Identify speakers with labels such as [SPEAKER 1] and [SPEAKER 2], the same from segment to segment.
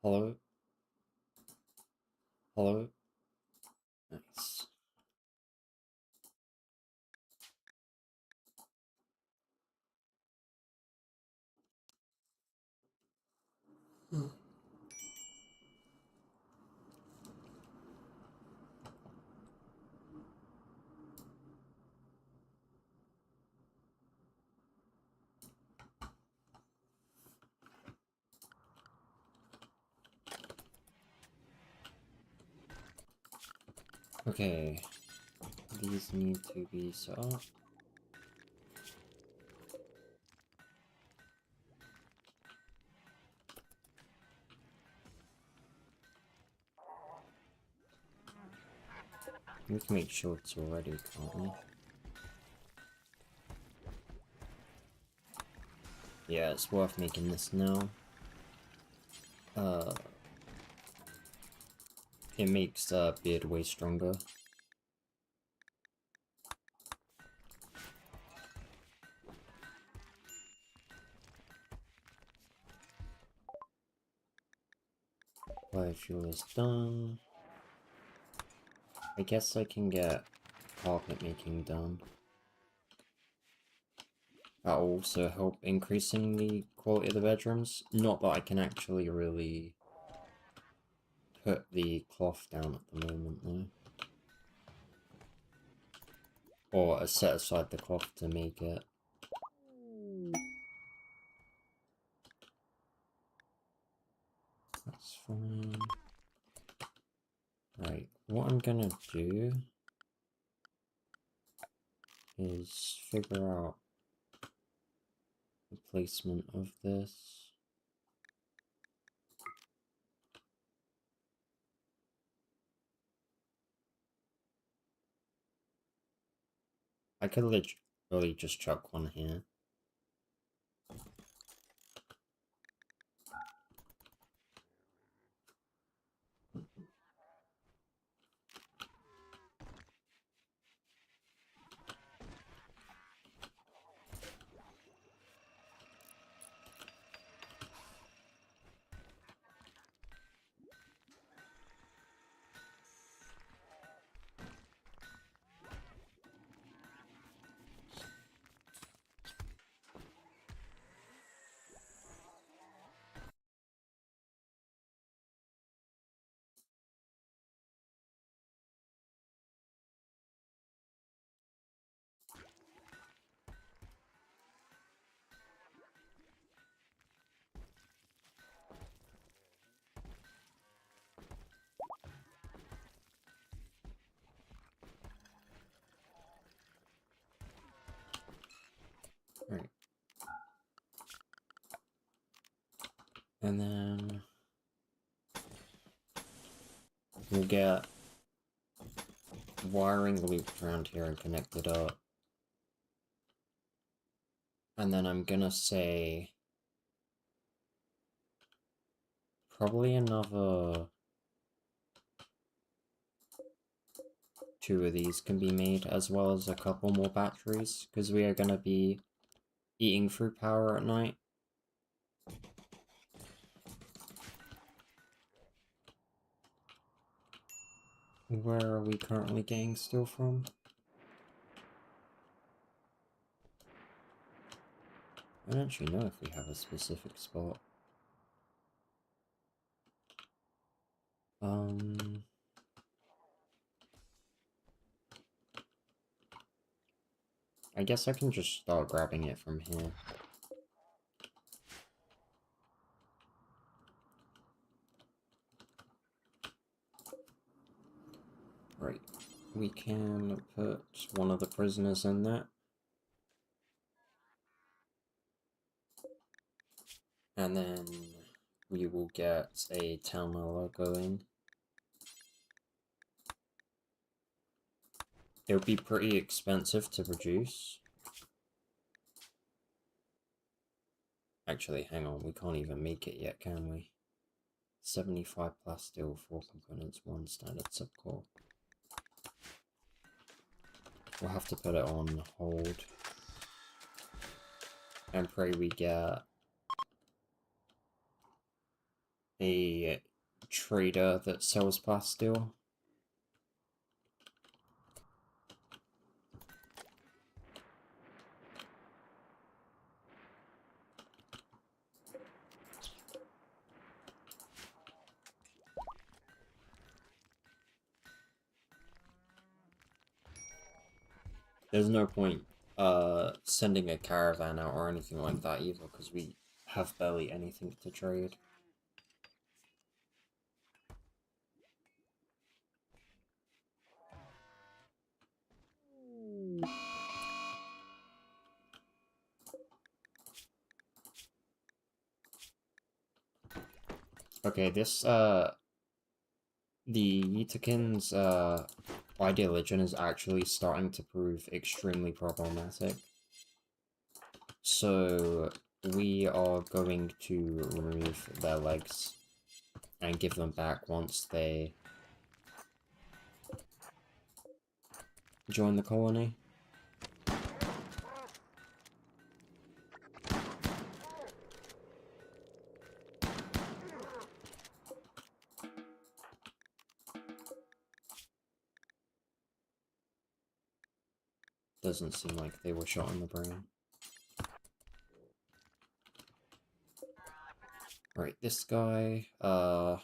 [SPEAKER 1] Hello? Hello? Nice. Hmm. Okay, these need to be set up. We can make sure it's already, can't we? Yeah, it's worth making this now. It makes beard way stronger. Biofuel is done. I guess I can get carpet making done. That'll also help increasing the quality of the bedrooms. Not that I can actually really put the cloth down at the moment though. Or set aside the cloth to make it. That's fine. Right, what I'm gonna do is figure out the placement of this. I could literally just chuck one here. Right. And then we'll get wiring looped around here and connected up. And then I'm gonna say probably another 2 of these can be made, as well as a couple more batteries, because we are gonna be eating through power at night. Where are we currently getting steel from? I don't actually know if we have a specific spot. I guess I can just start grabbing it from here. Right. We can put one of the prisoners in there. And then we will get a town logo in. It would be pretty expensive to produce. Actually, hang on, we can't even make it yet, can we? 75 plasteel, 4 components, 1 standard subcore. We'll have to put it on hold. And pray we get a trader that sells plasteel. There's no point sending a caravan out or anything like that either, because we have barely anything to trade. Okay, this the Yitakin's ideology is actually starting to prove extremely problematic. So we are going to remove their legs and give them back once they join the colony. Doesn't seem like they were shot in the brain. Right, this guy, there's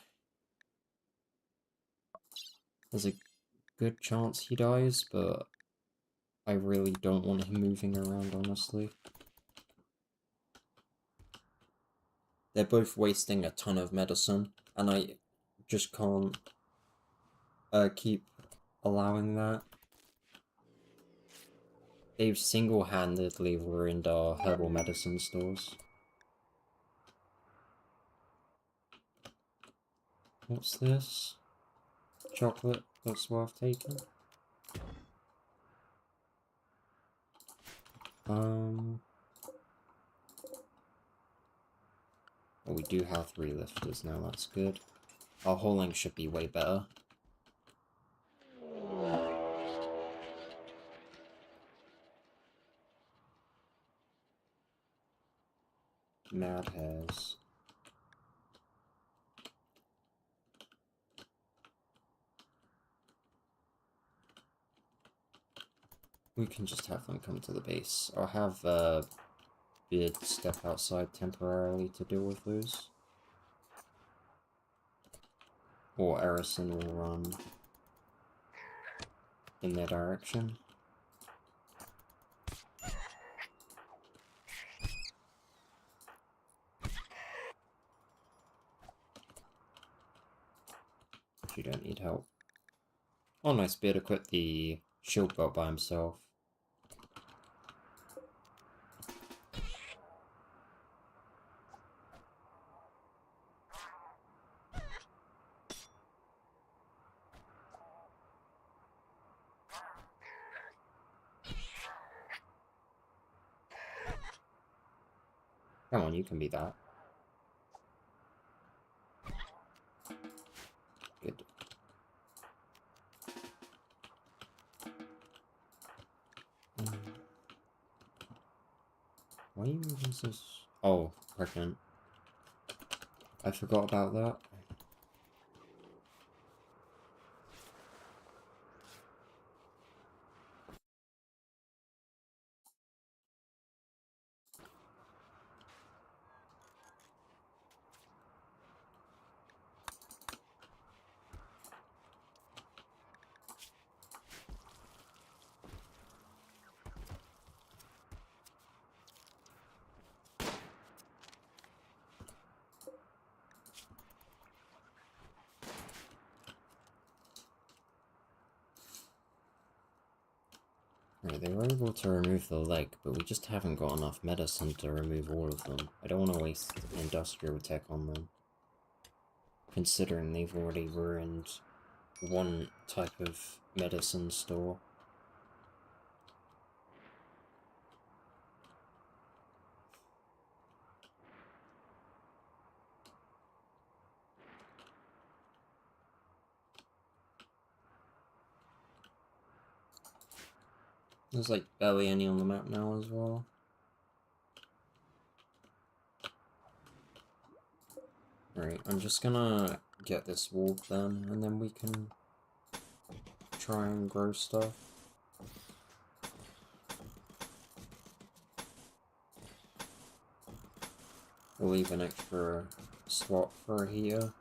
[SPEAKER 1] a good chance he dies, but I really don't want him moving around, honestly. They're both wasting a ton of medicine, and I just can't keep allowing that. They've single-handedly ruined our herbal medicine stores. What's this? Chocolate that's worth taking? Well, we do have 3 lifters now, that's good. Our hauling should be way better. Mad hares. We can just have them come to the base. I'll have Beard step outside temporarily to deal with those. Or Erison will run in their direction. If you don't need help. Oh nice, Beard equipped the shield belt by himself. Come on, you can be that. Good. Why are you moving so... Oh, pregnant. I forgot about that. Right, they were able to remove the leg, but we just haven't got enough medicine to remove all of them. I don't want to waste industrial tech on them, considering they've already ruined one type of medicine store. There's like barely any on the map now as well. Right, I'm just gonna get this wall done, and then we can try and grow stuff. We'll leave an extra slot for a heater.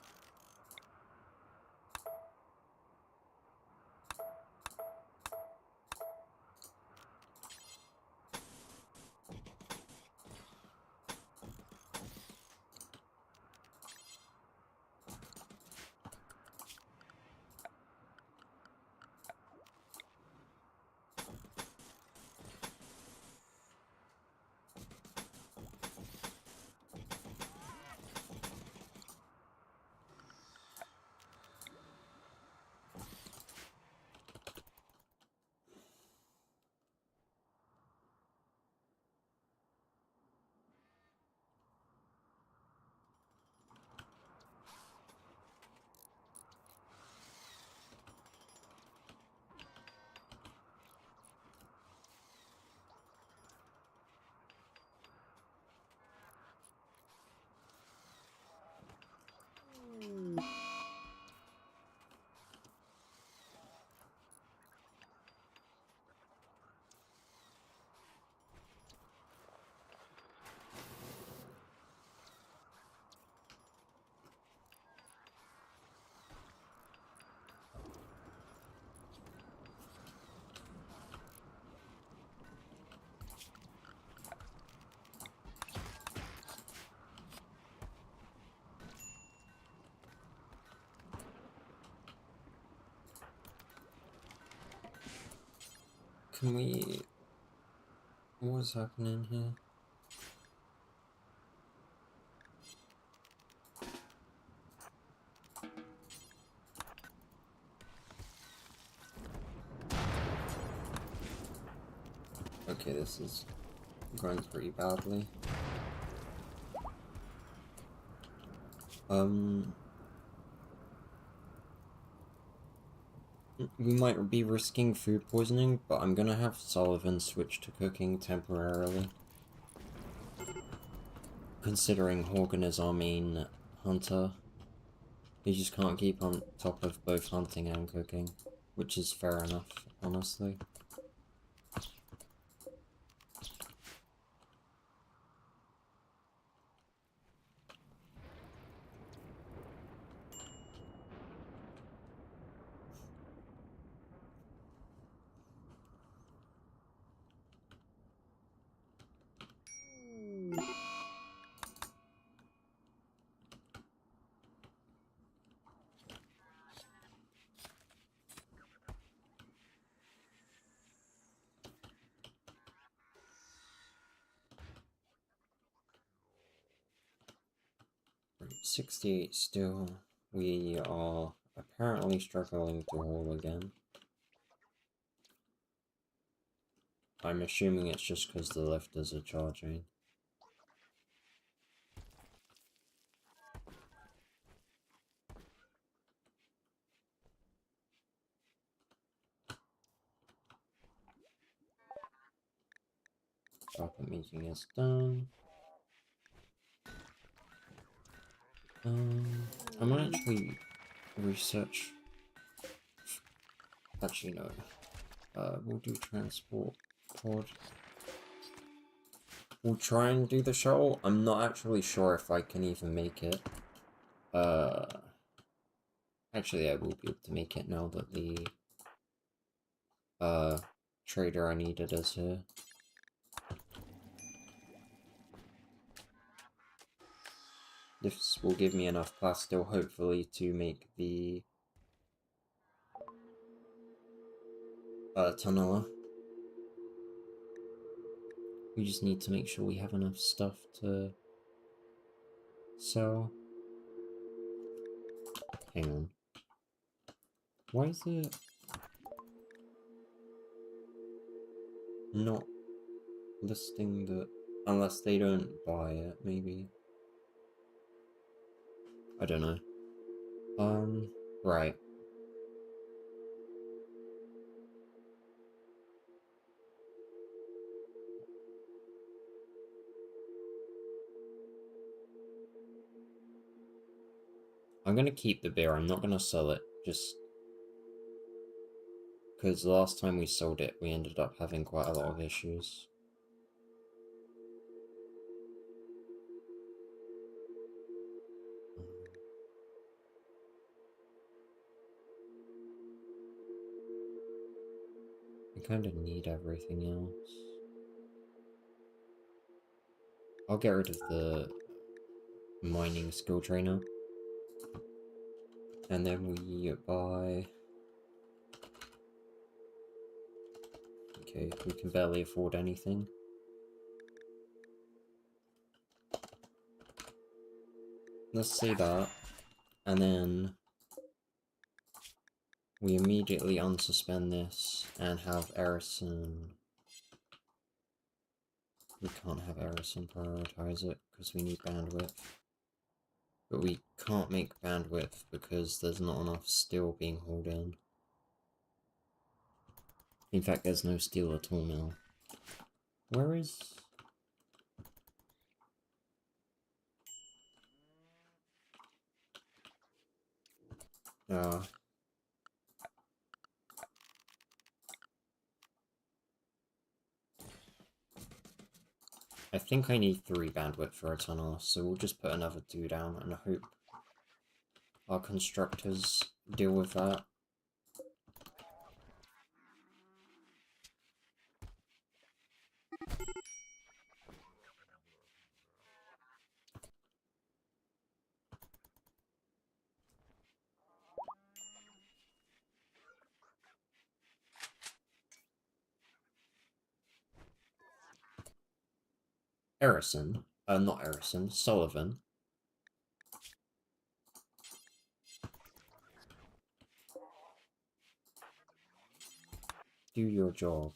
[SPEAKER 1] Can we... What's happening here? Okay, this is going pretty badly. We might be risking food poisoning, but I'm gonna have Sullivan switch to cooking temporarily. Considering Horgan is our main hunter, he just can't keep on top of both hunting and cooking, which is fair enough, honestly. Right, 68 still. We are apparently struggling to haul again. I'm assuming it's just because the lifters are charging. Chocolate meeting is done. I might actually research. Actually, no. We'll do transport pod. We'll try and do the shuttle. I'm not actually sure if I can even make it. Actually, I will be able to make it now that the trader I needed is here. This will give me enough plasteel, hopefully, to make the tunneler. We just need to make sure we have enough stuff to sell. Hang on. Why is it not listing the... Unless they don't buy it, maybe. I don't know. Right. I'm gonna keep the beer, I'm not gonna sell it, just... because the last time we sold it, we ended up having quite a lot of issues. I kind of need everything else. I'll get rid of the mining skill trainer. And then we buy... Okay, we can barely afford anything. Let's see that. And then... we immediately unsuspend this and have Erison... We can't have Erison prioritize it because we need bandwidth. But we can't make bandwidth because there's not enough steel being hauled in. In fact, there's no steel at all now. Where is... I think I need 3 bandwidth for a tunnel, so we'll just put another 2 down and hope our constructors deal with that. Erison, not Erison, Sullivan. Do your job.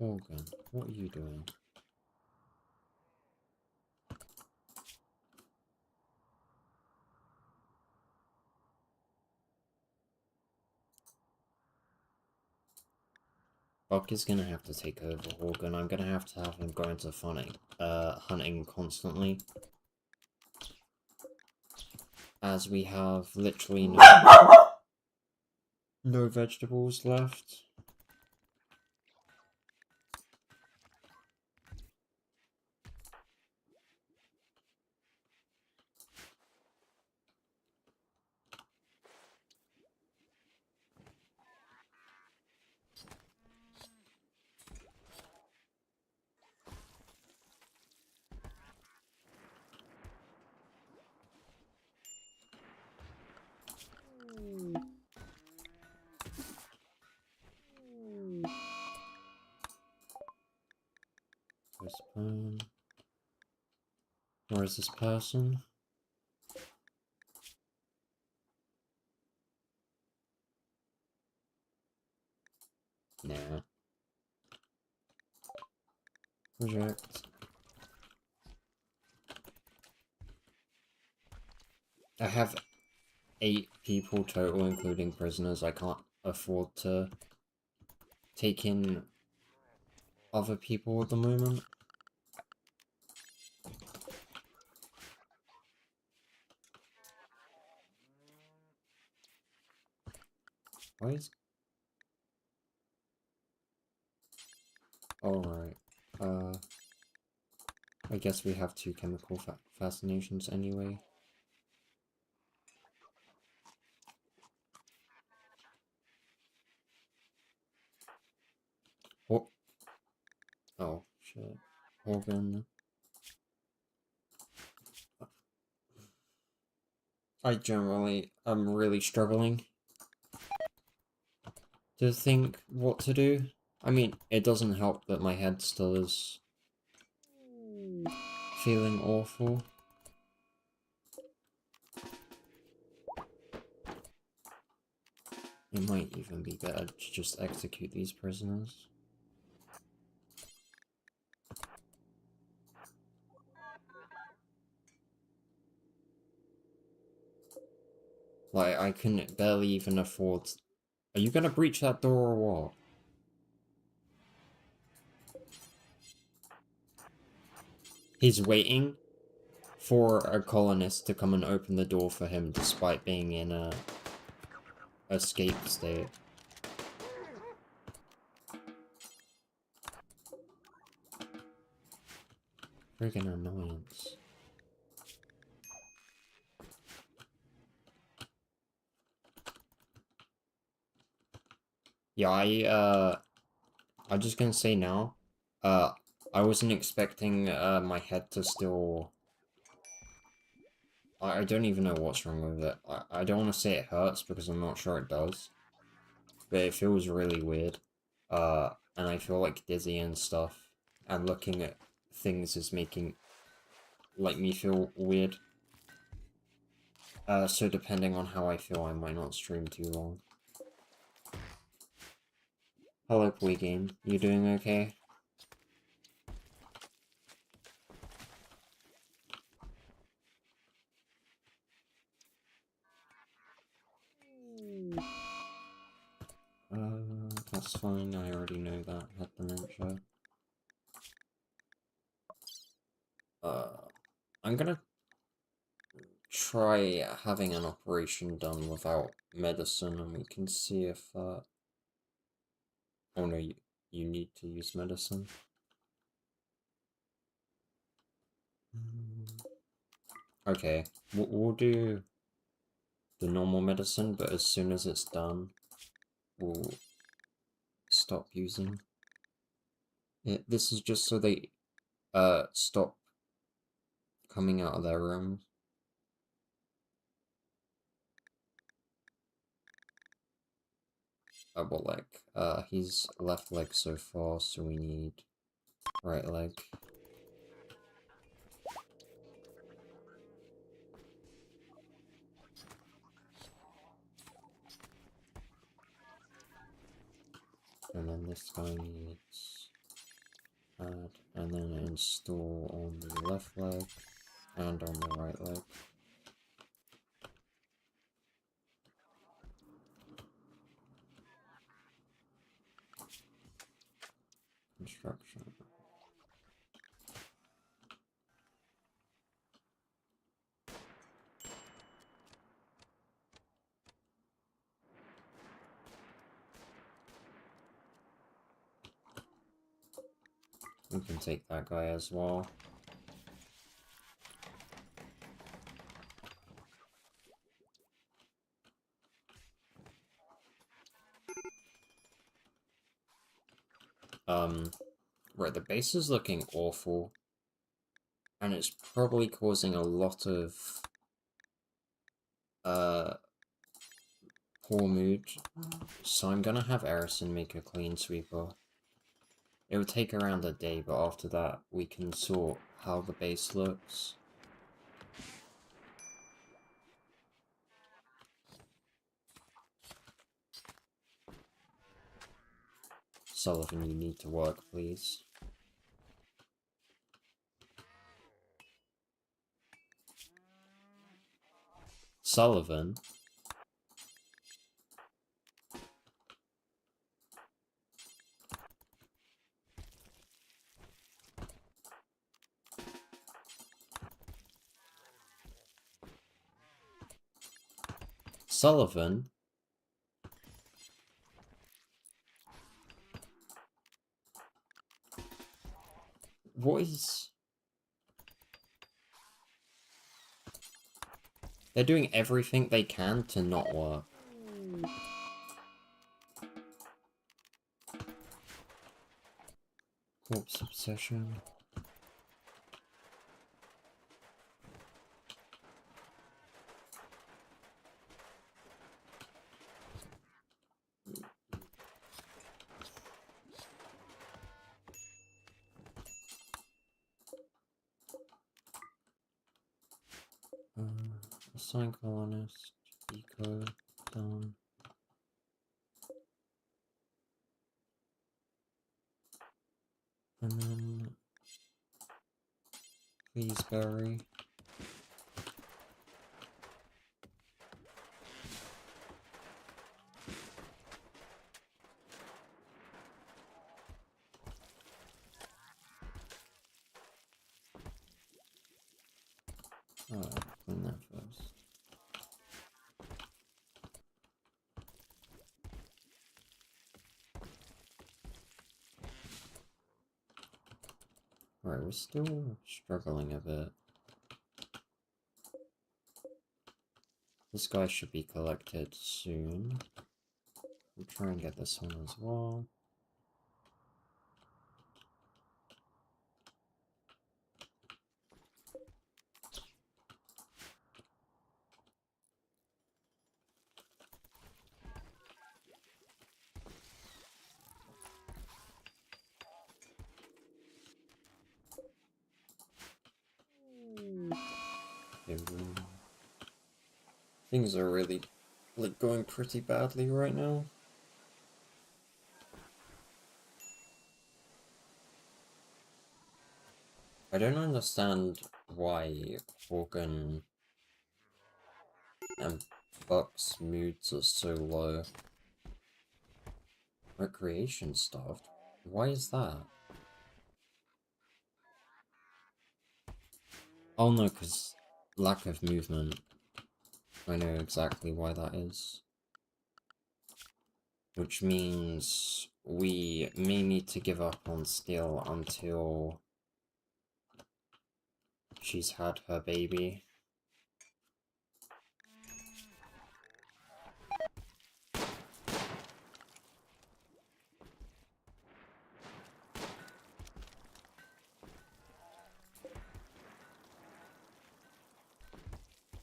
[SPEAKER 1] Morgan, what are you doing? Buck is gonna have to take over Horgan. I'm gonna have to have him go into hunting constantly. As we have literally no vegetables left. Postpone. Where is this person? Nah. Project. I have 8 people total, including prisoners. I can't afford to take in other people at the moment. Why is... Alright. I guess we have 2 chemical fascinations anyway. Oh. Oh, shit. Organ. I'm really struggling to think what to do. I mean, it doesn't help that my head still is feeling awful. It might even be better to just execute these prisoners. Like, I can barely even afford... Are you gonna breach that door or what? He's waiting for a colonist to come and open the door for him despite being in a escape state. Friggin' annoyance. Yeah, I'm just gonna say now, I wasn't expecting, my head to still... I don't even know what's wrong with it. I don't want to say it hurts because I'm not sure it does. But it feels really weird. And I feel like dizzy and stuff. And looking at things is making, like, me feel weird. So depending on how I feel, I might not stream too long. Hello, Play Game. You doing okay? That's fine, I already know that. Had dementia. I'm gonna try having an operation done without medicine, and we can see if, oh no, you need to use medicine. Okay, we'll do the normal medicine, but as soon as it's done, we'll stop using it. This is just so they, stop coming out of their room. What leg? He's left leg so far, so we need right leg. And then this guy needs add, and then install on the left leg and on the right leg. Construction. We can take that guy as well. Right, the base is looking awful. And it's probably causing a lot of, poor mood. So I'm gonna have Erison make a clean sweeper. It would take around a day, but after that, we can sort how the base looks. Sullivan, you need to work, please. Sullivan? Sullivan? What is... They're doing everything they can to not work. Corpse obsession. Assign colonist, eco, done. And then... Please bury. Oh, clean that first. Alright, we're still struggling a bit. This guy should be collected soon. We'll try and get this one as well. Things are really like going pretty badly right now. I don't understand why Organ and Buck's moods are so low. Recreation stuff? Why is that? Oh no, because lack of movement. I know exactly why that is. Which means we may need to give up on Steel until she's had her baby.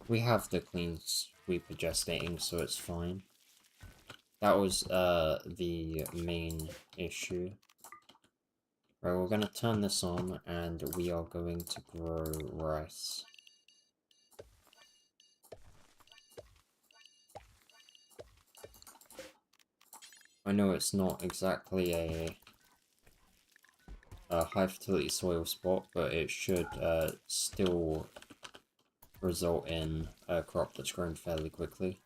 [SPEAKER 1] We have the clean sweeper gestating, so it's fine. That was the main issue. Right, we're gonna turn this on and we are going to grow rice. I know it's not exactly a high fertility soil spot, but it should still result in a crop that's grown fairly quickly.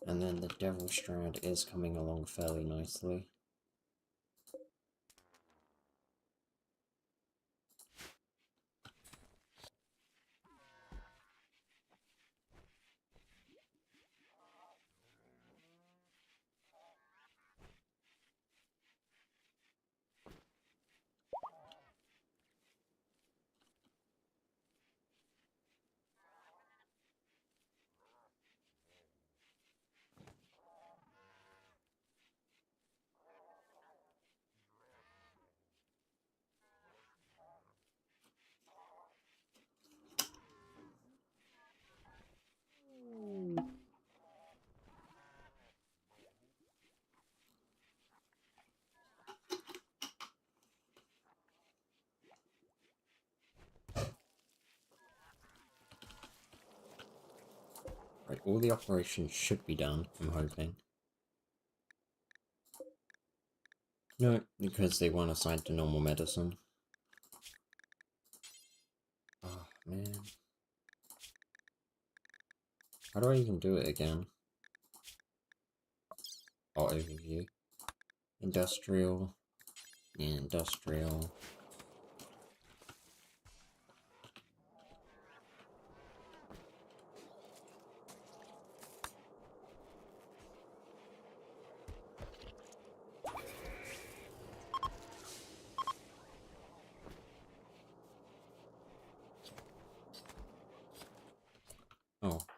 [SPEAKER 1] And then the Devil Strand is coming along fairly nicely. Right, all the operations should be done, I'm hoping. No, because they weren't assigned to normal medicine. Oh, man. How do I even do it again? Oh, overview. Industrial. Industrial.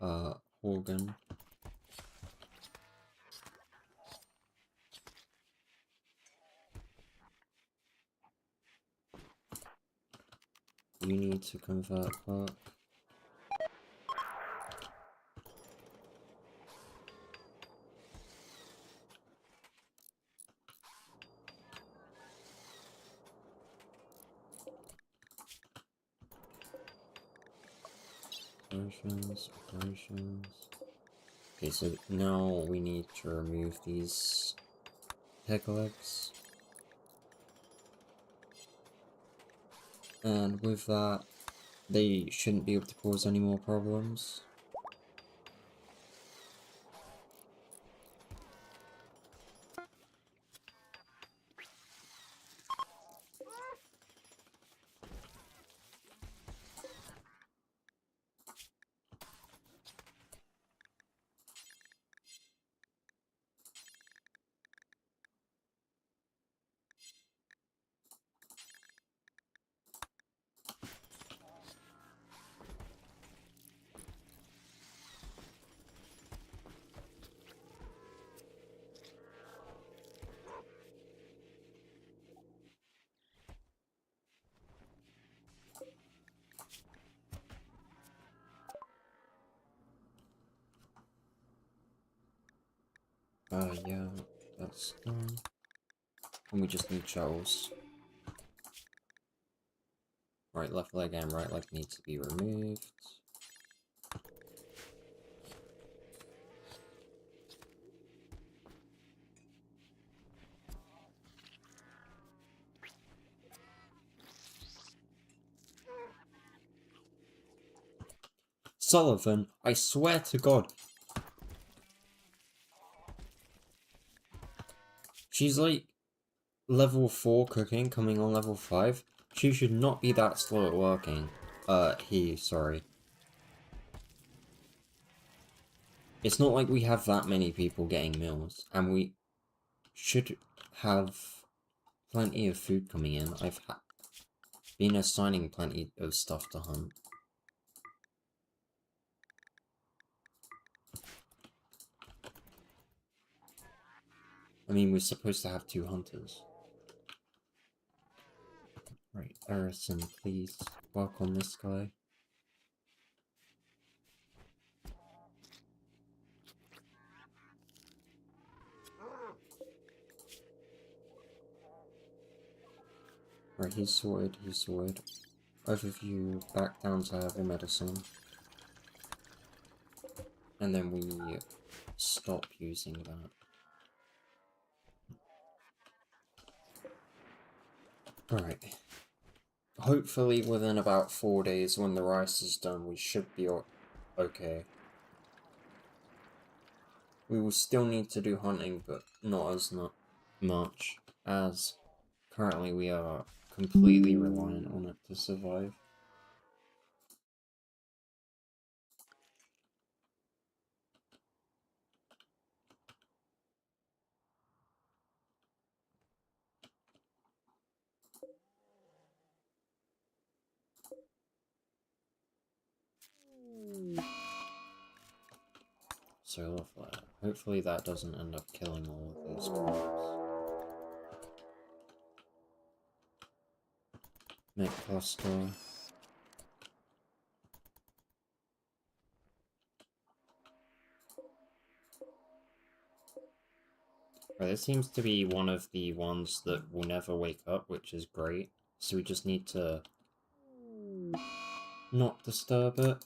[SPEAKER 1] Oh, organ. You need to convert work. Operations. Okay, so now we need to remove these peg legs. And with that, they shouldn't be able to cause any more problems. Yeah, that's done. And we just need shells. Right, left leg and right leg need to be removed. Sullivan, I swear to God. She's like level 4 cooking, coming on level 5. She should not be that slow at working. Sorry. It's not like we have that many people getting meals, and we should have plenty of food coming in. I've been assigning plenty of stuff to hunt. I mean, we're supposed to have 2 hunters. Right, Erison, please work on this guy. Right, he's sorted, Both of you back down to heavy medicine. And then we stop using that. Alright. Hopefully within about 4 days when the rice is done, we should be okay. We will still need to do hunting, but not as much, as currently we are completely reliant on it to survive. So hopefully that doesn't end up killing all of these crops. Make cluster. Right, this seems to be one of the ones that will never wake up, which is great. So we just need to not disturb it.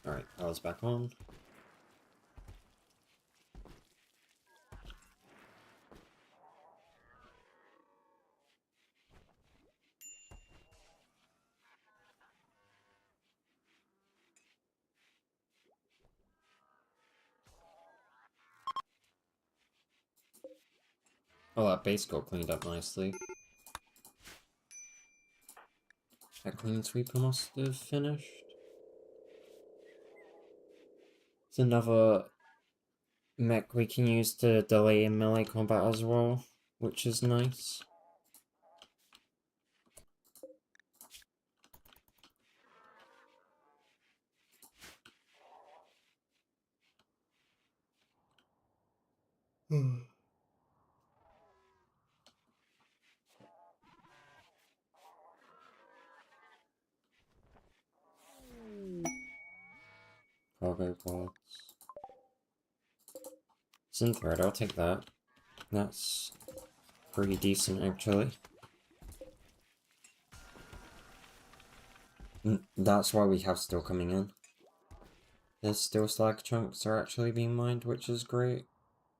[SPEAKER 1] Alright, power's back on. Oh, that base got cleaned up nicely. That clean sweeper must have finished. It's another mech we can use to delay in melee combat as well, which is nice. Cargo pods. Synthread, I'll take that. That's pretty decent, actually. That's why we have steel coming in. There's still slag chunks are actually being mined, which is great.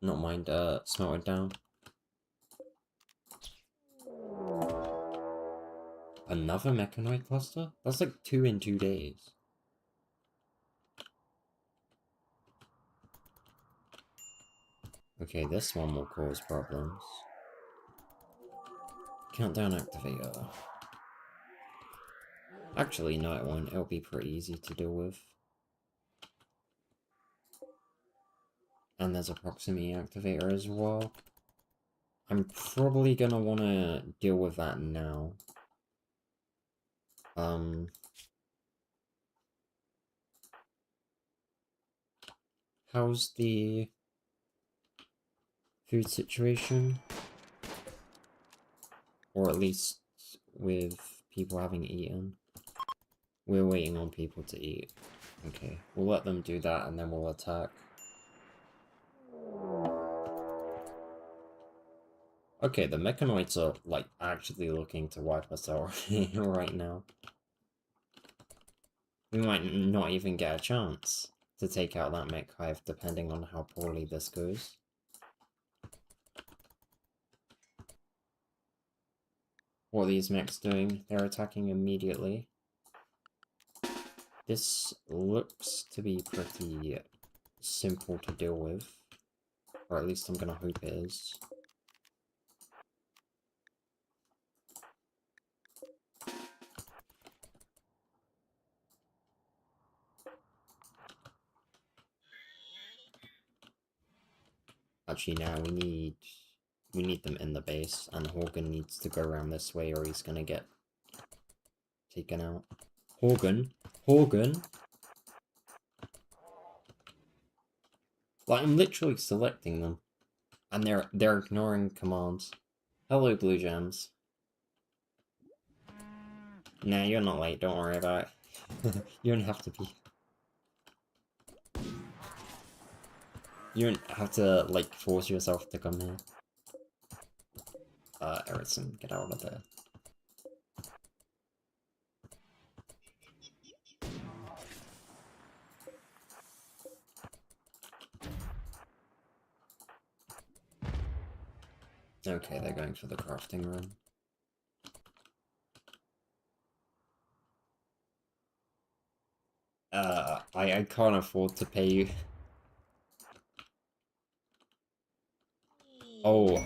[SPEAKER 1] Not mined, smelted down. Another mechanoid cluster? That's like 2 in 2 days. Okay, this one will cause problems. Countdown activator. Actually, no it won't. It'll be pretty easy to deal with. And there's a proximity activator as well. I'm probably gonna wanna deal with that now. How's the food situation? Or at least with people having eaten. We're waiting on people to eat. Okay, we'll let them do that and then we'll attack. Okay, the mechanoids are, like, actually looking to wipe us out right now. We might not even get a chance to take out that mech hive, depending on how poorly this goes. What are these mechs doing? They're attacking immediately. This looks to be pretty simple to deal with. Or at least I'm gonna hope it is. Actually, now we need them in the base, and Horgan needs to go around this way or he's gonna get taken out. Horgan? Horgan? Like, I'm literally selecting them. And they're ignoring commands. Hello, Blue Gems. Nah, you're not late, don't worry about it. You don't have to be. You don't have to, like, force yourself to come here. Erickson, get out of there. Okay, they're going for the crafting room. I can't afford to pay you. Oh,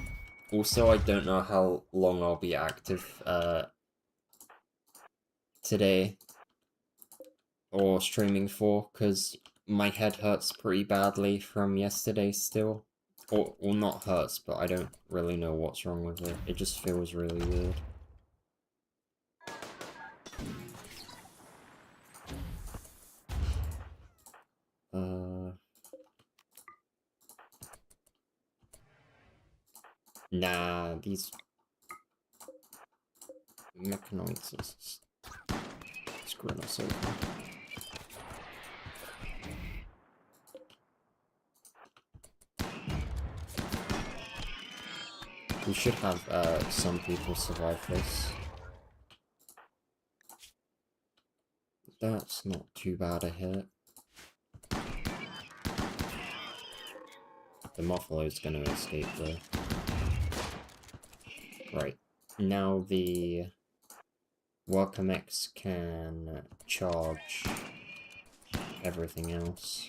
[SPEAKER 1] also I don't know how long I'll be active, today. Or streaming for, because my head hurts pretty badly from yesterday still. Or not hurts, but I don't really know what's wrong with it. It just feels really weird. Nah, these mechanoids are screwing us over. We should have some people survive this. That's not too bad a hit. The Muffalo's gonna escape though. Right. Now the Welcome X can charge everything else.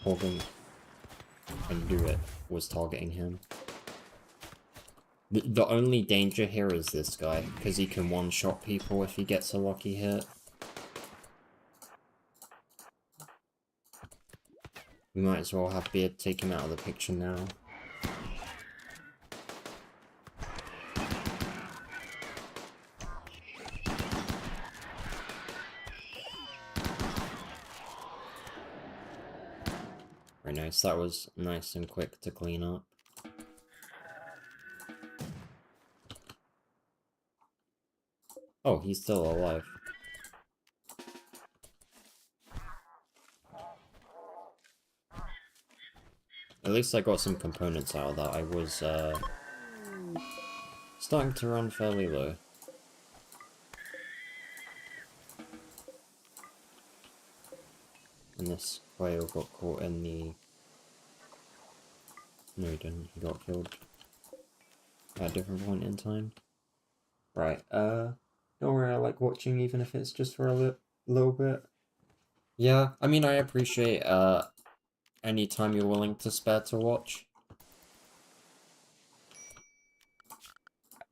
[SPEAKER 1] Horgan, I knew it, was targeting him. The only danger here is this guy, because he can one-shot people if he gets a lucky hit. We might as well have Beard take him out of the picture now. Very nice, that was nice and quick to clean up. Oh, he's still alive. At least I got some components out of that. I was, starting to run fairly low. And this whale got caught in the... No, he didn't. He got killed at a different point in time. Right, don't worry, I like watching even if it's just for a little bit. Yeah, I mean, I appreciate, any time you're willing to spare to watch.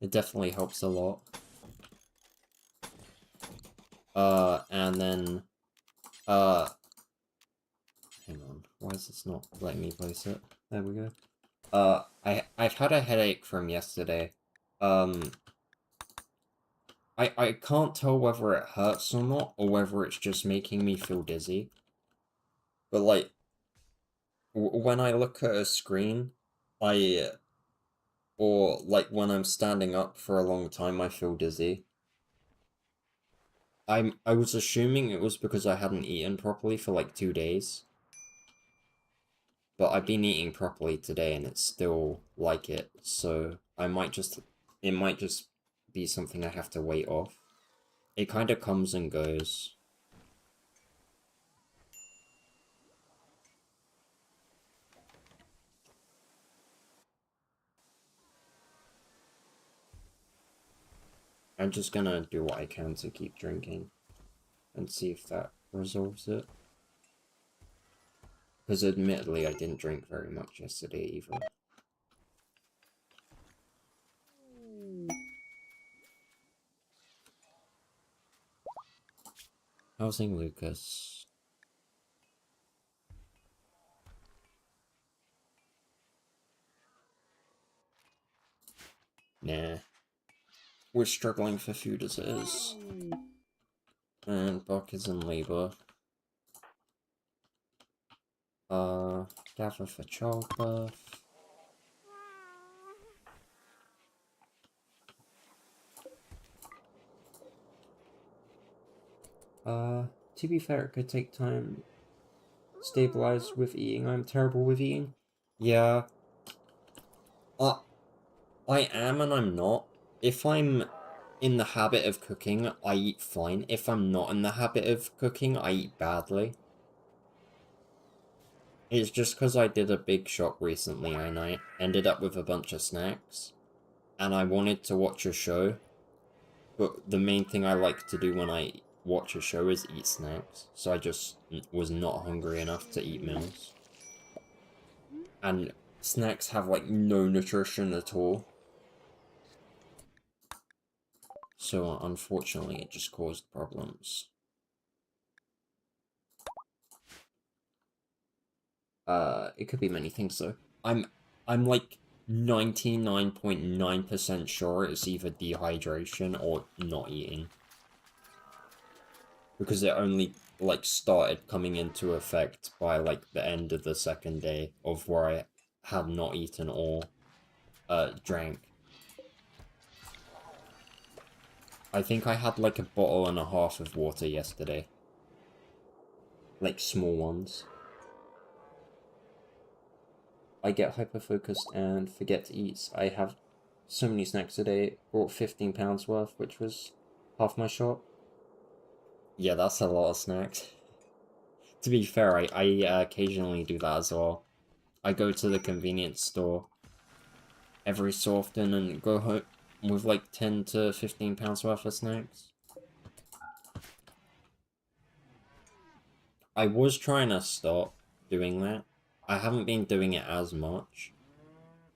[SPEAKER 1] It definitely helps a lot. And then, hang on, why is this not letting me place it? There we go. I've had a headache from yesterday. Um, I can't tell whether it hurts or not, or whether it's just making me feel dizzy. But like, when I look at a screen, I or like when I'm standing up for a long time, I feel dizzy. I was assuming it was because I hadn't eaten properly for like 2 days, but I've been eating properly today and it's still like it. So it might just be something I have to wait off. It kind of comes and goes. I'm just gonna do what I can to keep drinking and see if that resolves it. Because admittedly, I didn't drink very much yesterday either. Housing Lucas. Nah. We're struggling for food as it is. And Buck is in labor. Gather for childbirth. To be fair, it could take time. Stabilize with eating. I'm terrible with eating. Yeah. Uh, I am and I'm not. If I'm in the habit of cooking, I eat fine. If I'm not in the habit of cooking, I eat badly. It's just because I did a big shop recently and I ended up with a bunch of snacks. And I wanted to watch a show, but the main thing I like to do when I watch a show is eat snacks. So I just was not hungry enough to eat meals. And snacks have like no nutrition at all. So unfortunately, it just caused problems. It could be many things though. I'm like 99.9% sure it's either dehydration or not eating. Because it only like started coming into effect by like the end of the second day of where I had not eaten or drank. I think I had like a bottle and a half of water yesterday. Like small ones. I get hyper-focused and forget to eat. I have so many snacks a day. Bought 15 pounds worth, which was half my shop. Yeah, that's a lot of snacks. To be fair, I occasionally do that as well. I go to the convenience store every so often and go home with like 10 to 15 pounds worth of snacks. I was trying to stop doing that. I haven't been doing it as much.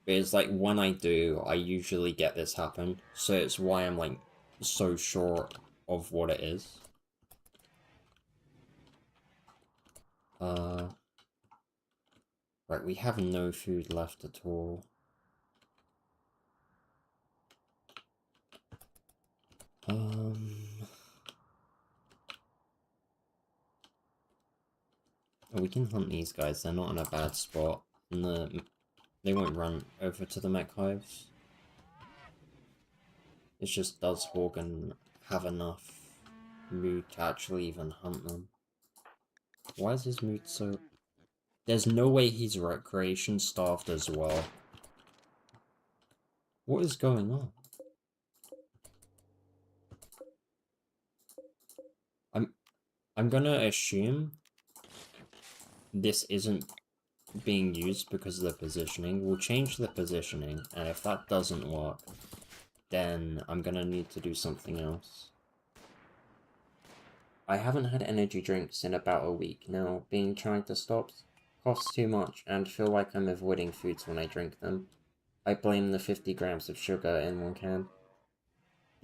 [SPEAKER 1] But it's like when I do, I usually get this happen. So it's why I'm like so sure of what it is. Uh, right, we have no food left at all. Oh, we can hunt these guys. They're not in a bad spot. And they won't run over to the mech hives. It's just does Horgan have enough mood to actually even hunt them? Why is his mood so... There's no way he's recreation starved as well. What is going on? I'm gonna assume this isn't being used because of the positioning. We'll change the positioning, and if that doesn't work, then I'm gonna need to do something else. I haven't had energy drinks in about a week now. Being trying to stop costs too much, and feel like I'm avoiding foods when I drink them. I blame the 50 grams of sugar in one can.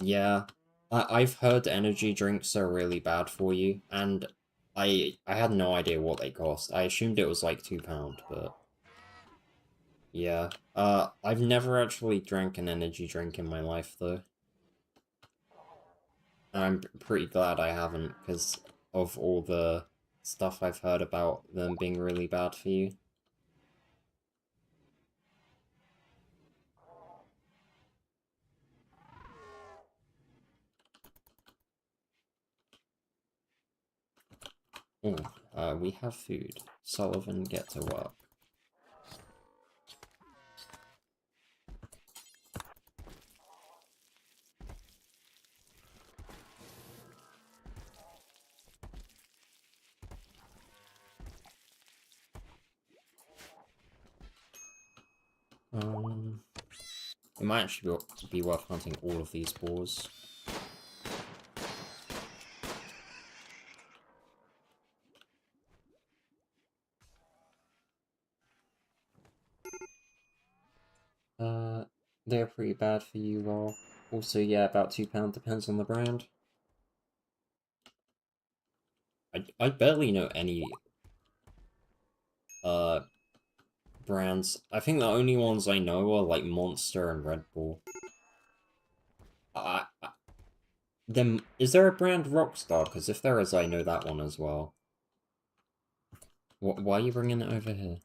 [SPEAKER 1] Yeah, I've heard energy drinks are really bad for you, and I had no idea what they cost. I assumed it was like £2, but Yeah. I've never actually drank an energy drink in my life, though. And I'm pretty glad I haven't, because of all the stuff I've heard about them being really bad for you. Oh, we have food. Sullivan, get to work. It might actually be worth hunting all of these boars. They're pretty bad for you, lol. Also, yeah, about £2, depends on the brand. I barely know any, brands. I think the only ones I know are, like, Monster and Red Bull. Then, is there a brand Rockstar? Because if there is, I know that one as well. Why are you bringing it over here?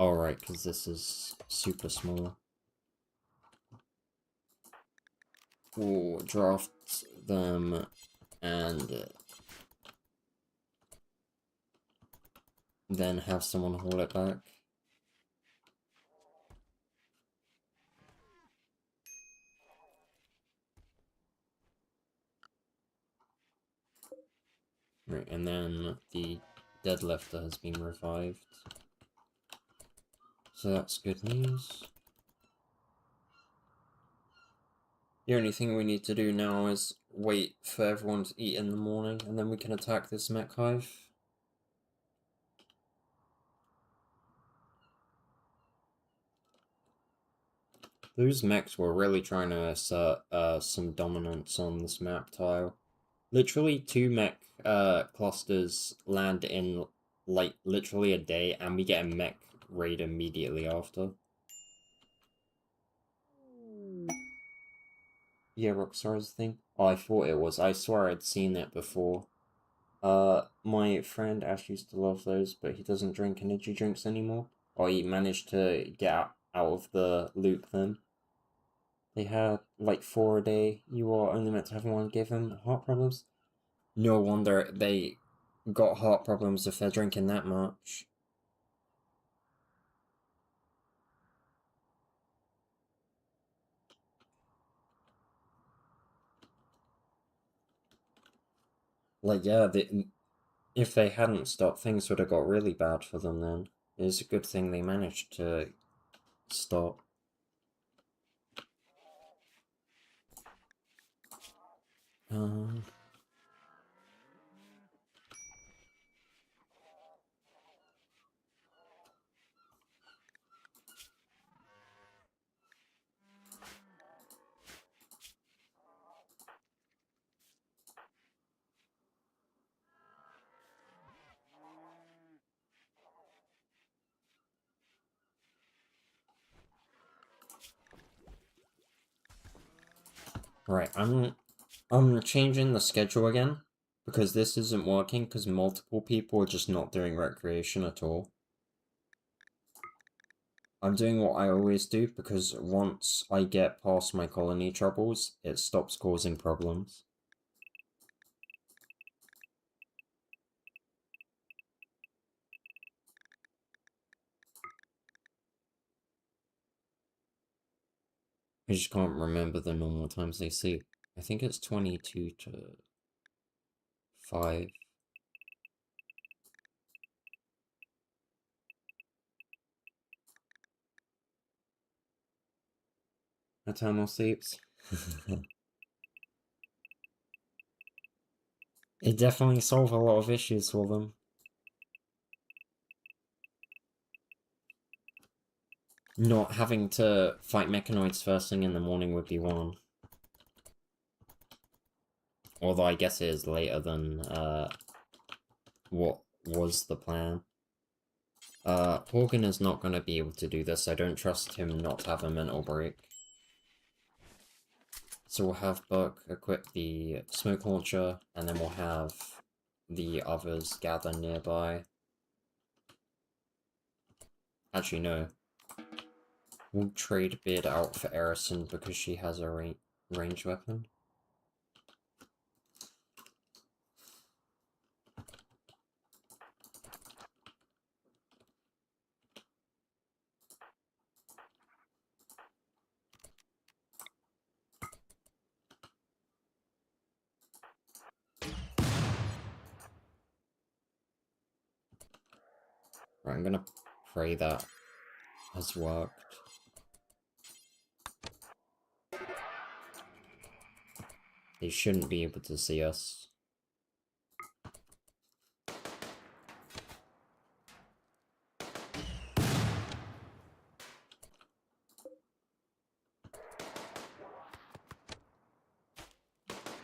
[SPEAKER 1] Alright, because this is super small. We'll draft them and then have someone haul it back. Right, and then the deadlifter has been revived. So that's good news. The only thing we need to do now is wait for everyone to eat in the morning, and then we can attack this mech hive. Those mechs were really trying to assert some dominance on this map tile. Literally 2 mech clusters land in like literally a day, and we get a mech raid immediately after. Yeah, Rockstar's thing. Oh, I thought it was. I swear I'd seen it before. My friend Ash used to love those, but he doesn't drink energy drinks anymore. Or he managed to get out of the loop then. They had like 4 a day. You are only meant to have one. Give him heart problems. No wonder they got heart problems if they're drinking that much. Like, yeah, if they hadn't stopped, things would have got really bad for them then. It's a good thing they managed to stop. Um, right, I'm changing the schedule again because this isn't working because multiple people are just not doing recreation at all. I'm doing what I always do because once I get past my colony troubles, it stops causing problems. I just can't remember the normal times they sleep. I think it's 22 to 5. Eternal sleeps. It definitely solved a lot of issues for them. Not having to fight mechanoids first thing in the morning would be one. Although I guess it is later than what was the plan. Horgan is not going to be able to do this. I don't trust him not to have a mental break. So we'll have Buck equip the smoke launcher, and then we'll have the others gather nearby. Actually, no. We'll trade Bid out for Erison because she has a ranged weapon. Right, I'm gonna pray that has worked. They shouldn't be able to see us.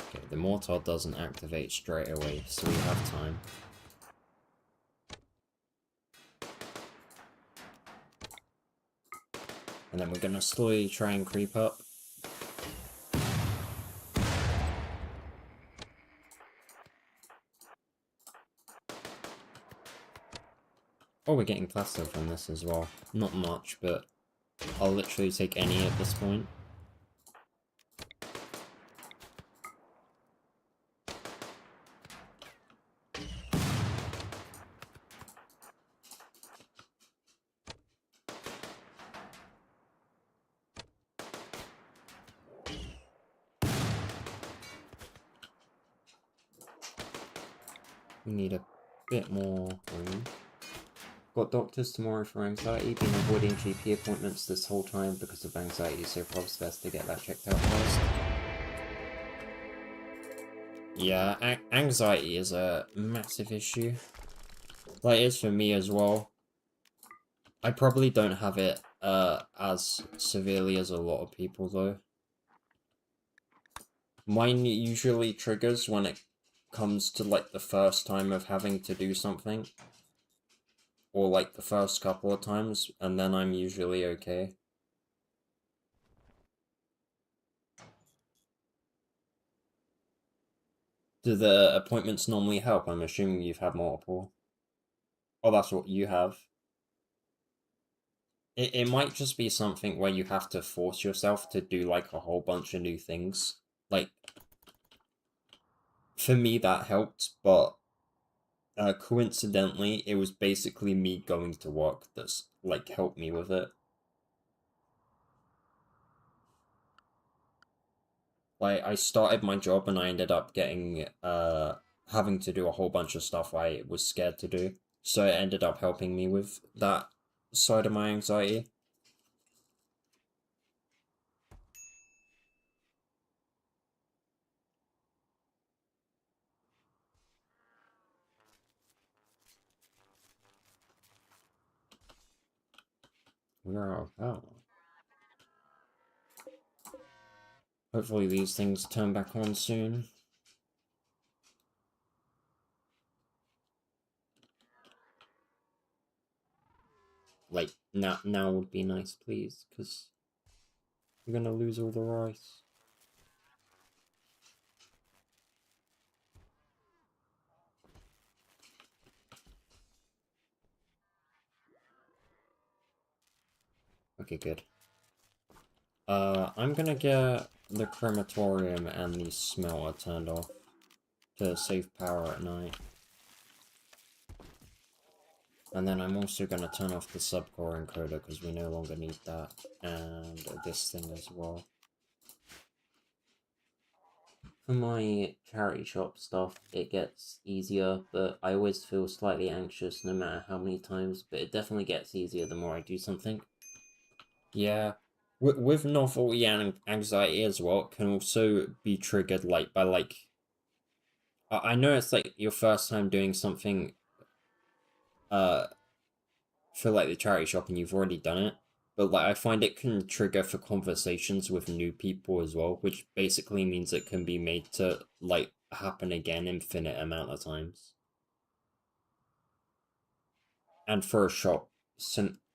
[SPEAKER 1] Okay, the mortar doesn't activate straight away, so we have time. And then we're gonna slowly try and creep up. Oh, we're getting plaster from this as well. Not much, but I'll literally take any at this point. We need a bit more room. Got doctors tomorrow for anxiety. Been avoiding GP appointments this whole time because of anxiety, so probably best to get that checked out first. Yeah, anxiety is a massive issue. Like, it is for me as well. I probably don't have it as severely as a lot of people, though. Mine usually triggers when it comes to, like, the first time of having to do something. Or, like, the first couple of times, and then I'm usually okay. Do the appointments normally help? I'm assuming you've had multiple. Oh, that's what you have. It might just be something where you have to force yourself to do, like, a whole bunch of new things. Like, for me, that helped, but coincidentally, it was basically me going to work that's, like, helped me with it. Like, I started my job and I ended up getting, having to do a whole bunch of stuff I was scared to do. So it ended up helping me with that side of my anxiety. We're out of power. Hopefully these things turn back on soon. Like, now would be nice, please, because we're gonna lose all the rice. Okay, good. I'm gonna get the crematorium and the smelter turned off to save power at night. And then I'm also gonna turn off the subcore encoder because we no longer need that, and this thing as well. For my charity shop stuff, it gets easier, but I always feel slightly anxious no matter how many times, but it definitely gets easier the more I do something. Yeah. With novelty and anxiety as well, it can also be triggered, like, by, like... I know it's, like, your first time doing something, uh, for, like, the charity shop and you've already done it, but, like, I find it can trigger for conversations with new people as well, which basically means it can be made to, like, happen again infinite amount of times. And for a shop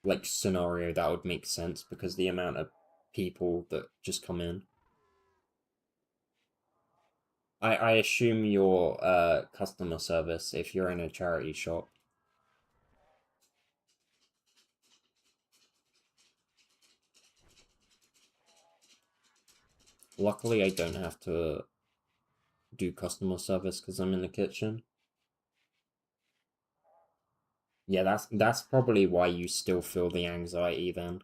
[SPEAKER 1] like scenario, that would make sense because the amount of people that just come in. I assume your customer service if you're in a charity shop. Luckily, I don't have to do customer service because I'm in the kitchen. Yeah, that's probably why you still feel the anxiety then,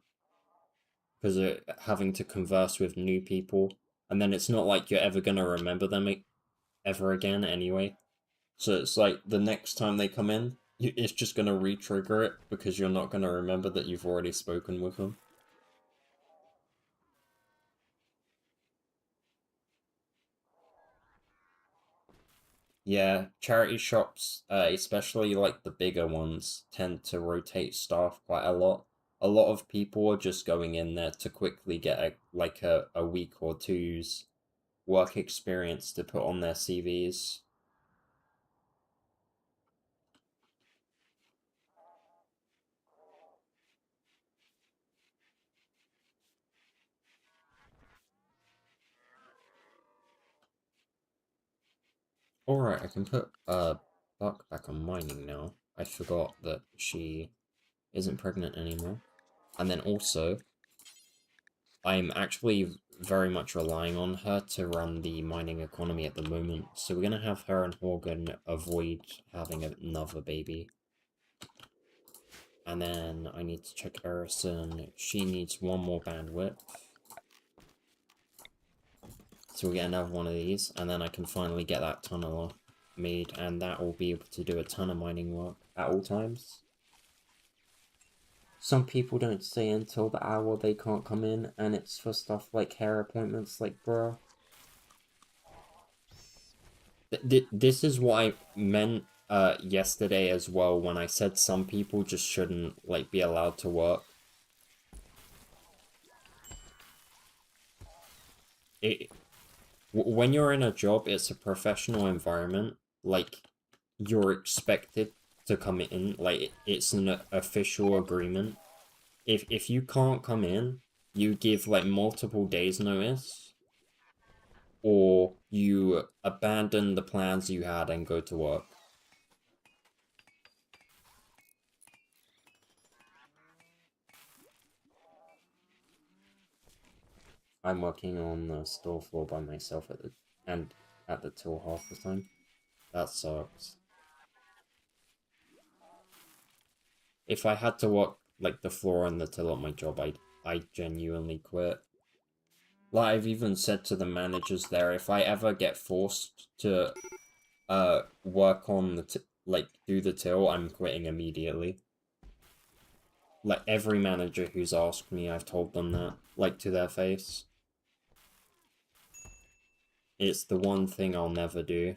[SPEAKER 1] because having to converse with new people, and then it's not like you're ever gonna remember them ever again anyway. So it's like the next time they come in, it's just gonna re-trigger it because you're not gonna remember that you've already spoken with them. Yeah, charity shops, especially like the bigger ones, tend to rotate staff quite a lot. A lot of people are just going in there to quickly get a week or two's work experience to put on their CVs. Alright, I can put Buck back on mining now. I forgot that she isn't pregnant anymore. And then also, I'm actually very much relying on her to run the mining economy at the moment. So we're gonna have her and Horgan avoid having another baby. And then I need to check Erison. She needs one more bandwidth. So we get another one of these, and then I can finally get that tunnel made, and that will be able to do a ton of mining work at all times. Some people don't stay until the hour they can't come in, and it's for stuff like hair appointments, like bruh. This is what I meant yesterday as well when I said some people just shouldn't like be allowed to work. It when you're in a job, it's a professional environment. Like you're expected to come in. Like it's an official agreement. If you can't come in, you give like multiple days notice, or you abandon the plans you had and go to work. I'm working on the store floor by myself at the till half the time. That sucks. If I had to work like the floor and the till at my job, I genuinely quit. Like I've even said to the managers there, if I ever get forced to work on like do the till, I'm quitting immediately. Like every manager who's asked me, I've told them that, like to their face. It's the one thing I'll never do.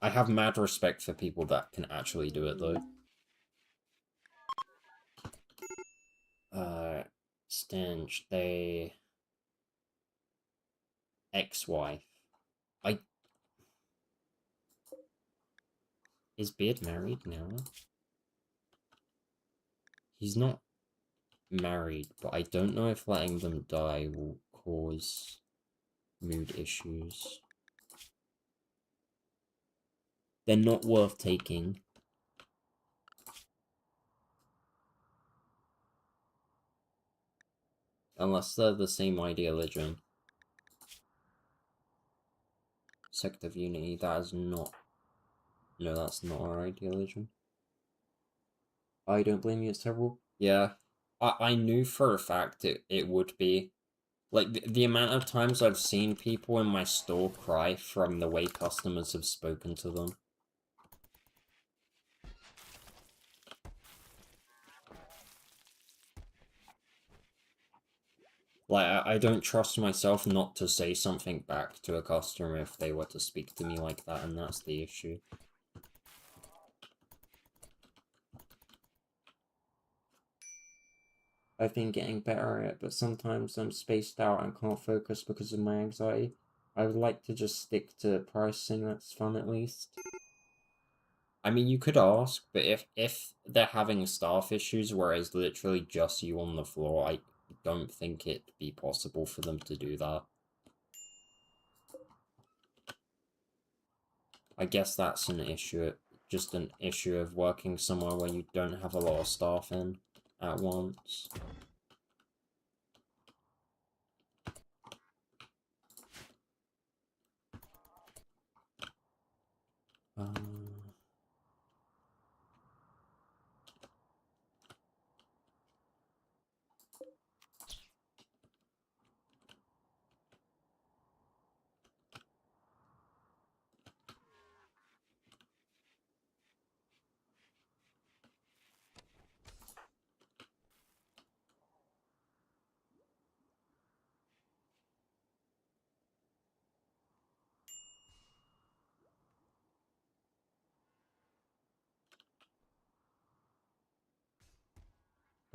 [SPEAKER 1] I have mad respect for people that can actually do it though. Uh, Stench, they ex-wife. I Is Beard married now? He's not married, but I don't know if letting them die will cause mood issues. They're not worth taking. Unless they're the same ideology. Sect of Unity, that is not... No, that's not our ideology. I don't blame you, it's terrible. Yeah. I knew for a fact it would be. Like, the amount of times I've seen people in my store cry from the way customers have spoken to them. Like, I don't trust myself not to say something back to a customer if they were to speak to me like that, and that's the issue. I've been getting better at it, but sometimes I'm spaced out and can't focus because of my anxiety. I would like to just stick to pricing, that's fun at least. I mean, you could ask, but if they're having staff issues where it's literally just you on the floor, I don't think it'd be possible for them to do that. I guess that's an issue, just an issue of working somewhere where you don't have a lot of staff in at once. Um,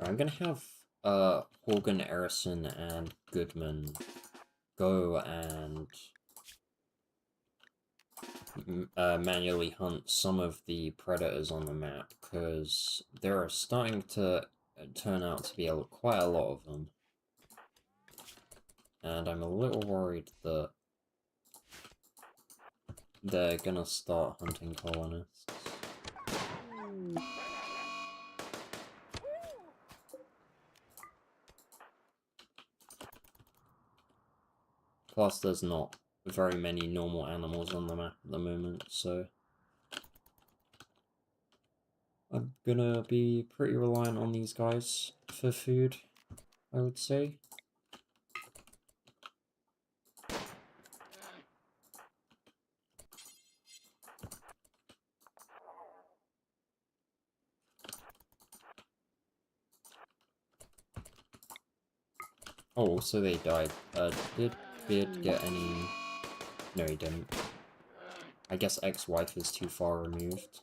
[SPEAKER 1] I'm gonna have Horgan, Erison, and Goodman go and manually hunt some of the predators on the map, because there are starting to turn out to be quite a lot of them. And I'm a little worried that they're gonna start hunting colonists. Plus, there's not very many normal animals on the map at the moment, so I'm gonna be pretty reliant on these guys for food, I would say. Oh, so they died. Did Beard get any... No, he didn't. I guess ex-wife is too far removed.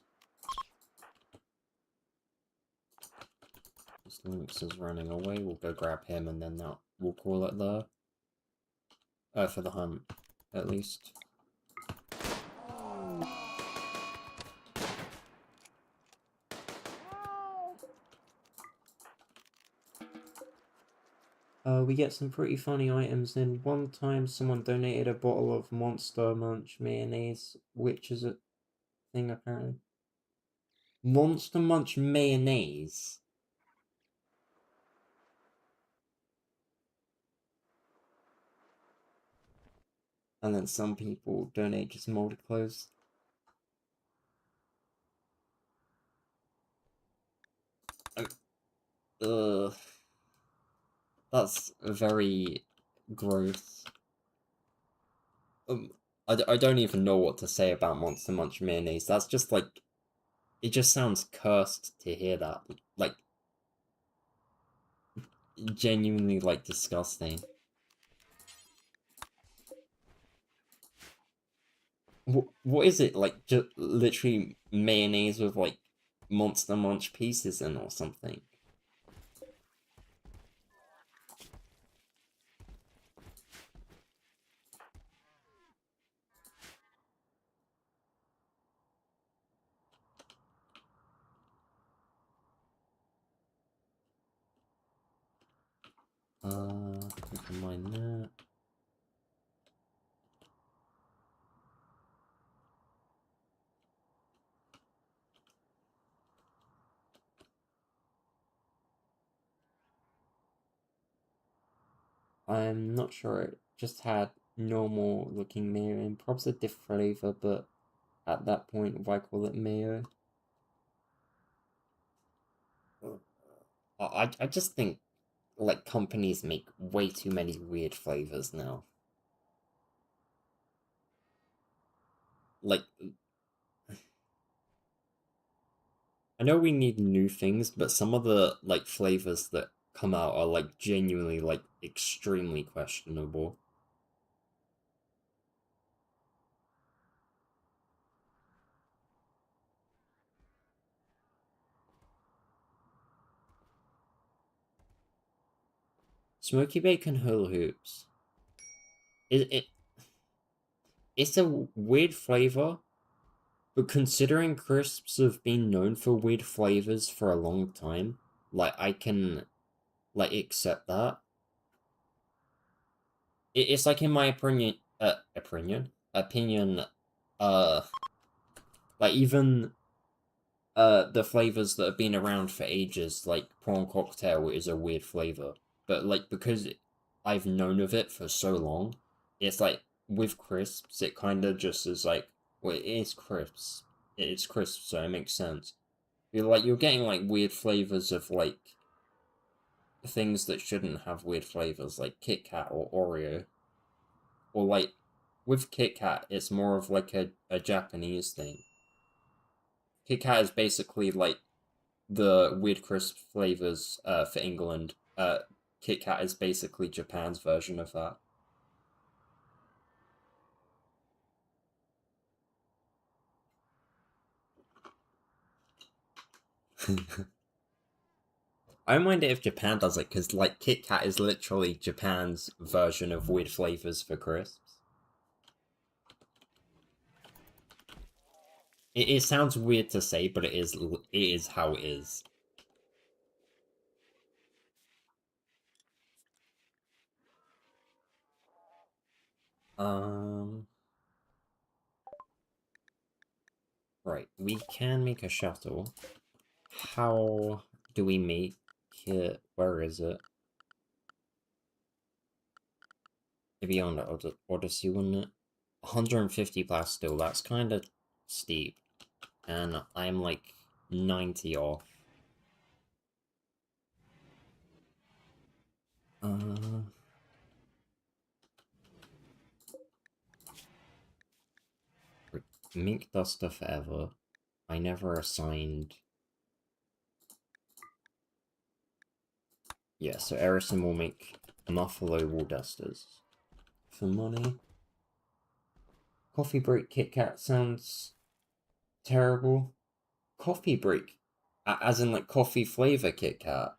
[SPEAKER 1] This Lynx is running away. We'll go grab him, and then we'll call it there. For the hunt, at least. We get some pretty funny items in. One time someone donated a bottle of Monster Munch mayonnaise, which is a thing apparently. Monster Munch mayonnaise? And then some people donate just molded clothes. Ugh. That's very gross. Um, I don't even know what to say about Monster Munch mayonnaise. That's just like... It just sounds cursed to hear that. Like, genuinely, like, disgusting. What is it? Like, just literally mayonnaise with, like, Monster Munch pieces in or something? Never mind that. I'm not sure. It just had normal looking mayo and perhaps a different flavor, but at that point, why call it mayo? I just think like companies make way too many weird flavors now. Like, I know we need new things, but some of the like flavors that come out are like genuinely like extremely questionable. Smoky bacon hula hoops. It it's a weird flavor, But considering crisps have been known for weird flavors for a long time, like I can like accept that. It's like in my opinion, uh, like even the flavors that have been around for ages, like prawn cocktail is a weird flavor, but like because I've known of it for so long, it's like with crisps, it kind of just is like, well, it is crisps, it's crisps, so it makes sense. You're getting like weird flavors of like things that shouldn't have weird flavors, like Kit Kat or Oreo, or like with Kit Kat, it's more of like a Japanese thing. Kit Kat is basically like the weird crisp flavors for England. Kit Kat is basically Japan's version of that. I don't mind it if Japan does it because like Kit Kat is literally Japan's version of weird flavors for crisps. It sounds weird to say, but it is how it is. Um, right, we can make a shuttle. How do we make it? Where is it? Maybe on the Odyssey, wouldn't it? 150 still. That's kind of steep. And I'm like 90 off. Uh, Mink Duster forever. I never assigned. Yeah, so Erison will make Muffalo Wool Dusters. For money. Coffee Break Kit Kat sounds terrible. Coffee Break? As in like coffee flavor Kit Kat.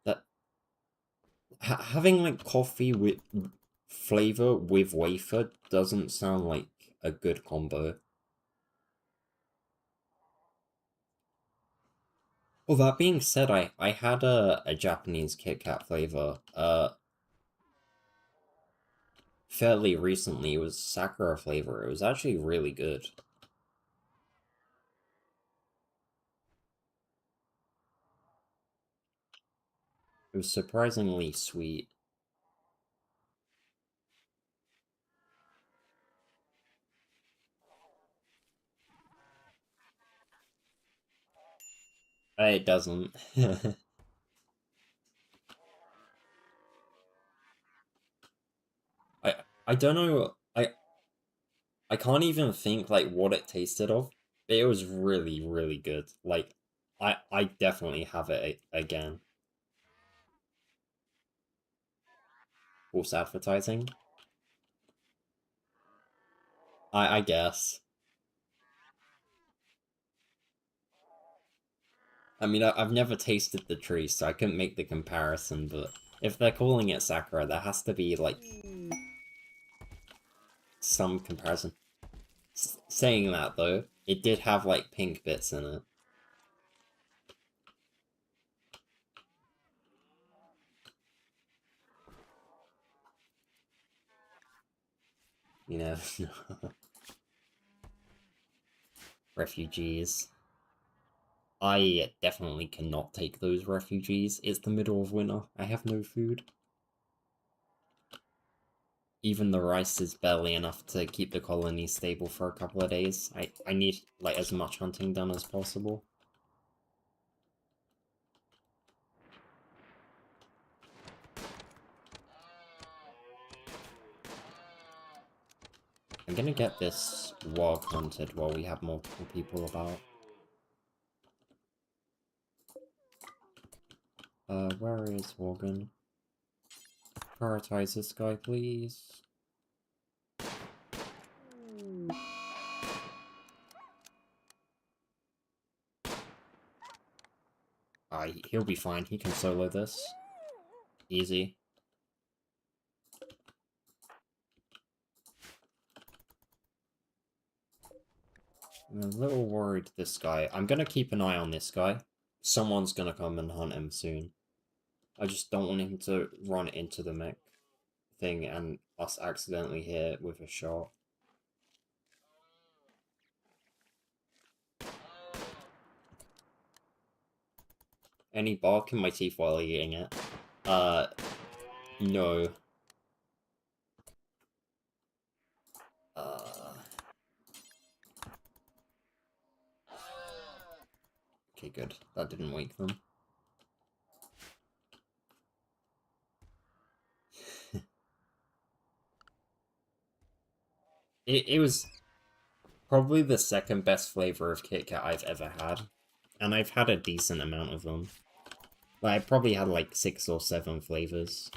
[SPEAKER 1] That having like coffee with flavor with wafer doesn't sound like a good combo. Well, that being said, I had a Japanese Kit Kat flavor fairly recently. It was Sakura flavor. It was actually really good. It was surprisingly sweet. It doesn't. I don't know. I can't even think like what it tasted of. It was really really good. Like I definitely have it again. False advertising. I guess. I mean, I've never tasted the tree, so I couldn't make the comparison, but if they're calling it Sakura, there has to be, like, some comparison. Saying that, though, it did have, like, pink bits in it. You know? Refugees. I definitely cannot take those refugees. It's the middle of winter. I have no food. Even the rice is barely enough to keep the colony stable for a couple of days. I need, like, as much hunting done as possible. I'm gonna get this warg hunted while we have multiple people about. Where is Morgan? Prioritize this guy, please. He'll be fine. He can solo this. Easy. I'm a little worried this guy. I'm gonna keep an eye on this guy. Someone's gonna come and hunt him soon. I just don't want him to run into the mech thing and us accidentally hit it with a shot. Any bark in my teeth while eating it? No. Okay, good. That didn't wake them. It was probably the second best flavor of Kit Kat I've ever had. And I've had a decent amount of them. Like, I probably had like 6 or 7 flavors.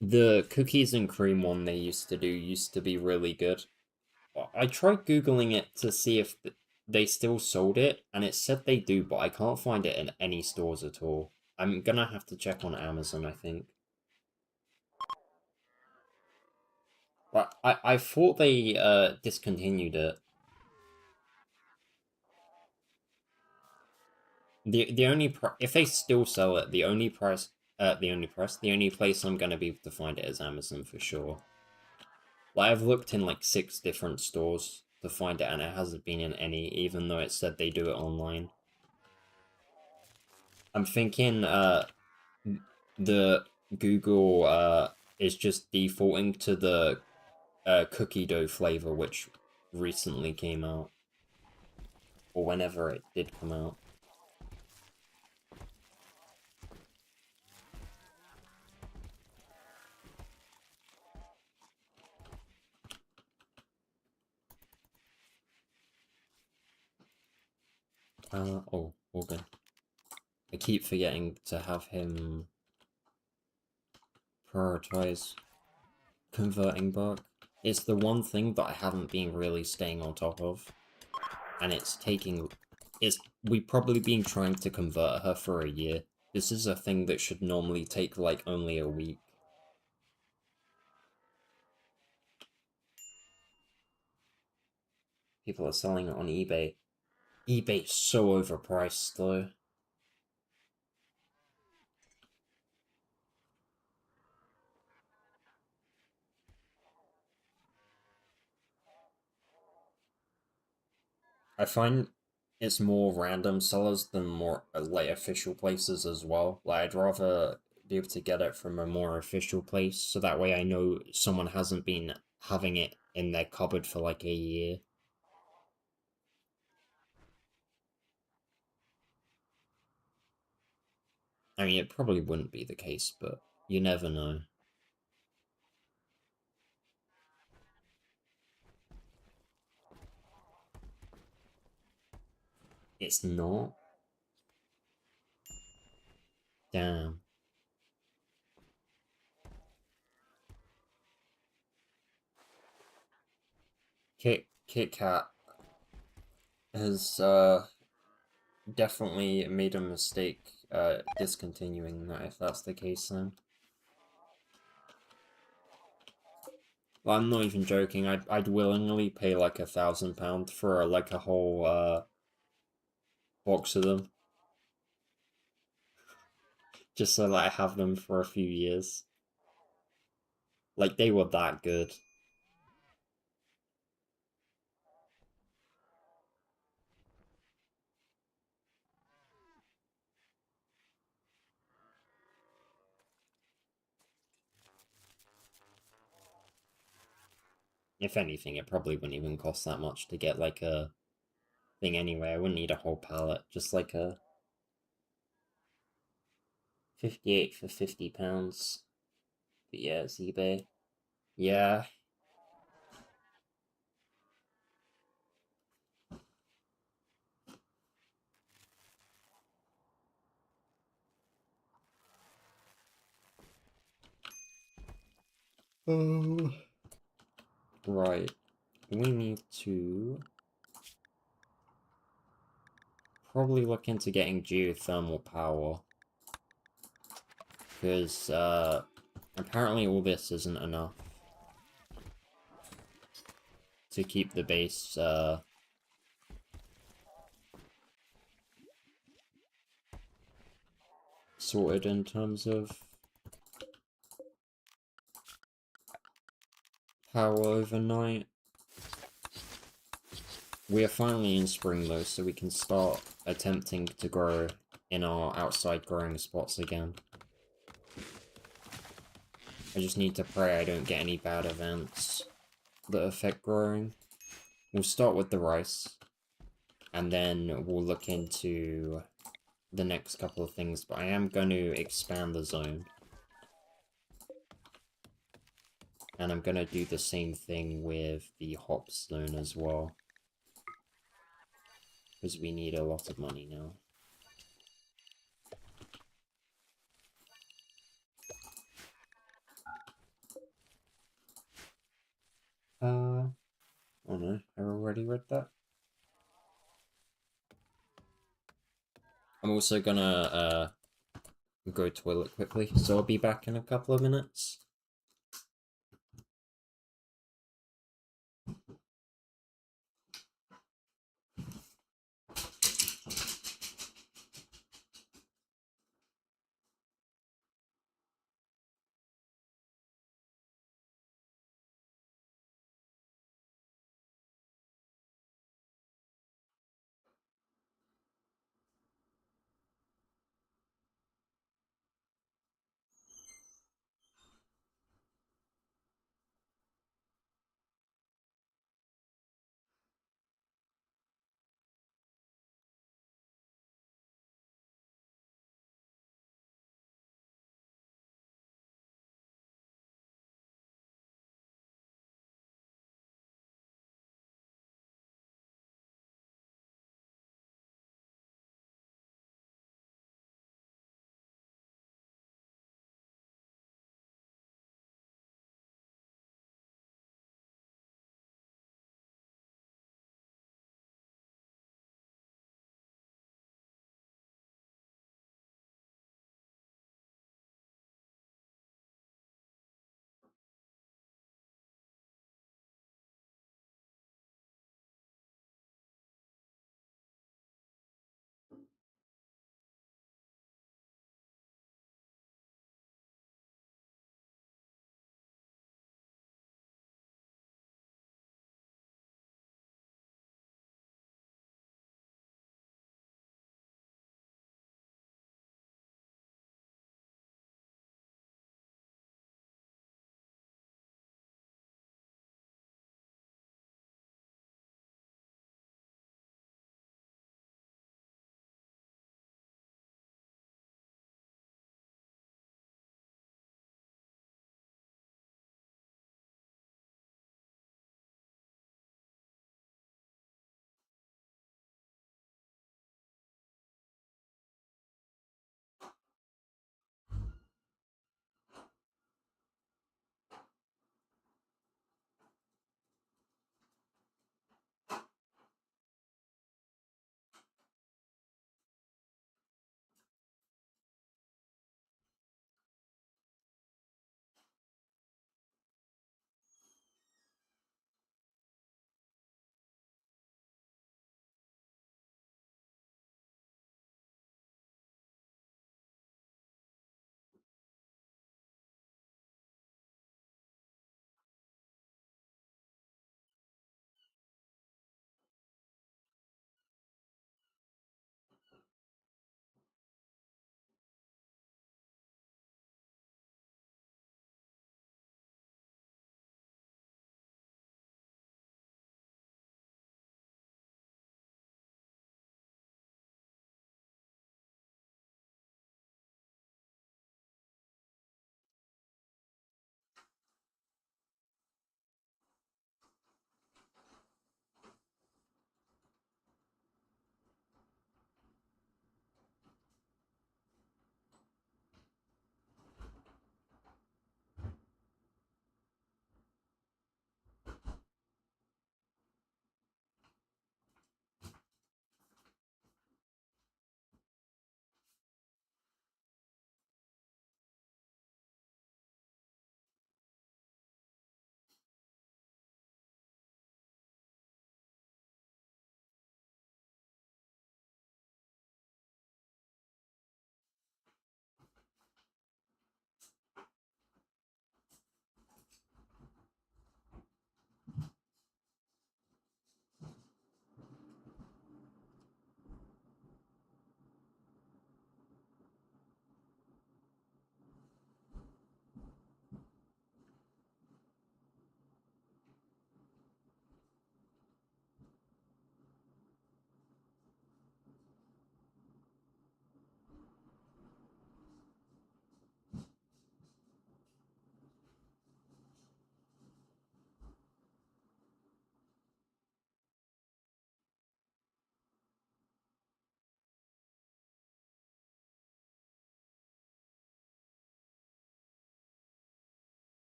[SPEAKER 1] The cookies and cream one they used to do used to be really good. I tried Googling it to see if they still sold it, and it said they do, but I can't find it in any stores at all. I'm gonna have to check on Amazon, I think. But I thought they discontinued it. The only if they still sell it, the only place I'm gonna be able to find it is Amazon for sure. Like I've looked in like 6 different stores to find it, and it hasn't been in any, even though it said they do it online. I'm thinking the Google is just defaulting to the cookie dough flavor, which recently came out, or whenever it did come out. Oh, Morgan. I keep forgetting to have him prioritize converting bark. It's the one thing that I haven't been really staying on top of, and it's taking. We've probably been trying to convert her for a year. This is a thing that should normally take like only a week. People are selling it on eBay. eBay's so overpriced though. I find it's more random sellers than more like official places as well. Like I'd rather be able to get it from a more official place, so that way I know someone hasn't been having it in their cupboard for like a year. I mean, it probably wouldn't be the case, but you never know. It's not. Damn. Kit Kat has definitely made a mistake discontinuing that if that's the case then. Well, I'm not even joking. I'd willingly pay like £1,000 for like a whole box of them, just so that I have them for a few years. Like they were that good. If anything, it probably wouldn't even cost that much to get like a thing anyway. I wouldn't need a whole pallet, just like a 58 for £50. But yeah, it's eBay. Yeah. Oh. Right. We need to probably look into getting geothermal power. Because apparently all this isn't enough. to keep the base sorted in terms of power overnight. We are finally in spring though, so we can start attempting to grow in our outside growing spots again. I just need to pray I don't get any bad events that affect growing. We'll start with the rice, and then we'll look into the next couple of things, but I am going to expand the zone. And I'm going to do the same thing with the hops zone as well. Because we need a lot of money now. Oh no, I already read that. I'm also gonna go toilet quickly, so I'll be back in a couple of minutes.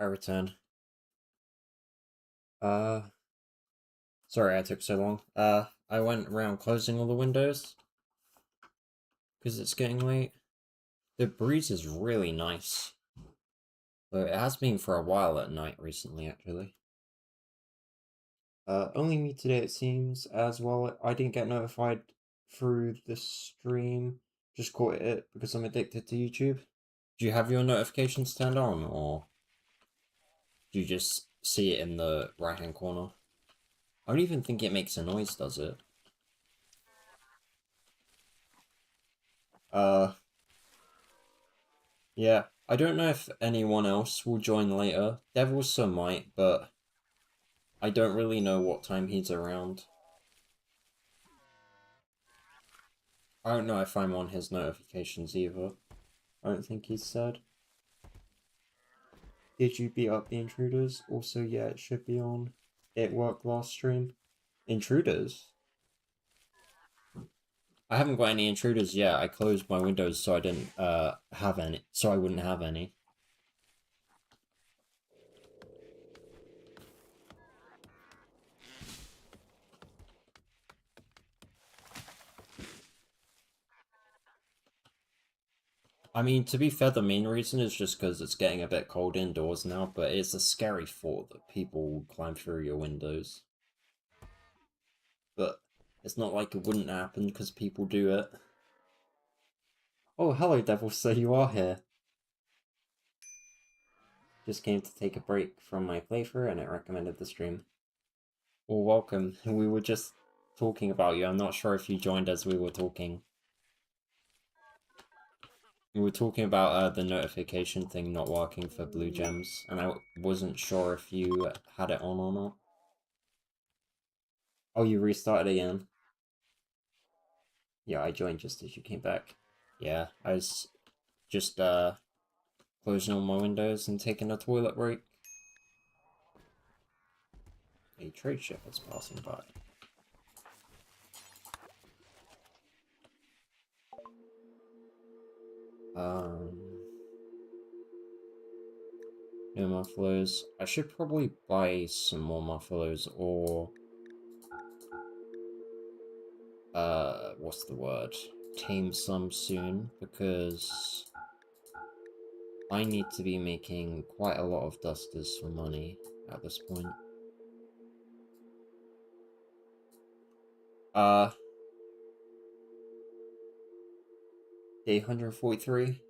[SPEAKER 1] I return. Uh, Sorry I took so long. I went around closing all the windows because it's getting late. The breeze is really nice. But it has been for a while at night recently, actually. Only me today, it seems, as well. I didn't get notified through the stream. Just caught it because I'm addicted to YouTube. Do you have your notifications turned on, or do you just see it in the right-hand corner? I don't even think it makes a noise, does it? Uh, yeah. I don't know if anyone else will join later. Devilso might, but I don't really know what time he's around. I don't know if I'm on his notifications either. I don't think he's said. Did you beat up the intruders? Also, yeah, it should be on. It worked last stream. Intruders? I haven't got any intruders yet. I closed my windows so I didn't have any, so I wouldn't have any. I mean, to be fair, the main reason is just because it's getting a bit cold indoors now, but it's a scary thought that people will climb through your windows. But it's not like it wouldn't happen because people do it. Oh, hello, Devil, so you are here. Just came to take a break from my playthrough and it recommended the stream. Well, welcome. We were just talking about you. I'm not sure if you joined as we were talking. We were talking about the notification thing not working for blue gems, and I wasn't sure if you had it on or not. Oh, you restarted again? Yeah, I joined just as you came back. Yeah, I was just closing all my windows and taking a toilet break. A trade ship is passing by. Um, no mufflers. I should probably buy some more mufflers or what's the word? Tame some soon because I need to be making quite a lot of dusters for money at this point. Uh, Day 143,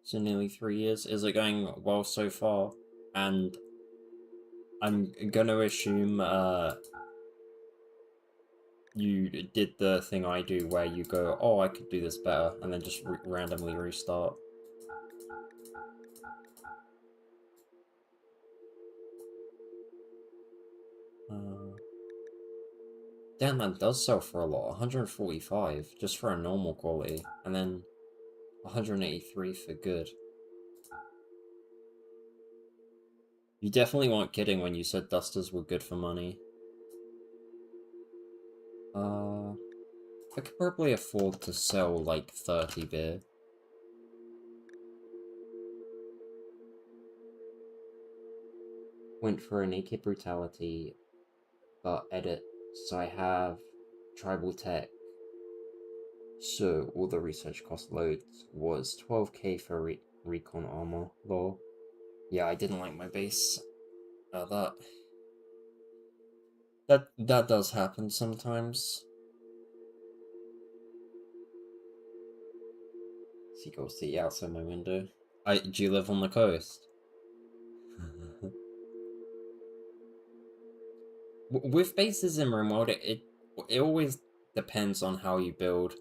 [SPEAKER 1] so nearly 3 years. Is it going well so far? And I'm gonna assume, you did the thing I do where you go, oh, I could do this better, and then just randomly restart. Uh, Damn, that does sell for a lot. 145 just for a normal quality, and then 183 for good. You definitely weren't kidding when you said dusters were good for money. I could probably afford to sell like 30 beer. Went for a naked brutality, but edit, so I have tribal tech. So all the research cost loads was 12k for recon armor. Lol. Yeah, I didn't like my base. That does happen sometimes. Seagulls see outside my window. Do you live on the coast? With bases in Rimworld, it always depends on how you build.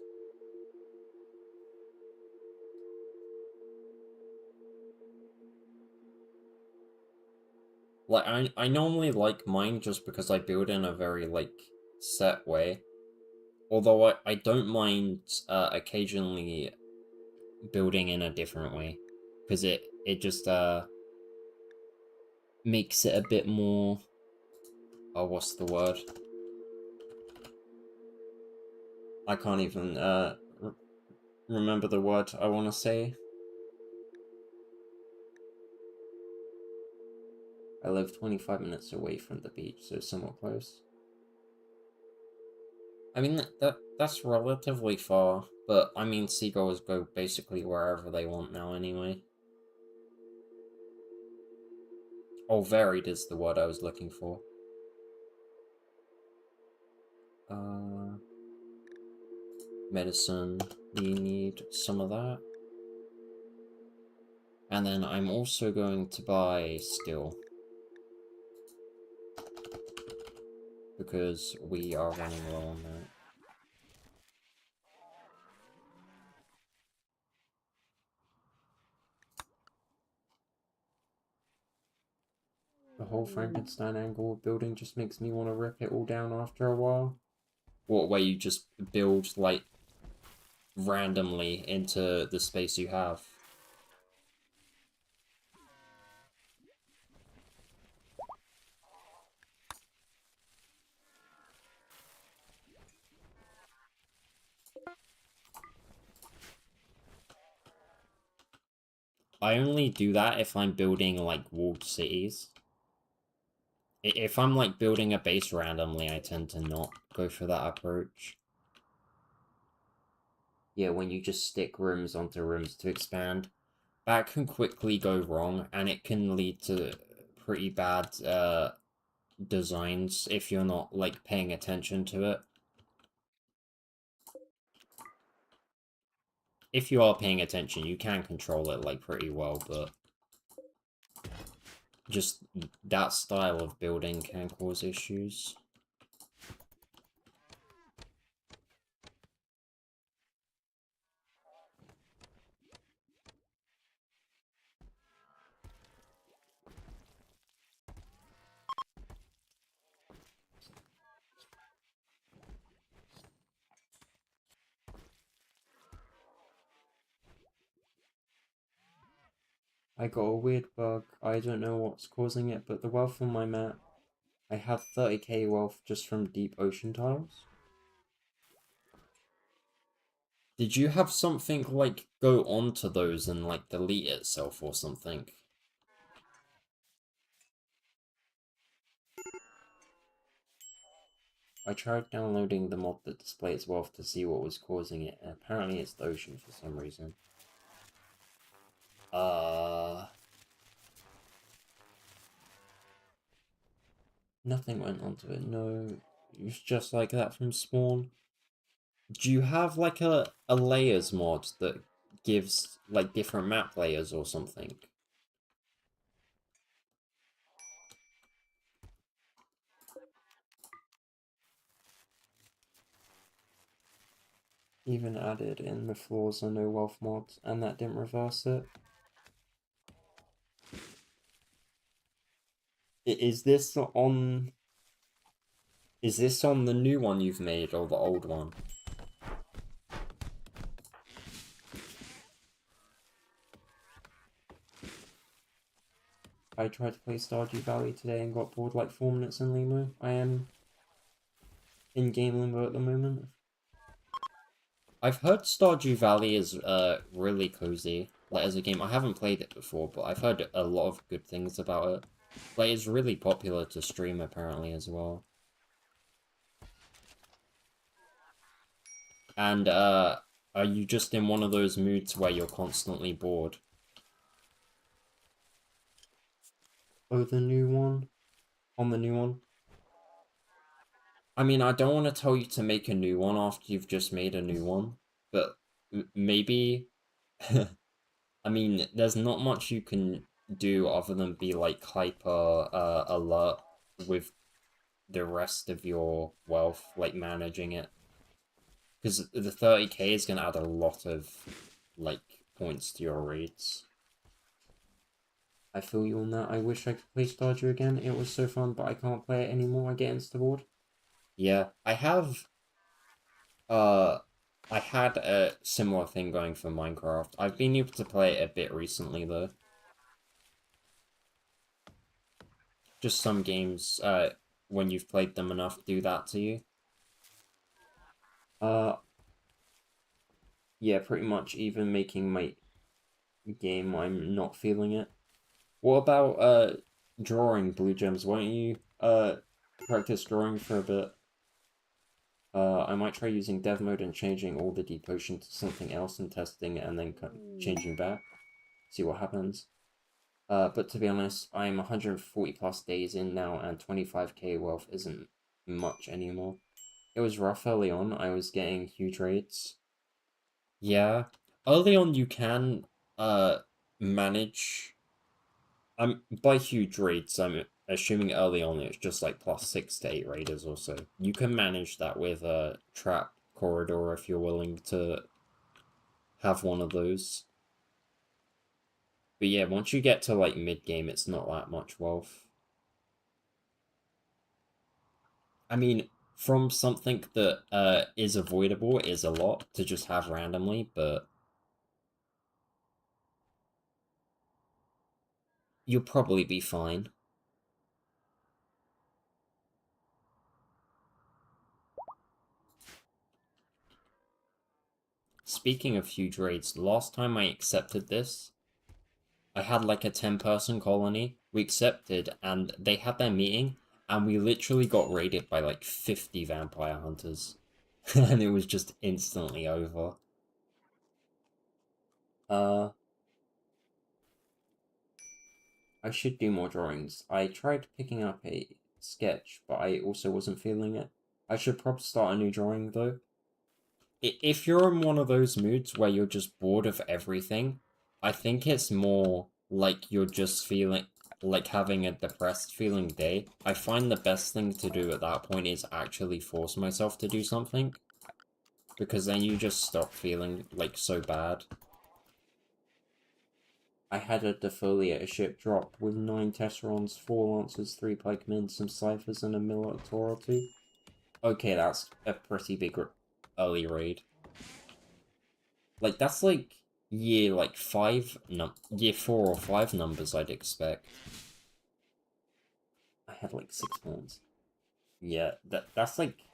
[SPEAKER 1] Like I normally like mine just because I build in a very like set way. Although I don't mind occasionally building in a different way, because it just makes it a bit more. Oh, what's the word? I can't even remember the word I want to say. I live 25 minutes away from the beach, so somewhat close. I mean, that's relatively far, but I mean, seagulls go basically wherever they want now anyway. Oh, varied is the word I was looking for. Medicine, we need some of that. And then I'm also going to buy steel. Because we are running low on that. The whole Frankenstein angle building just makes me want to rip it all down after a while. What, where you just build, like, randomly into the space you have? I only do that if I'm building, like, walled cities. If I'm, like, building a base randomly, I tend to not go for that approach. Yeah, when you just stick rooms onto rooms to expand, that can quickly go wrong, and it can lead to pretty bad designs if you're not, like, paying attention to it. If you are paying attention, you can control it, like, pretty well, but just that style of building can cause issues. I got a weird bug. I don't know what's causing it, but the wealth on my map, I have 30k wealth just from deep ocean tiles. Did you have something, like, go onto those and, like, delete itself or something? I tried downloading the mod that displays wealth to see what was causing it, and apparently it's the ocean for some reason. Nothing went onto it, no. It's just like that from spawn. Do you have, like, a layers mod that gives, like, different map layers or something? Even added in the floors are no wealth mods, and that didn't reverse it. Is this on... Is this on the new one you've made, or the old one? I tried to play Stardew Valley today and got bored like 4 minutes in limbo. I am in game limbo at the moment. I've heard Stardew Valley is really cozy, like, as a game. I haven't played it before, but I've heard a lot of good things about it. Like, it's really popular to stream apparently as well. And are you just in one of those moods where you're constantly bored? Oh, the new one? On the new one? I mean, I don't want to tell you to make a new one after you've just made a new one, but maybe... I mean, there's not much you can do other than be, like, hyper alert with the rest of your wealth, like, managing it. Because the 30k is going to add a lot of, like, points to your rates. I feel you on that. I wish I could play Stardew again. It was so fun, but I can't play it anymore. I get insta-bored. Yeah, I have... I had a similar thing going for Minecraft. I've been able to play it a bit recently, though. Just some games, when you've played them enough, do that to you. Uh, yeah, pretty much. Even making my game, I'm not feeling it. What about, Drawing blue gems. Why don't you practice drawing for a bit? I might try using dev mode and changing all the deep potion to something else and testing it and then changing back. See what happens. But to be honest, I'm 140 plus days in now and 25k wealth isn't much anymore. It was rough early on. I was getting huge raids. Yeah. Early on you can manage by huge raids, I'm assuming early on it's just like plus 6 to 8 raiders or so. You can manage that with a trap corridor if you're willing to have one of those. But yeah, once you get to like mid game, it's not that much wealth. I mean, from something that is avoidable is a lot to just have randomly, but you'll probably be fine. Speaking of huge raids, last time I accepted this, I had like a 10-person colony. We accepted, and they had their meeting, and we literally got raided by like 50 vampire hunters. And it was just instantly over. Uh, I should do more drawings. I tried picking up a sketch, but I also wasn't feeling it. I should probably start a new drawing though. If you're in one of those moods where you're just bored of everything, I think it's more like you're just feeling like having a depressed feeling day. I find the best thing to do at that point is actually force myself to do something because then you just stop feeling like so bad. I had a defoliate ship drop with 9 Tesserons, 4 Lancers, 3 Pikemen, some Ciphers, and a Minotaur or 2. Okay, that's a pretty big early raid. Like that's like year 4 or 5 numbers I'd expect. I had like 6 points. Yeah, that's like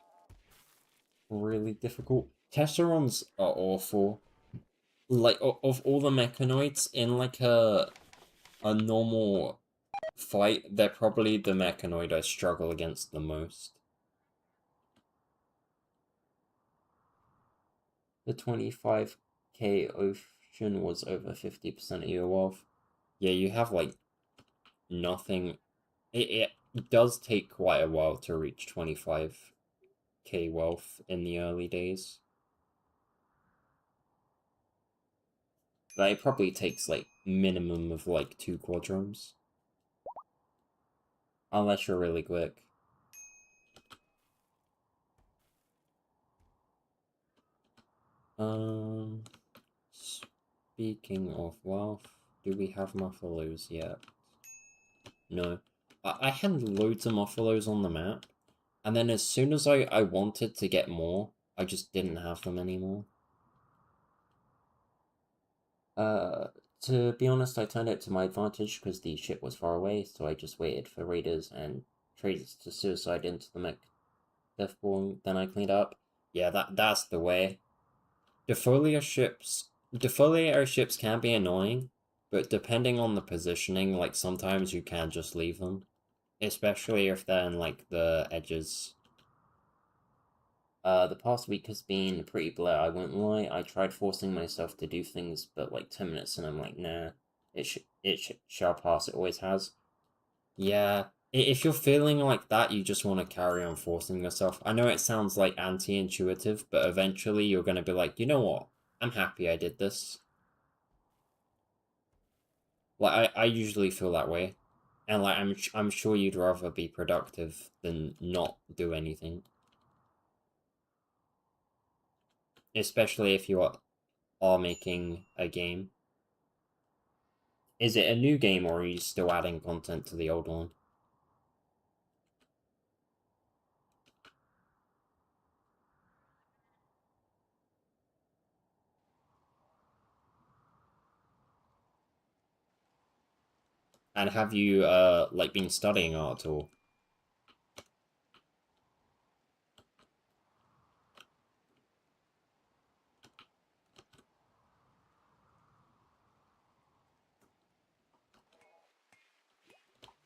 [SPEAKER 1] really difficult. Tesserons are awful. Like of all the mechanoids in like a normal fight, they're probably the mechanoid I struggle against the most. The 25k ocean was over 50% of your wealth. Yeah, you have like nothing. It does take quite a while to reach 25k wealth in the early days. Like, it probably takes like minimum of like 2 quadrums. Unless you're really quick. Um, Speaking of wealth, do we have Muffalos yet? No. I had loads of Muffalos on the map, and then as soon as I wanted to get more, I just didn't have them anymore. Uh, to be honest, I turned it to my advantage because the ship was far away, so I just waited for raiders and traders to suicide into the mech deathborn, then I cleaned up. Yeah, that's the way. Defoliator ships can be annoying, but depending on the positioning, like sometimes you can just leave them. Especially if they're in like the edges. The past week has been pretty blur, I won't lie. I tried forcing myself to do things, but like 10 minutes and I'm like, nah, shall pass, it always has. Yeah, if you're feeling like that, you just want to carry on forcing yourself. I know it sounds like anti-intuitive, but eventually you're going to be like, you know what? I'm happy I did this. Like I usually feel that way. And like I'm sure you'd rather be productive than not do anything. Especially if you are making a game. Is it a new game or are you still adding content to the old one? And have you like been studying art at all?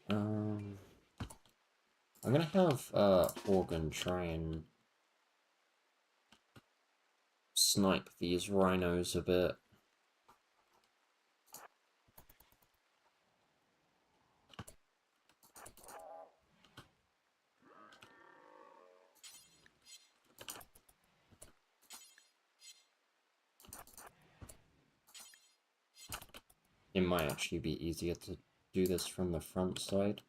[SPEAKER 1] I'm gonna have Organ try and snipe these rhinos a bit. It might actually be easier to do this from the front side,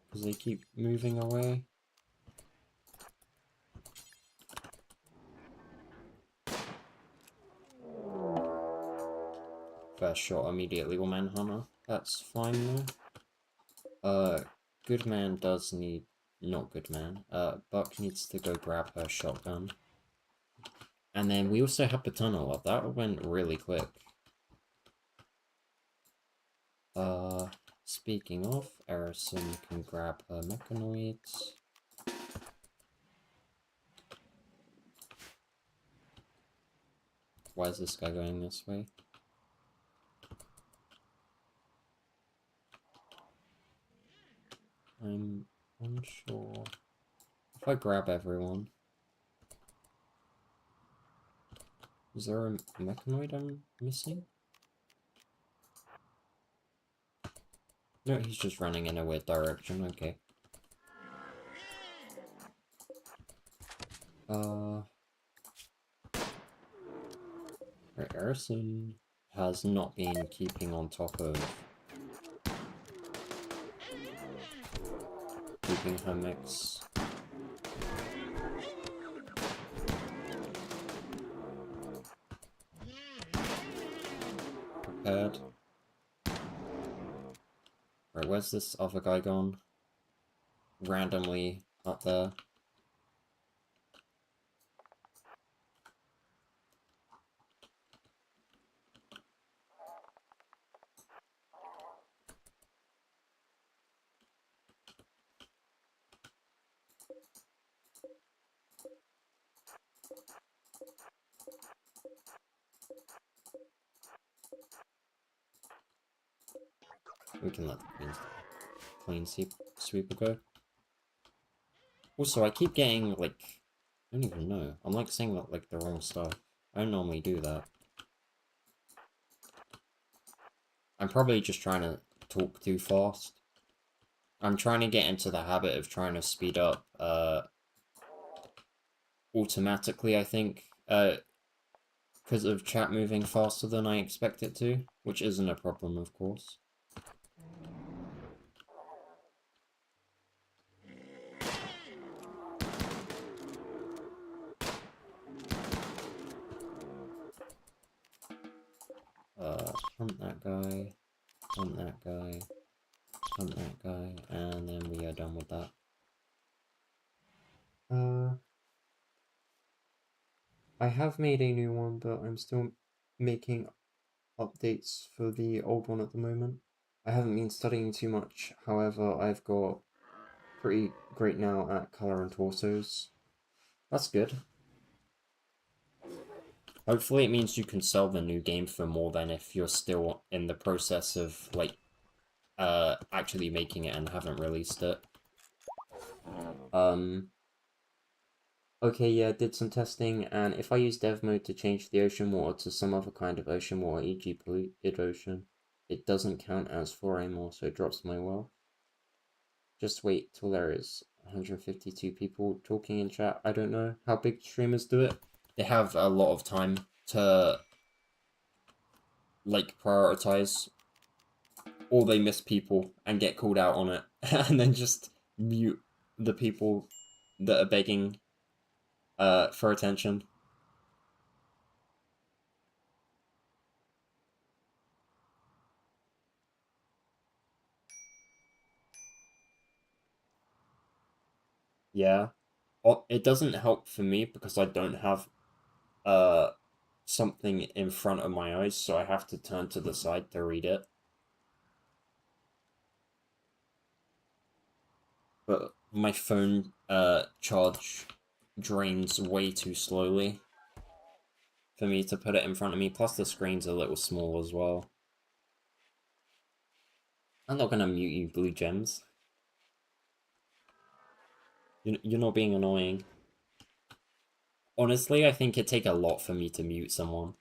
[SPEAKER 1] because they keep moving away. First shot immediately will manhunter. That's fine though. Good man does need... Not good man. Buck needs to go grab her shotgun. And then we also have the tunnel up. That went really quick. Speaking of, Erison can grab her mechanoids. Why is this guy going this way? I'm unsure. If I grab everyone... Is there a mechanoid I'm missing? No, he's just running in a weird direction, okay. Right, Erison has not been keeping on top of keeping her mix. Prepared. Right, where's this other guy gone? Randomly up there. We can let the clean sweeper go. Also, I keep getting, like, I don't even know. I'm, like, saying, like, the wrong stuff. I don't normally do that. I'm probably just trying to talk too fast. I'm trying to get into the habit of trying to speed up, automatically, I think, because of chat moving faster than I expect it to, which isn't a problem, of course. Hunt that guy, hunt that guy, hunt that guy, and then we are done with that. I have made a new one, but I'm still making updates for the old one at the moment. I haven't been studying too much, however, I've got pretty great now at color and torsos. That's good. Hopefully it means you can sell the new game for more than if you're still in the process of, like, actually making it and haven't released it. Okay, yeah, did some testing, and if I use dev mode to change the ocean water to some other kind of ocean water, e.g. polluted ocean, it doesn't count as 4 anymore, so it drops my wealth. Just wait till there is 152 people talking in chat. I don't know how big streamers do it. They have a lot of time to, like, prioritize, or they miss people and get called out on it, and then just mute the people that are begging for attention. Yeah. It doesn't help for me because I don't have something in front of my eyes, so I have to turn to the side to read it. But my phone charge drains way too slowly for me to put it in front of me, plus the screen's a little small as well. I'm not gonna mute you, Blue Gems. You're not being annoying. Honestly, I think it'd take a lot for me to mute someone.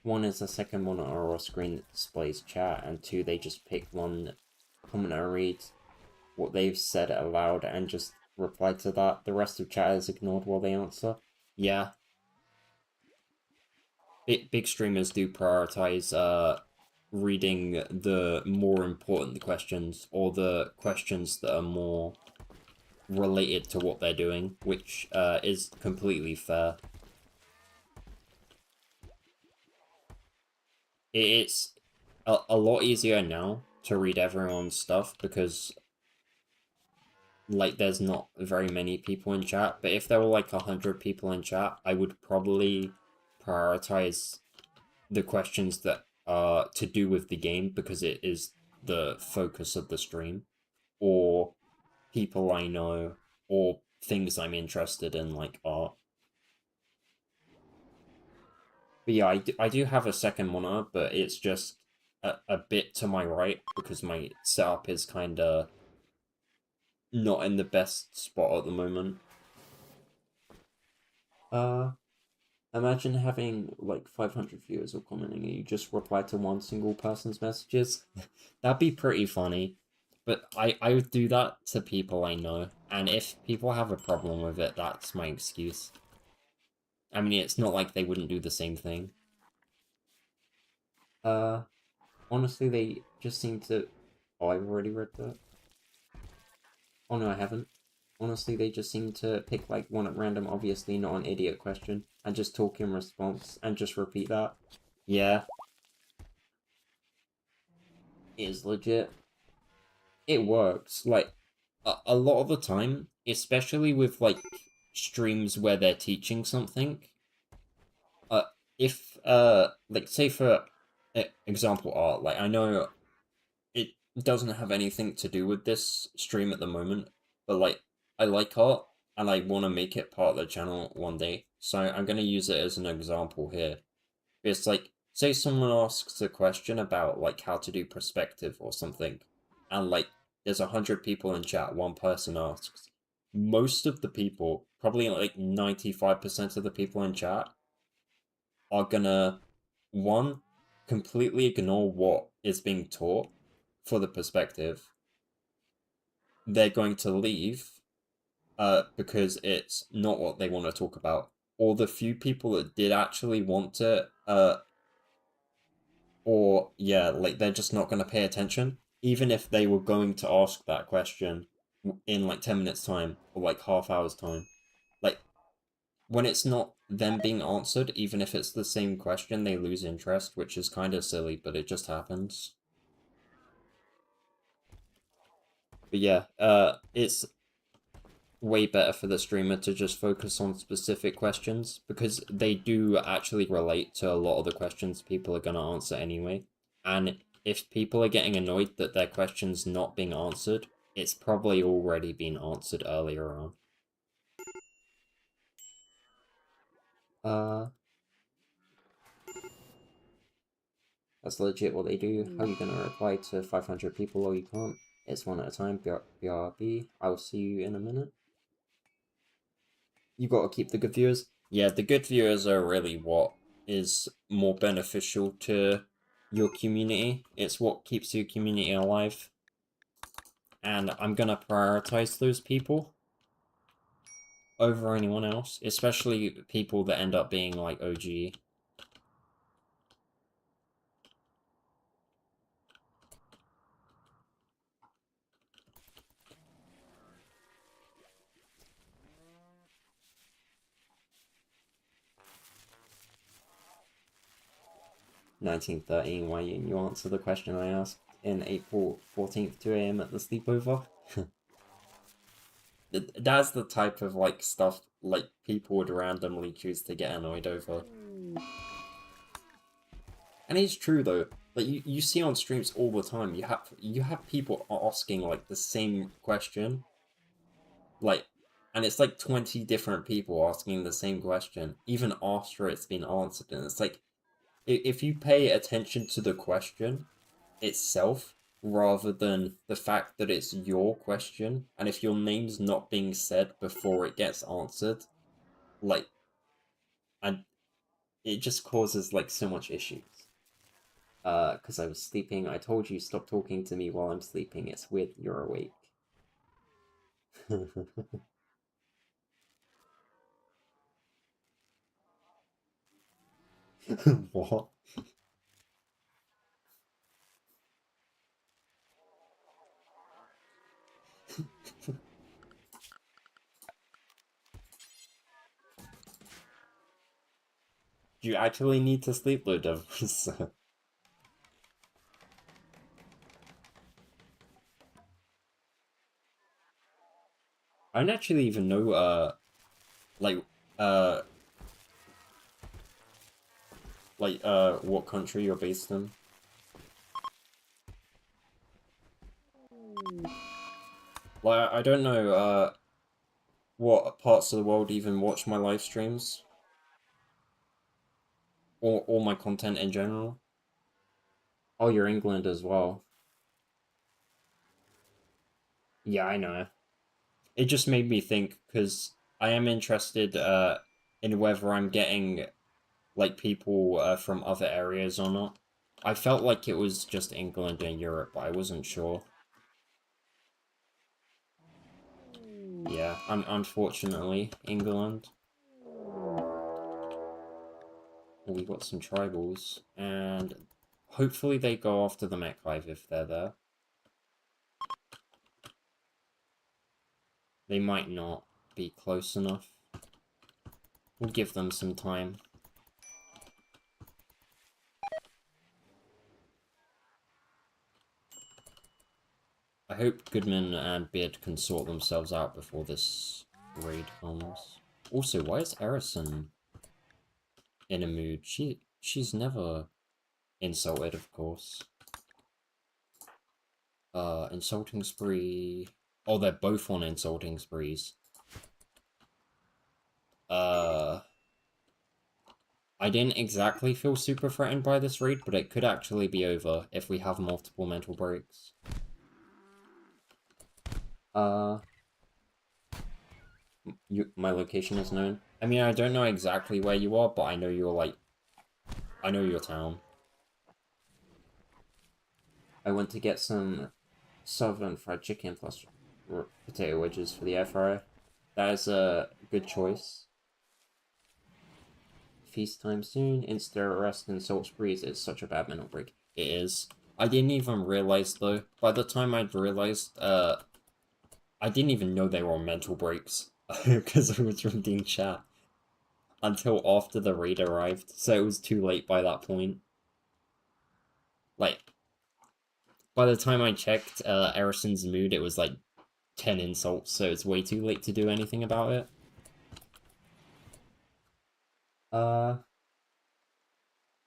[SPEAKER 1] One is a second monitor or screen that displays chat, and two, they just pick one commenter, read what they've said aloud, and just reply to that. The rest of chat is ignored while they answer. Yeah. Big streamers do prioritize reading the more important questions, or the questions that are more related to what they're doing, which is completely fair. It's a lot easier now to read everyone's stuff because like there's not very many people in chat, but if there were like 100 people in chat, I would probably prioritize the questions that are to do with the game because it is the focus of the stream, or people I know, or things I'm interested in, like art. But yeah, I do have a second monitor, but it's just a bit to my right because my setup is kind of not in the best spot at the moment. Uh, Imagine having like 500 viewers or commenting and you just reply to one single person's messages. That'd be pretty funny. But I would do that to people I know. And if people have a problem with it, that's my excuse. I mean, it's not like they wouldn't do the same thing. Uh, Honestly, they just seem to... Oh, I've already read that. Oh no, I haven't. Honestly, they just seem to pick like one at random, obviously not an idiot question, and just talk in response, and just repeat that. Yeah, it is legit. It works. Like, a lot of the time, especially with like streams where they're teaching something, uh, if, like, say for example art, like, I know it doesn't have anything to do with this stream at the moment, but like I like art and I want to make it part of the channel one day. So I'm going to use it as an example here. It's like, say someone asks a question about like how to do perspective or something, and like there's 100 people in chat, one person asks. Most of the people, probably like 95% of the people in chat, are gonna, one, completely ignore what is being taught for the perspective. They're going to leave because it's not what they want to talk about. Or the few people that did actually want to, or yeah, like they're just not going to pay attention, even if they were going to ask that question in like 10 minutes' time or like half hour's time. Like, when it's not them being answered, even if it's the same question, they lose interest, which is kind of silly, but it just happens. But yeah, it's way better for the streamer to just focus on specific questions because they do actually relate to a lot of the questions people are going to answer anyway. And if people are getting annoyed that their question's not being answered, it's probably already been answered earlier on. Uh, that's legit what they do. How are you going to reply to 500 people or you can't? It's one at a time. BRB. I will see you in a minute. You got to keep the good viewers. Yeah, the good viewers are really what is more beneficial to your community. It's what keeps your community alive. And I'm going to prioritize those people over anyone else, especially people that end up being like OG. (1913) Why didn't you answer the question I asked in April 14th, 2 a.m. at the sleepover? That's the type of like stuff like people would randomly choose to get annoyed over. And it's true though. Like you see on streams all the time, you have people asking like the same question, like, and it's like 20 different people asking the same question, even after it's been answered. And it's like, if you pay attention to the question itself rather than the fact that it's your question, and if your name's not being said before it gets answered, like, and it just causes like so much issues. Because I was sleeping. I told you stop talking to me while I'm sleeping. It's weird you're awake. What? You actually need to sleep, though, Devils. I don't actually even know, like, uh, what country you're based in. Like, I don't know, what parts of the world even watch my live streams, or all my content in general. Oh, you're England as well. Yeah, I know. It just made me think, because I am interested, in whether I'm getting, like, people, from other areas or not. I felt like it was just England and Europe, but I wasn't sure. Yeah, unfortunately, England. We got some tribals, and hopefully they go after the mech hive if they're there. They might not be close enough. We'll give them some time. I hope Goodman and Beard can sort themselves out before this raid comes. Also, why is Erison in a mood? She's never insulted, of course. Insulting spree. Oh, they're both on insulting sprees. I didn't exactly feel super threatened by this raid, but it could actually be over if we have multiple mental breaks. Uh, my location is known. I mean, I don't know exactly where you are, but I know you're like, I know your town. I went to get some southern fried chicken plus potato wedges for the air fryer. That is a good choice. Feast time soon. Insta arrest and salt sprees is such a bad mental break. It is. I didn't even realize though. By the time I'd realized, I didn't even know they were on mental breaks because I was reading chat until after the raid arrived. So it was too late by that point. Like, by the time I checked Erison's mood, it was like 10 insults, so it's way too late to do anything about it. Uh,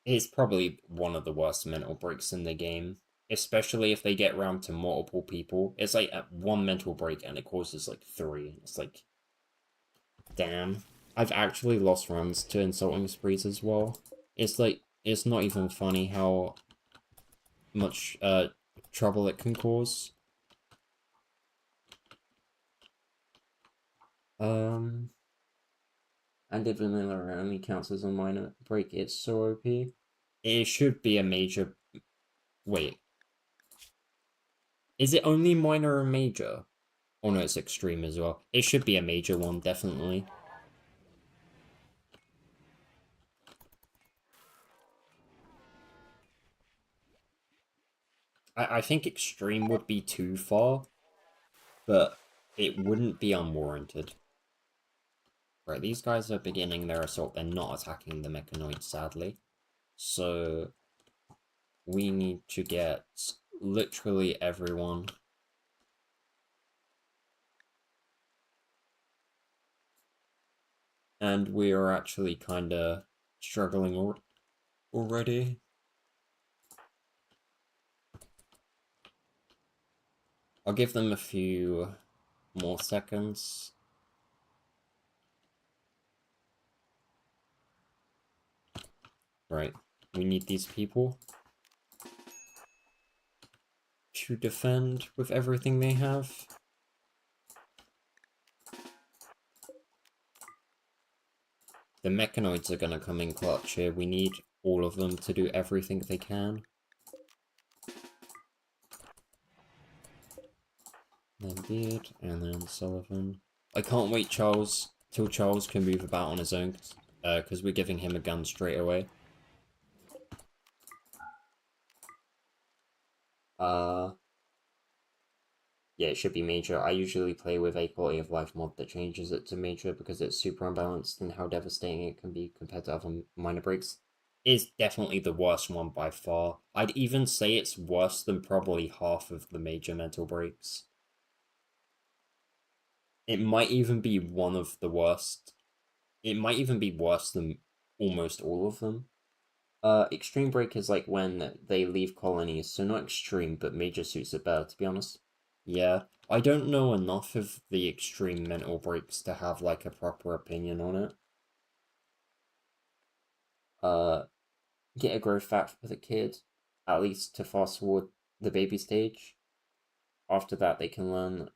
[SPEAKER 1] it's probably one of the worst mental breaks in the game, especially if they get round to multiple people. It's like one mental break and it causes like three. It's like, damn. I've actually lost runs to insulting sprees as well. It's like, it's not even funny how much trouble it can cause. Um, and if vanilla only counts as a minor break, it's so OP. It should be a major. Wait, is it only minor or major? Oh no, it's extreme as well. It should be a major one, definitely. I think extreme would be too far, but it wouldn't be unwarranted. Right, these guys are beginning their assault. They're not attacking the mechanoids, sadly. So we need to get literally everyone. And we are actually kind of struggling already. I'll give them a few more seconds. Right. We need these people to defend with everything they have. The mechanoids are gonna come in clutch here. We need all of them to do everything they can. Then Beard, and then Sullivan. I can't wait till Charles can move about on his own, because we're giving him a gun straight away. Yeah, it should be major. I usually play with a quality of life mod that changes it to major because it's super unbalanced in how devastating it can be compared to other minor breaks. It's definitely the worst one by far. I'd even say it's worse than probably half of the major mental breaks. It might even be one of the worst. It might even be worse than almost all of them. Extreme break is like when they leave colonies, so not extreme, but major suits it better, to be honest. Yeah, I don't know enough of the extreme mental breaks to have like a proper opinion on it. Get a growth fat for the kid, at least to fast forward the baby stage. After that, they can learn.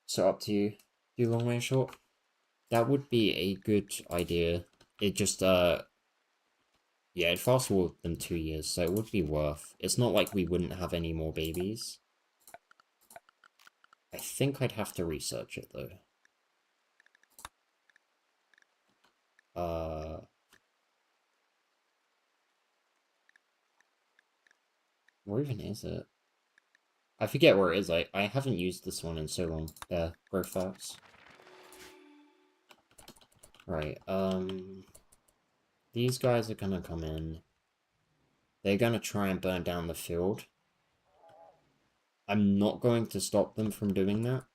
[SPEAKER 1] So up to you. Do long way short. That would be a good idea. It just yeah, it'd fast forward them 2 years, so it would be worth. It's not like we wouldn't have any more babies. I think I'd have to research it though. Where even is it? I forget where it is. I haven't used this one in so long. There, growth facts. Right, these guys are gonna come in. They're gonna try and burn down the field. I'm not going to stop them from doing that.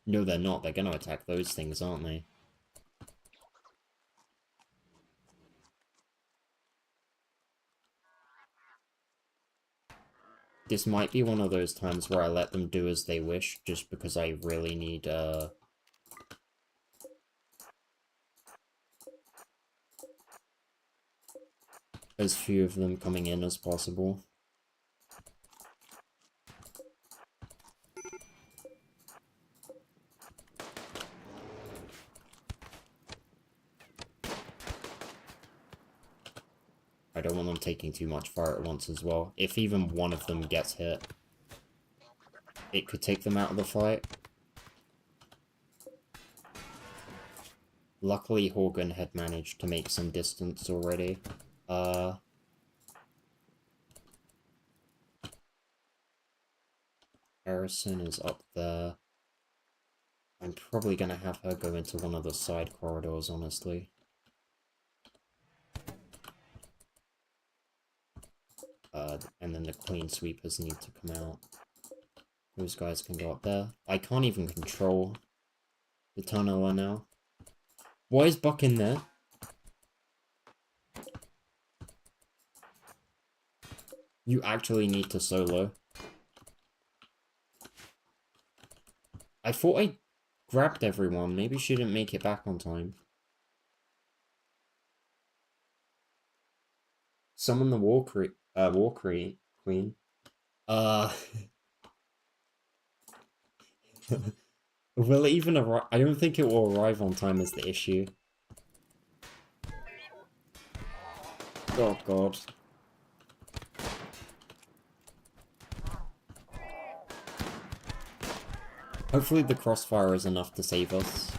[SPEAKER 1] No, they're not. They're gonna attack those things, aren't they? This might be one of those times where I let them do as they wish, just because I really need, as few of them coming in as possible. I don't want them taking too much fire at once as well. If even one of them gets hit, it could take them out of the fight. Luckily, Horgan had managed to make some distance already. Harrison is up there. I'm probably gonna have her go into one of the side corridors, honestly. And then the clean sweepers need to come out. Those guys can go up there. I can't even control the tunneler now. Why is Buck in there? You actually need to solo. I thought I grabbed everyone. Maybe she didn't make it back on time. Summon the War Queen. Will it even arrive? I don't think it will arrive on time is the issue. Oh god. Hopefully the crossfire is enough to save us.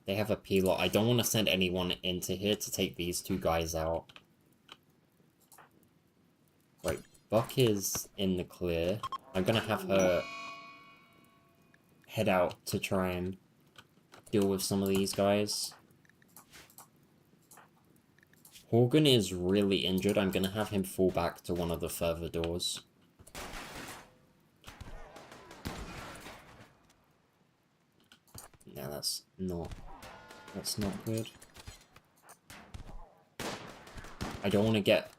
[SPEAKER 1] They have a P-lot. I don't want to send anyone into here to take these two guys out. Right, Buck is in the clear. I'm gonna have her head out to try and deal with some of these guys. Horgan is really injured. I'm gonna have him fall back to one of the further doors. Yeah, that's not good. I don't want to get...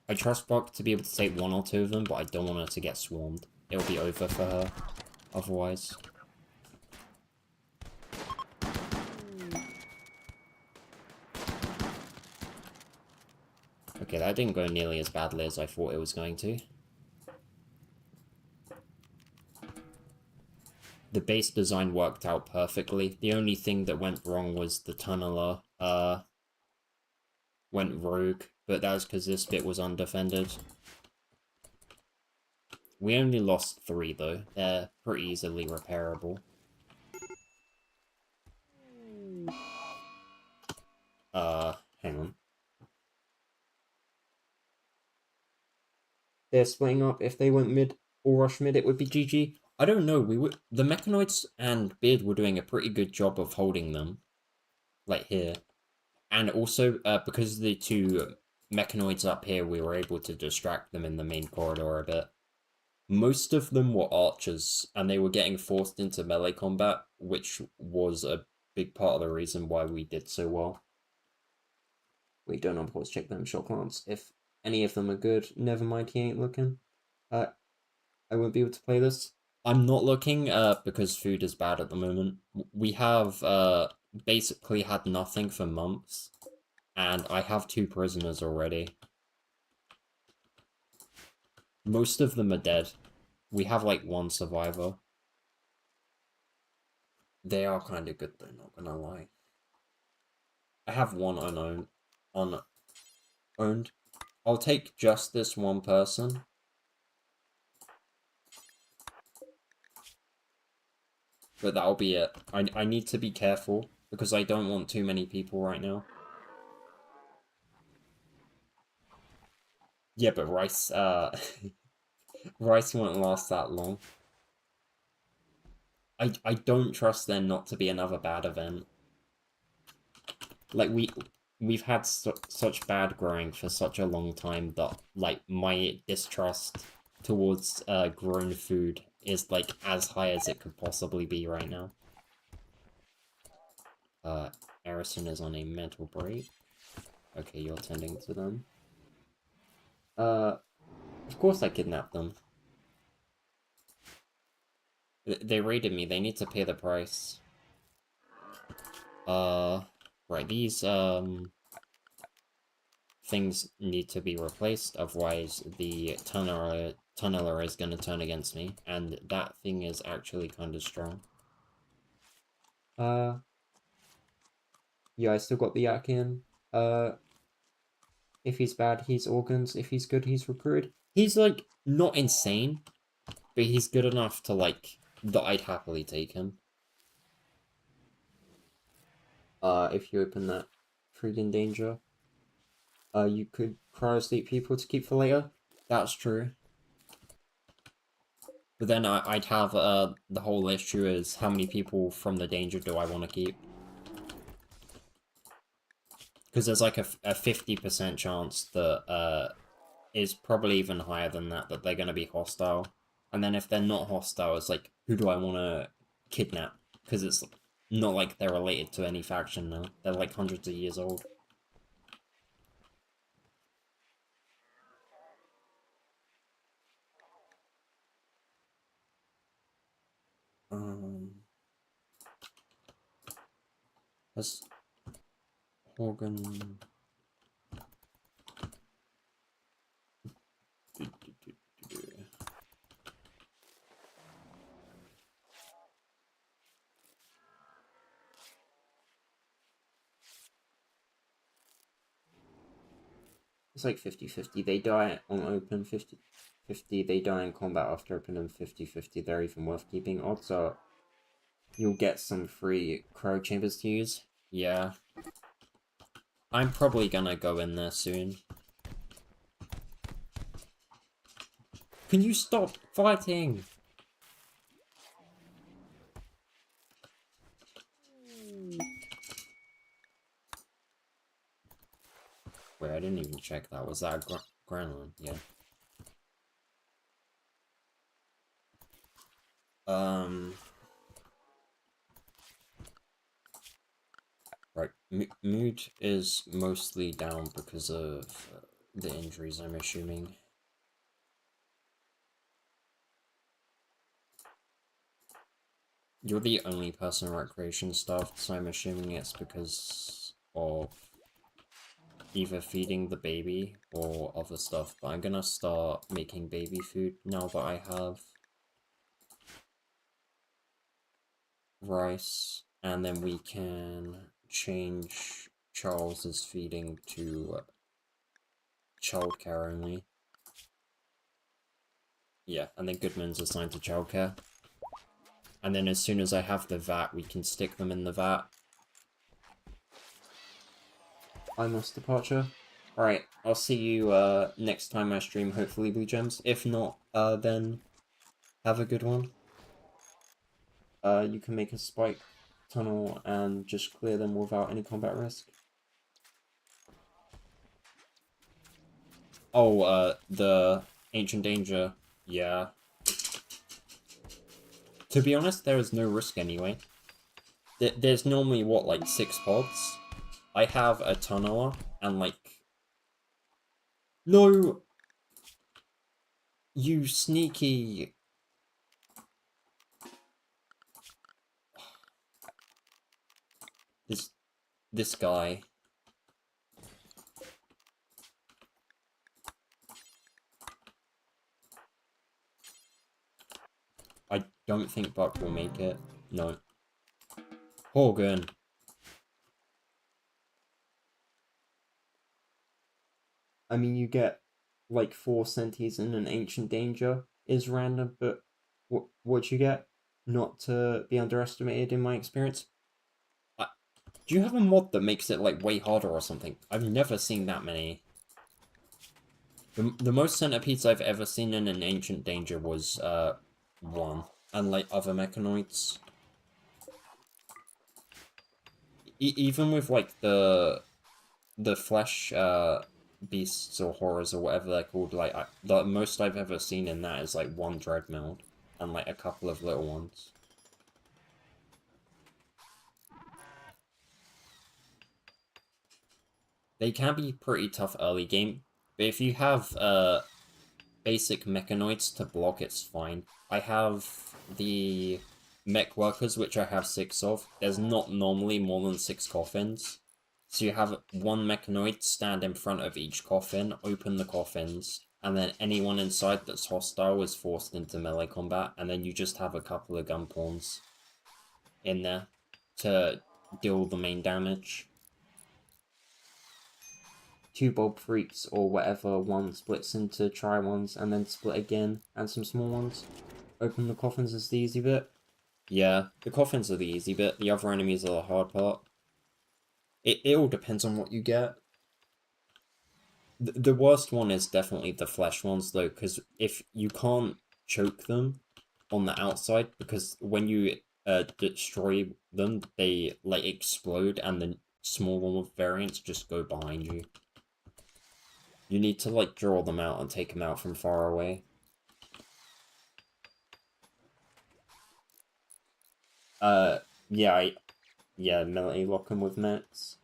[SPEAKER 1] I trust Buck to be able to take one or two of them, but I don't want her to get swarmed. It'll be over for her. otherwise. Okay, that didn't go nearly as badly as I thought it was going to. The base design worked out perfectly. The only thing that went wrong was the tunneler, went rogue, but that was because this bit was undefended. We only lost 3, though. They're pretty easily repairable. Hang on. They're splitting up. If they went mid or rush mid, it would be GG. I don't know. The Mechanoids and Beard were doing a pretty good job of holding them, like here, and also because the 2 Mechanoids up here, we were able to distract them in the main corridor a bit. Most of them were archers, and they were getting forced into melee combat, which was a big part of the reason why we did so well. We don't always check them shot glance. If any of them are good, never mind, he ain't looking. I won't be able to play this. I'm not looking because food is bad at the moment. We have basically had nothing for months, and I have 2 prisoners already. Most of them are dead. We have like 1 survivor. They are kind of good though, not gonna lie. I have 1 unowned. I'll take just this 1 person. But that'll be it. I need to be careful, because I don't want too many people right now. Yeah, but Rice, Rice won't last that long. I don't trust there not to be another bad event. Like, we've had such bad growing for such a long time that, like, my distrust towards grown food is, like, as high as it could possibly be right now. Arison is on a mental break. Okay, you're tending to them. Of course I kidnapped them. They raided me, they need to pay the price. Right, these, things need to be replaced, otherwise the tunneler is gonna turn against me, and that thing is actually kind of strong. Yeah, I still got the yak in. If he's bad, he's organs. If he's good, he's recruited. He's, like, not insane, but he's good enough to, like, that I'd happily take him. If you open that freaking danger. You could cryosleep people to keep for later. That's true. But then I'd have, the whole issue is how many people from the danger do I want to keep? Because there's like a 50% chance that, is probably even higher than that they're going to be hostile. And then if they're not hostile, it's like, who do I want to kidnap? Because it's not like they're related to any faction now. They're like hundreds of years old. Has Horgan... It's like 50-50. They die on open, 50-50. They die in combat after open, and 50-50. They're even worth keeping. Odds are you'll get some free cryo chambers to use. Yeah. I'm probably gonna go in there soon. Can you stop fighting? Wait, I didn't even check that. Was that a Granlund? Yeah. Right. Mood is mostly down because of the injuries, I'm assuming. You're the only person recreation staffed, so I'm assuming it's because of either feeding the baby or other stuff. But I'm gonna start making baby food now that I have rice, and then we can change Charles's feeding to childcare only. Yeah, and then Goodman's assigned to childcare. And then as soon as I have the vat, we can stick them in the vat. I must departure. Alright, I'll see you next time I stream, hopefully, Blue Gems. If not, then have a good one. You can make a spike tunnel and just clear them without any combat risk. Oh, the Ancient Danger. Yeah. To be honest, there is no risk anyway. There's normally, what, like 6 pods? I have a tunneler, and like... No! You sneaky... This guy. I don't think Buck will make it. No. Horgan. I mean, you get like 4 centis and an Ancient Danger is random, but what you get? Not to be underestimated in my experience. Do you have a mod that makes it like way harder or something? I've never seen that many. The most centipedes I've ever seen in an Ancient Danger was 1. Unlike other mechanoids. Even with like the flesh beasts or horrors or whatever they're called, like the most I've ever seen in that is like 1 Dreadmill and like a couple of little ones. They can be pretty tough early game, but if you have basic mechanoids to block, it's fine. I have the mech workers, which I have 6 of. There's not normally more than 6 coffins. So you have 1 mechanoid stand in front of each coffin, open the coffins, and then anyone inside that's hostile is forced into melee combat, and then you just have a couple of gun pawns in there to deal the main damage. 2 Bulb Freaks or whatever, 1 splits into try ones and then split again, and some small ones. Open the coffins is the easy bit. Yeah, the coffins are the easy bit, the other enemies are the hard part. It all depends on what you get. The worst one is definitely the flesh ones though, because if you can't choke them on the outside, because when you destroy them, they like explode and the smaller variants just go behind you. You need to like draw them out and take them out from far away. Yeah, yeah, melee lock them with mechs.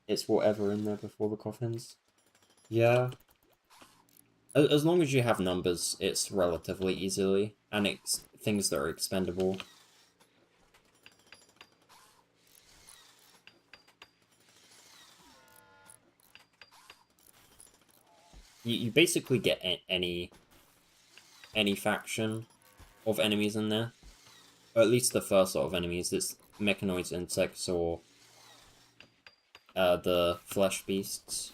[SPEAKER 1] It's whatever in there before the coffins. Yeah. As long as you have numbers, it's relatively easily, and it's things that are expendable. You basically get any faction of enemies in there. Or at least the first lot of enemies. It's mechanoids, insects, or the flesh beasts.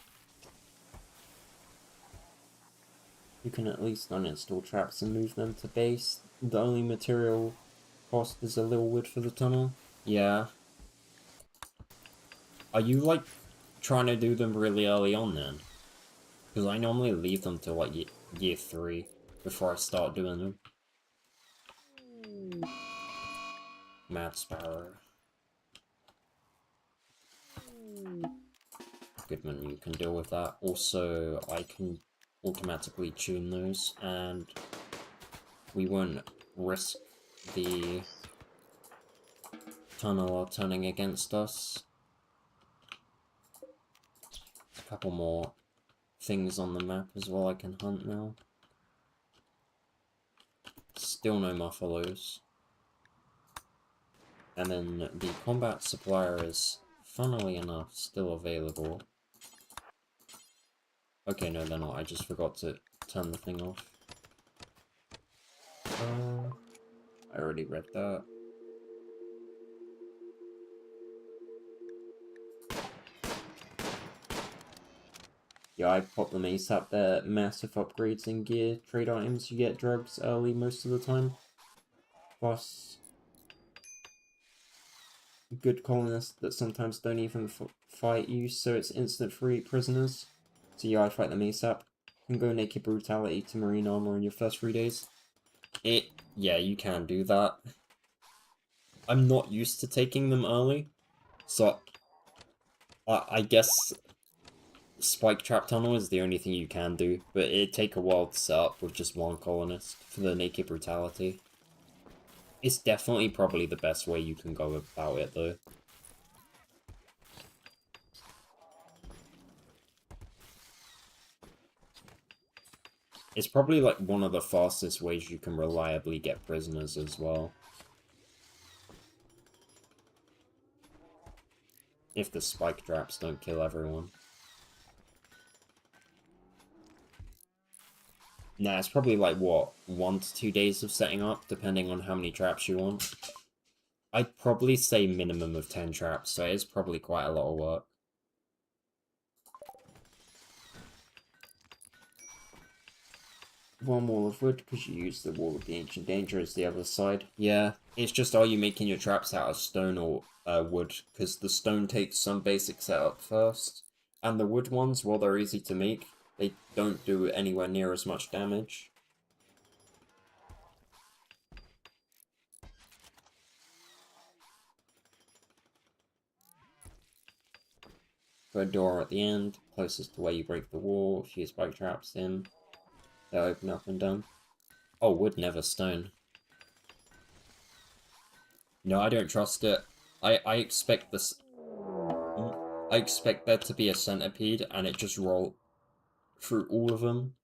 [SPEAKER 1] You can at least uninstall traps and move them to base. The only material cost is a little wood for the tunnel. Yeah. Are you, like, trying to do them really early on, then? Because I normally leave them till, like, year 3 before I start doing them. Mad Sparrow. Goodman, you can deal with that. Also, I can automatically tune those, and we won't risk the tunnel turning against us. A couple more things on the map as well I can hunt now. still no Muffalos. And then the combat supplier is, funnily enough, still available. Okay, no, they're not. I just forgot to turn the thing off. I already read that. Yeah, I pop them ASAP. They're massive upgrades in gear, trade items. You get drugs early most of the time. Plus, good colonists that sometimes don't even fight you, so it's instant free prisoners. So yeah, I fight them ASAP. You can go naked brutality to marine armor in your first 3 days. Yeah, you can do that. I'm not used to taking them early, so I guess Spike Trap Tunnel is the only thing you can do, but it'd take a while to set up with just one colonist for the naked brutality. It's definitely probably the best way you can go about it, though. It's probably like one of the fastest ways you can reliably get prisoners as well. If the spike traps don't kill everyone. Nah, it's probably like, what, 1 to 2 days of setting up, depending on how many traps you want. I'd probably say minimum of 10 traps, so it's probably quite a lot of work. One wall of wood, because you use the wall of the ancient danger as the other side. Yeah, it's just, are you making your traps out of stone or wood? Because the stone takes some basic setup first, and the wood ones, while they're easy to make, they don't do anywhere near as much damage. Put a door at the end, closest to where you break the wall. If you spike traps in, they'll open up and done. Oh, wood, never stone. No, I don't trust it. I expect this. I expect there to be a centipede and it just roll through all of them.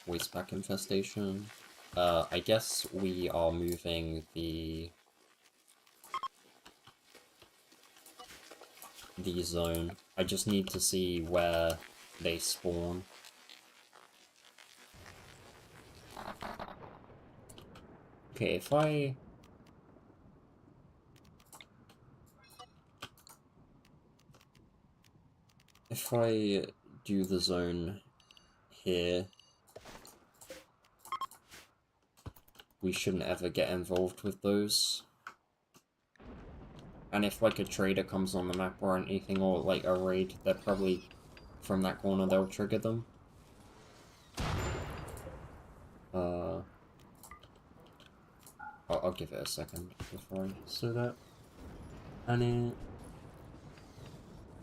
[SPEAKER 1] Wastepack infestation. I guess we are moving the zone. I just need to see where they spawn. Okay, if I do the zone here, we shouldn't ever get involved with those. And if like a trader comes on the map or anything, or like a raid, they're probably from that corner, they'll trigger them. I'll give it a second before I say that. And then,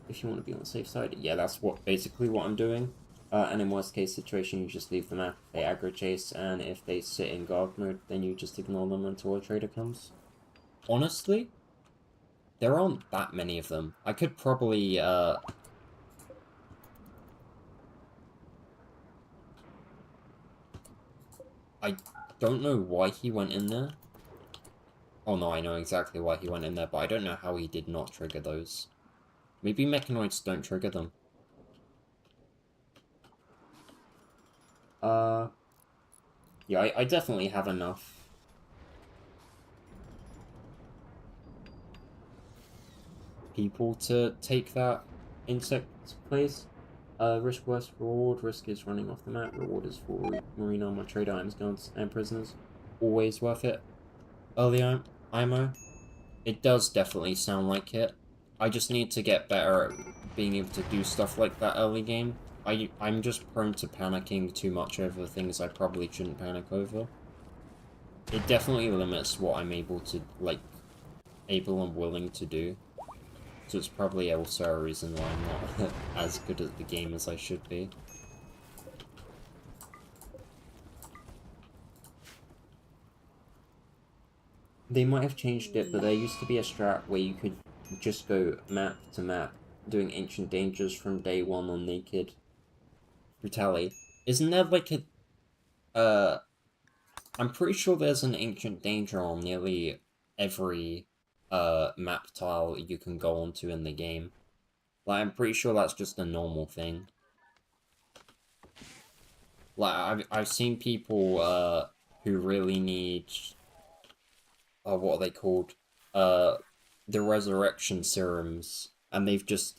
[SPEAKER 1] if you want to be on the safe side, yeah, that's basically what I'm doing. And in worst case situation, you just leave the map. They aggro chase, and if they sit in guard mode, then you just ignore them until a trader comes. Honestly, there aren't that many of them. I could probably, I don't know why he went in there. Oh no, I know exactly why he went in there, but I don't know how he did not trigger those. Maybe mechanoids don't trigger them. Yeah, I definitely have enough. People to take that insect place. Risk worse reward. Risk is running off the map. Reward is for marine armor, trade items, guns, and prisoners. Always worth it. Early IMO. It does definitely sound like it. I just need to get better at being able to do stuff like that early game. I'm just prone to panicking too much over things I probably shouldn't panic over. It definitely limits what I'm able and willing to do. So it's probably also a reason why I'm not as good at the game as I should be. They might have changed it, but there used to be a strat where you could just go map to map, doing Ancient Dangers from day 1 on Naked. brutality. Isn't there like a I'm pretty sure there's an ancient danger on nearly every map tile you can go onto in the game. Like I'm pretty sure that's just a normal thing. Like I've seen people who really need what are they called? The resurrection serums, and they've just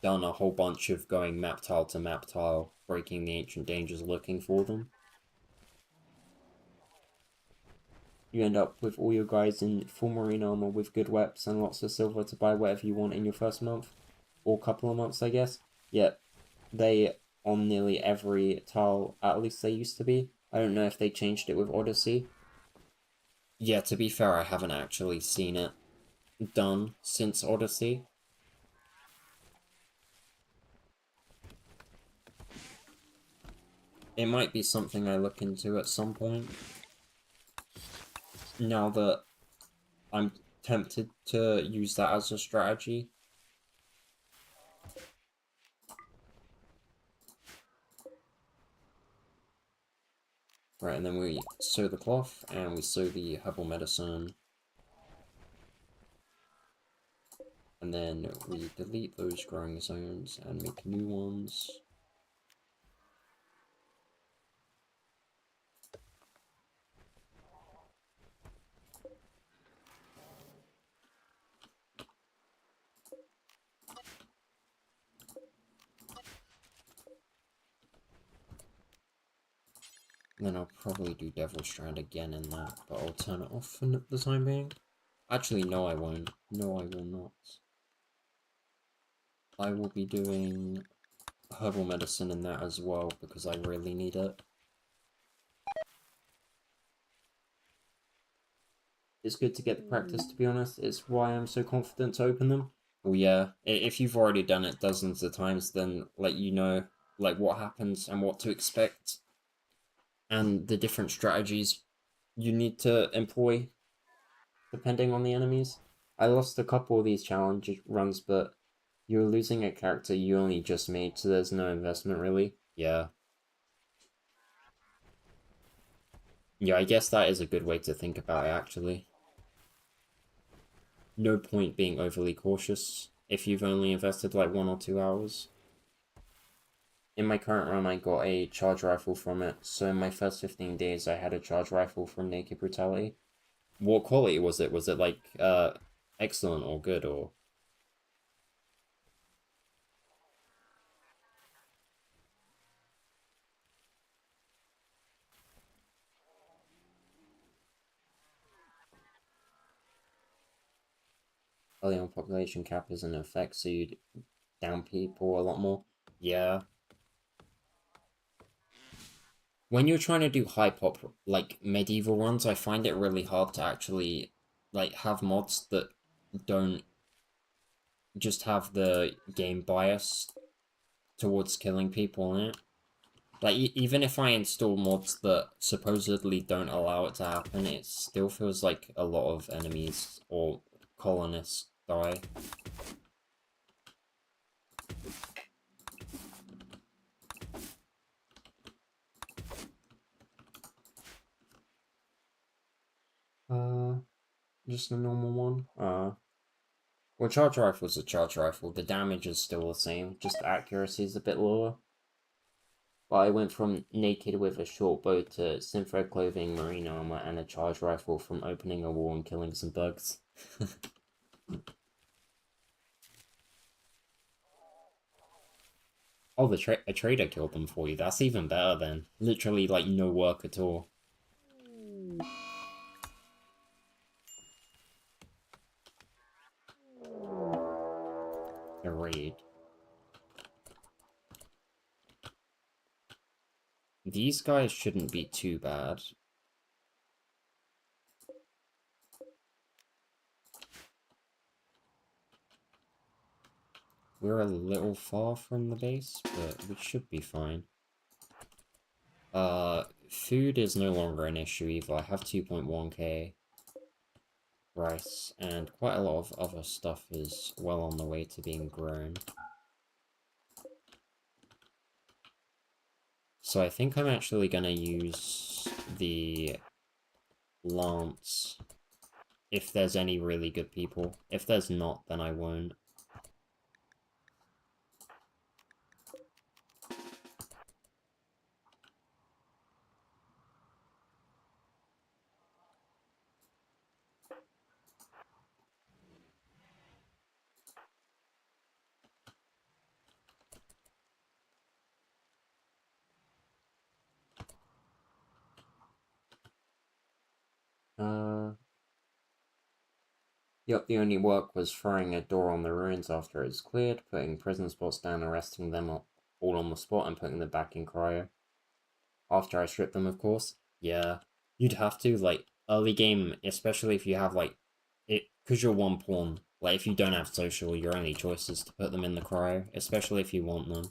[SPEAKER 1] done a whole bunch of going map tile to map tile, breaking the ancient dangers looking for them. You end up with all your guys in full marine armor with good weapons and lots of silver to buy whatever you want in your first month. Or couple of months, I guess. Yep, they on nearly every tile, at least they used to be. I don't know if they changed it with Odyssey. Yeah, to be fair, I haven't actually seen it done since Odyssey. It might be something I look into at some point. Now that I'm tempted to use that as a strategy. Right, and then we sew the cloth, and we sew the herbal medicine. And then we delete those growing zones and make new ones. And then I'll probably do Devil Strand again in that, but I'll turn it off for the time being. Actually, no I won't. No, I will not. I will be doing herbal medicine in that as well, because I really need it. It's good to get the practice, to be honest. It's why I'm so confident to open them. Well, yeah, if you've already done it dozens of times, then, like, you know, like, what happens and what to expect. And the different strategies you need to employ, depending on the enemies. I lost a couple of these challenge runs, but you're losing a character you only just made, so there's no investment, really. Yeah. Yeah, I guess that is a good way to think about it, actually. No point being overly cautious if you've only invested like 1 or 2 hours. In my current run, I got a charge rifle from it, so in my first 15 days, I had a charge rifle from Naked Brutality. What quality was it? Was it like, excellent or good, or? Early on population cap is in effect, so you down people a lot more. Yeah. When you're trying to do high pop, like, medieval runs, I find it really hard to actually, like, have mods that don't just have the game bias towards killing people in it. Like, even if I install mods that supposedly don't allow it to happen, it still feels like a lot of enemies or colonists die. Just a normal one. Well, charge rifle's a charge rifle. The damage is still the same, just the accuracy is a bit lower. But I went from naked with a short bow to synthro clothing, marine armor, and a charge rifle from opening a wall and killing some bugs. Oh, a trader killed them for you. That's even better then. Literally, like, no work at all. A raid. These guys shouldn't be too bad. We're a little far from the base, but we should be fine. Food is no longer an issue either. I have 2.1k rice, and quite a lot of other stuff is well on the way to being grown. So I think I'm actually gonna use the Lance if there's any really good people. If there's not, then I won't. Yep, the only work was throwing a door on the ruins after it was cleared, putting prison spots down, arresting them all on the spot, and putting them back in cryo. After I stripped them, of course. Yeah, you'd have to, like, early game, especially if you have, like, because you're one pawn. Like, if you don't have social, your only choice is to put them in the cryo, especially if you want them.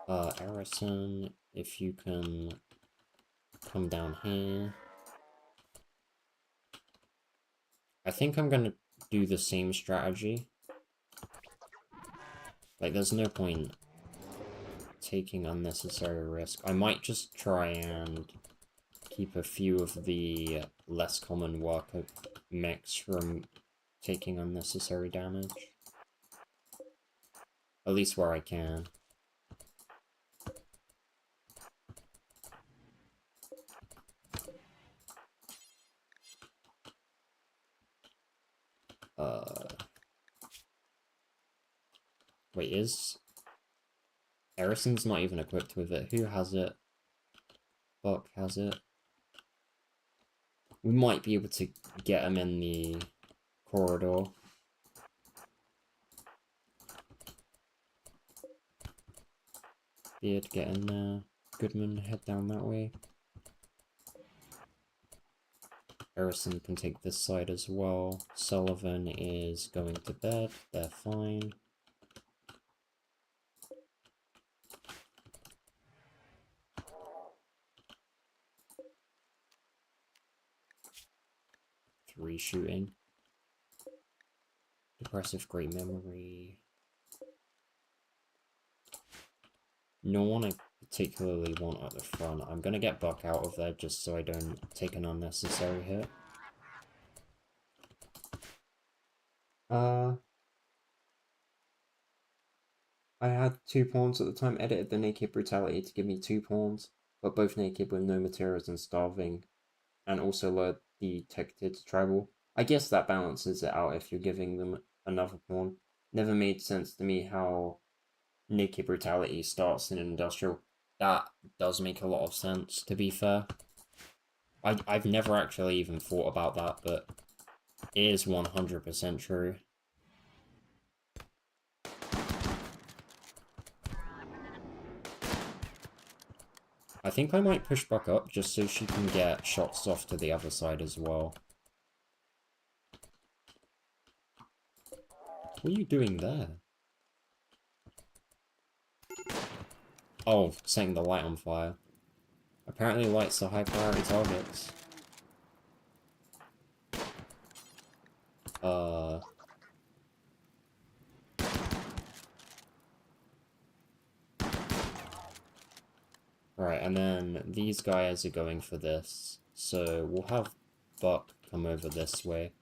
[SPEAKER 1] Erison, if you can come down here. I think I'm gonna do the same strategy. Like, there's no point taking unnecessary risk. I might just try and keep a few of the less common worker mechs from taking unnecessary damage. At least where I can. Wait, is Erison's not even equipped with it. Who has it? Buck has it. We might be able to get him in the corridor. Beard, get in there. Goodman, head down that way. Erison can take this side as well. Sullivan is going to bed. They're fine. Three shooting. Depressive great memory. No one I particularly want at the front. I'm gonna get Buck out of there just so I don't take an unnecessary hit. I had 2 pawns at the time, edited the Naked Brutality to give me 2 pawns, but both naked with no materials and starving, and also lowered the detected tribal. I guess that balances it out if you're giving them another pawn. Never made sense to me how Naked Brutality starts in an industrial. That does make a lot of sense, to be fair. I've never actually even thought about that, but it is 100% true. I think I might push Buck up just so she can get shots off to the other side as well. What are you doing there? Oh, setting the light on fire. Apparently lights are high priority targets. Right, and then these guys are going for this. So we'll have Buck come over this way.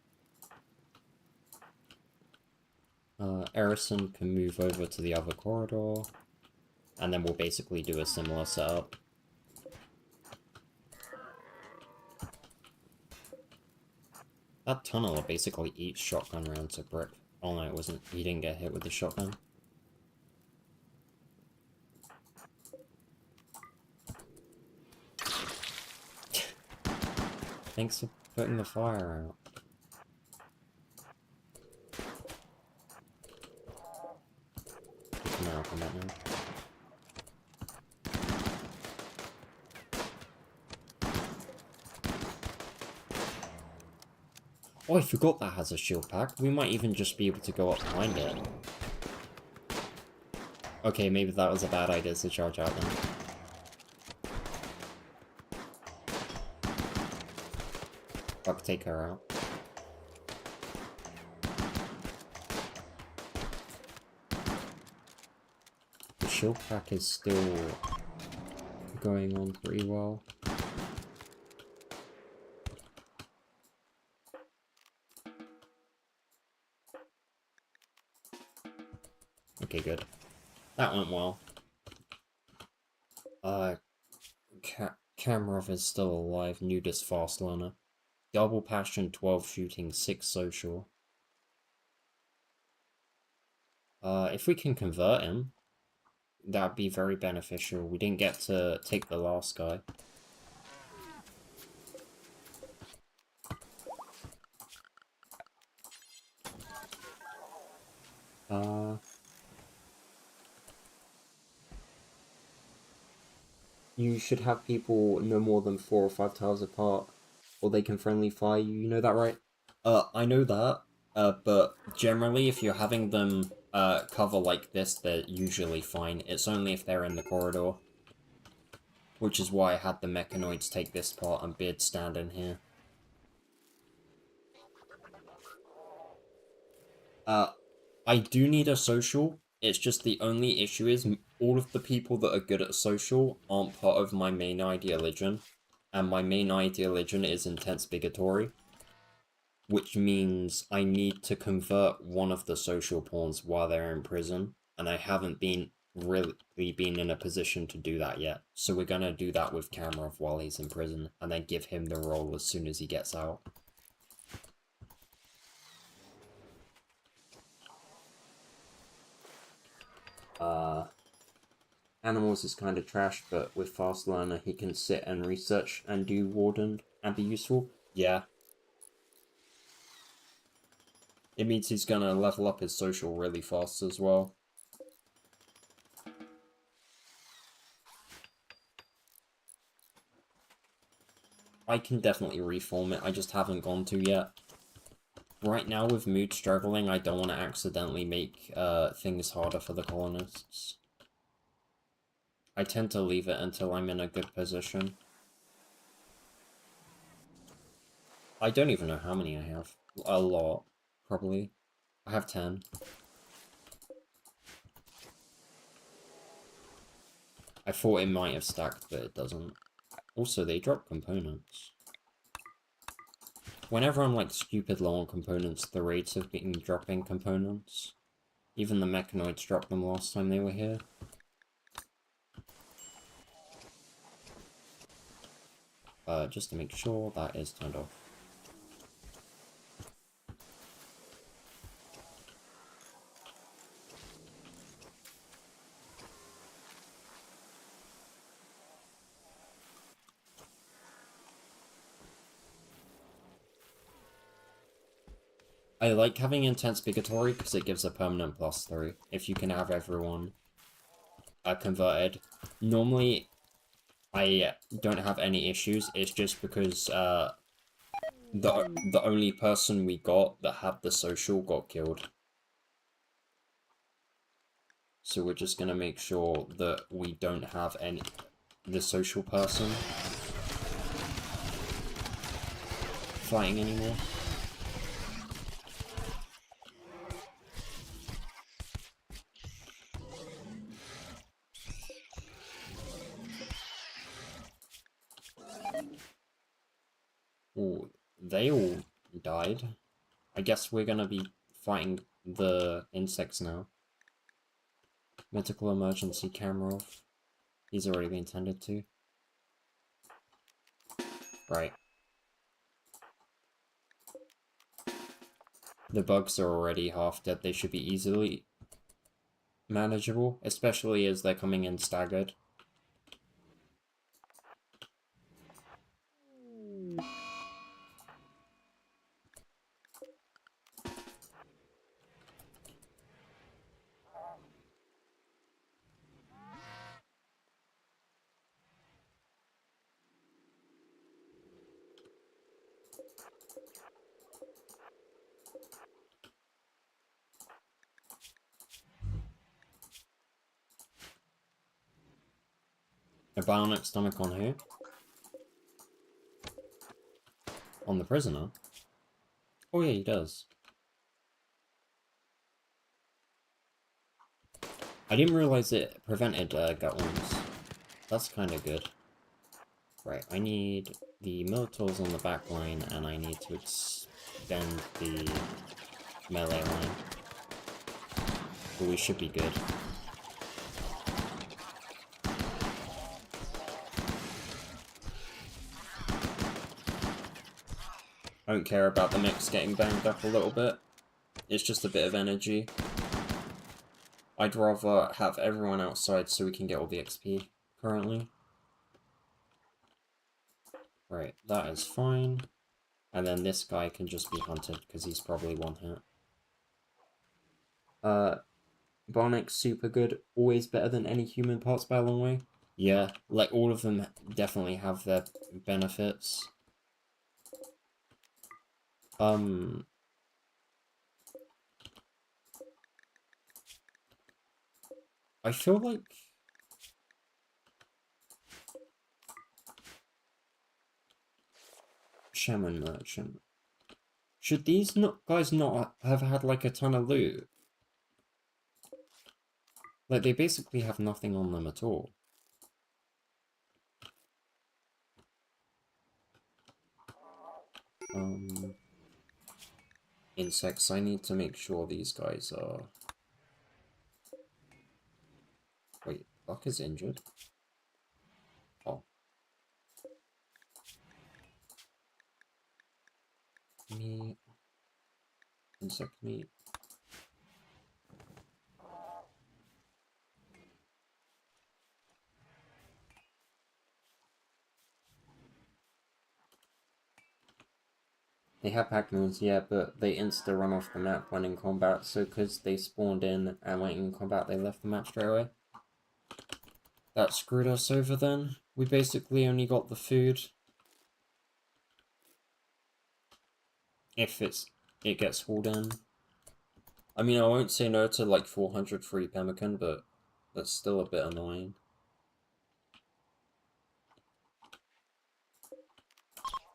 [SPEAKER 1] Erison can move over to the other corridor. And then we'll basically do a similar setup. That tunneler basically eats shotgun rounds of brick. Oh no, it wasn't. He didn't get hit with the shotgun. Thanks for putting the fire out. No, come back now. Oh, I forgot that has a shield pack. We might even just be able to go up behind it. Okay, maybe that was a bad idea to charge out then. Buck, take her out. shield pack is still going on pretty well. Okay, good. That went well. Kamarov is still alive, nudist fast learner. Double passion, 12 shooting, 6 social. If we can convert him, that'd be very beneficial. We didn't get to take the last guy. You should have people no more than 4 or 5 tiles apart, or they can friendly fire you. You know that, right? I know that. But generally, if you're having them cover like this, they're usually fine. It's only if they're in the corridor. Which is why I had the mechanoids take this part and Beard stand in here. I do need a social. It's just the only issue is all of the people that are good at social aren't part of my main ideologian. And my main ideologian is intense bigotry. Which means I need to convert one of the social pawns while they're in prison. And I haven't really been in a position to do that yet. So we're gonna do that with Kamarov while he's in prison. And then give him the role as soon as he gets out. Animals is kind of trash, but with Fast Learner, he can sit and research and do Warden and be useful. Yeah. It means he's gonna level up his social really fast as well. I can definitely reform it, I just haven't gone to yet. Right now, with mood struggling, I don't want to accidentally make things harder for the colonists. I tend to leave it until I'm in a good position. I don't even know how many I have. A lot, probably. I have 10. I thought it might have stacked, but it doesn't. Also, they drop components. Whenever I'm like stupid low on components, the raids have been dropping components. Even the mechanoids dropped them last time they were here. Just to make sure that is turned off. I like having intense bigotry because it gives a permanent +3 if you can have everyone converted. Normally, I don't have any issues. It's just because the only person we got that had the social got killed. So we're just gonna make sure that we don't have the social person fighting anymore. Ooh, they all died. I guess we're gonna be fighting the insects now. Medical emergency camera off. He's already been tended to. Right. The bugs are already half dead. They should be easily manageable, especially as they're coming in staggered. A bionic stomach on who? On the prisoner? Oh yeah, he does. I didn't realize it prevented gut wounds. That's kind of good. Right, I need the Minotaurs on the back line, and I need to extend the melee line. But we should be good. I don't care about the mix getting banged up a little bit. It's just a bit of energy. I'd rather have everyone outside so we can get all the XP currently. Right, that is fine. And then this guy can just be hunted because he's probably one hit. Bionics super good, always better than any human parts by a long way. Yeah, like all of them definitely have their benefits. I feel like Shaman Merchant. Should these guys not have had like a ton of loot? Like they basically have nothing on them at all. Insects, I need to make sure these guys are... Wait, Buck is injured? Oh. Meat. Insect meat. They have pack moves, yeah, but they insta-run off the map when in combat, so because they spawned in and went in combat, they left the map straight away. That screwed us over then. We basically only got the food. If it gets hauled in. I mean, I won't say no to like 400 free pemmican, but that's still a bit annoying.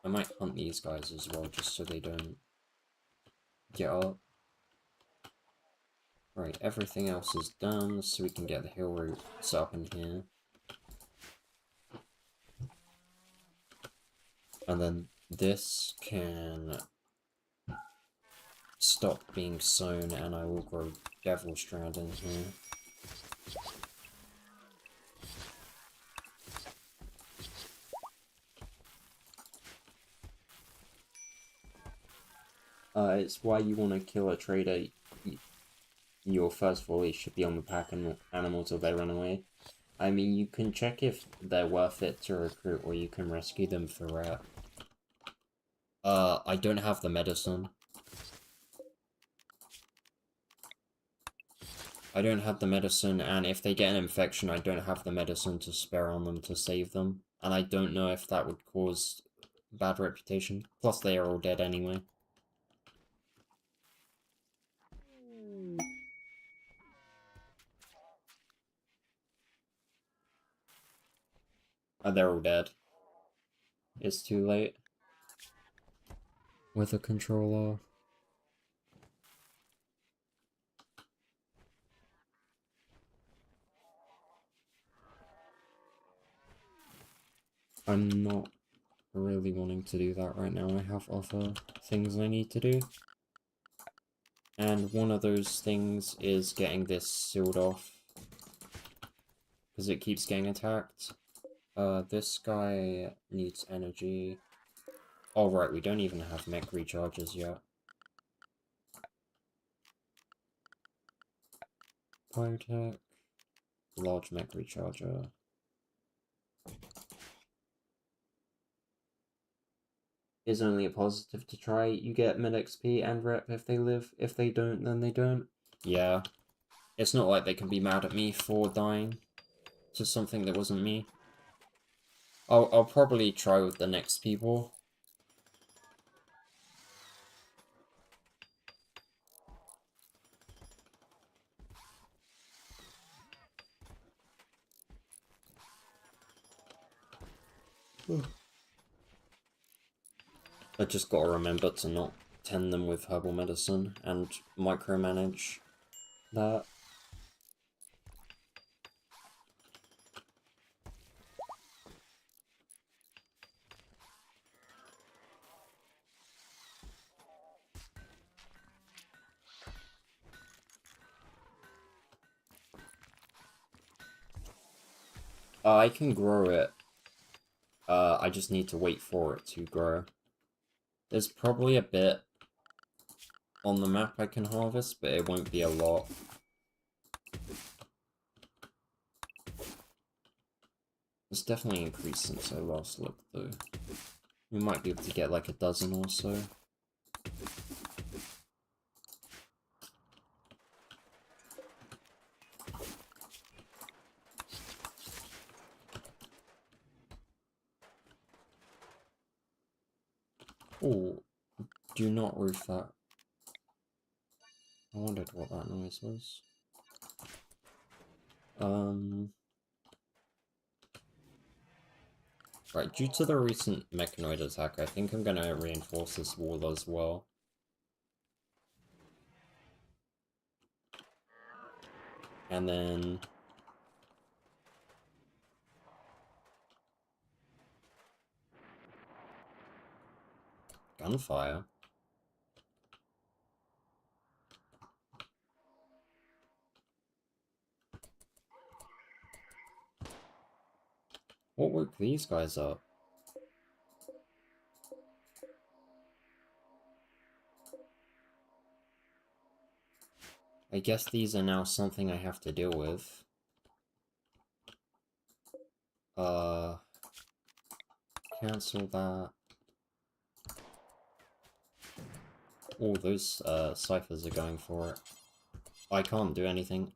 [SPEAKER 1] I might hunt these guys as well, just so they don't get up. Right, everything else is done, so we can get the hill route set up in here. And then this can stop being sown, and I will grow Devil Strand in here. It's why you want to kill a trader. Your first volley should be on the pack animal till they run away. I mean, you can check if they're worth it to recruit, or you can rescue them for rep. I don't have the medicine. I don't have the medicine, and if they get an infection, I don't have the medicine to spare on them to save them. And I don't know if that would cause bad reputation. Plus, they are all dead anyway. Oh, they're all dead. It's too late. With a controller. I'm not really wanting to do that right now. I have other things I need to do. And one of those things is getting this sealed off. Because it keeps getting attacked. This guy needs energy. Oh, right, we don't even have mech recharges yet. Biotech. Large mech recharger. Is only a positive to try. You get mid XP and rep if they live. If they don't, then they don't. Yeah. It's not like they can be mad at me for dying to something that wasn't me. I'll probably try with the next people. I just gotta remember to not tend them with herbal medicine and micromanage that. I can grow it. I just need to wait for it to grow. There's probably a bit on the map I can harvest, but it won't be a lot. It's definitely increased since I last looked, though. We might be able to get like a dozen or so. Oh, do not roof that. I wondered what that noise was. Right, due to the recent mechanoid attack, I think I'm gonna reinforce this wall as well. And then... gunfire? What woke these guys up? I guess these are now something I have to deal with. Cancel that. Oh, those, ciphers are going for it. I can't do anything.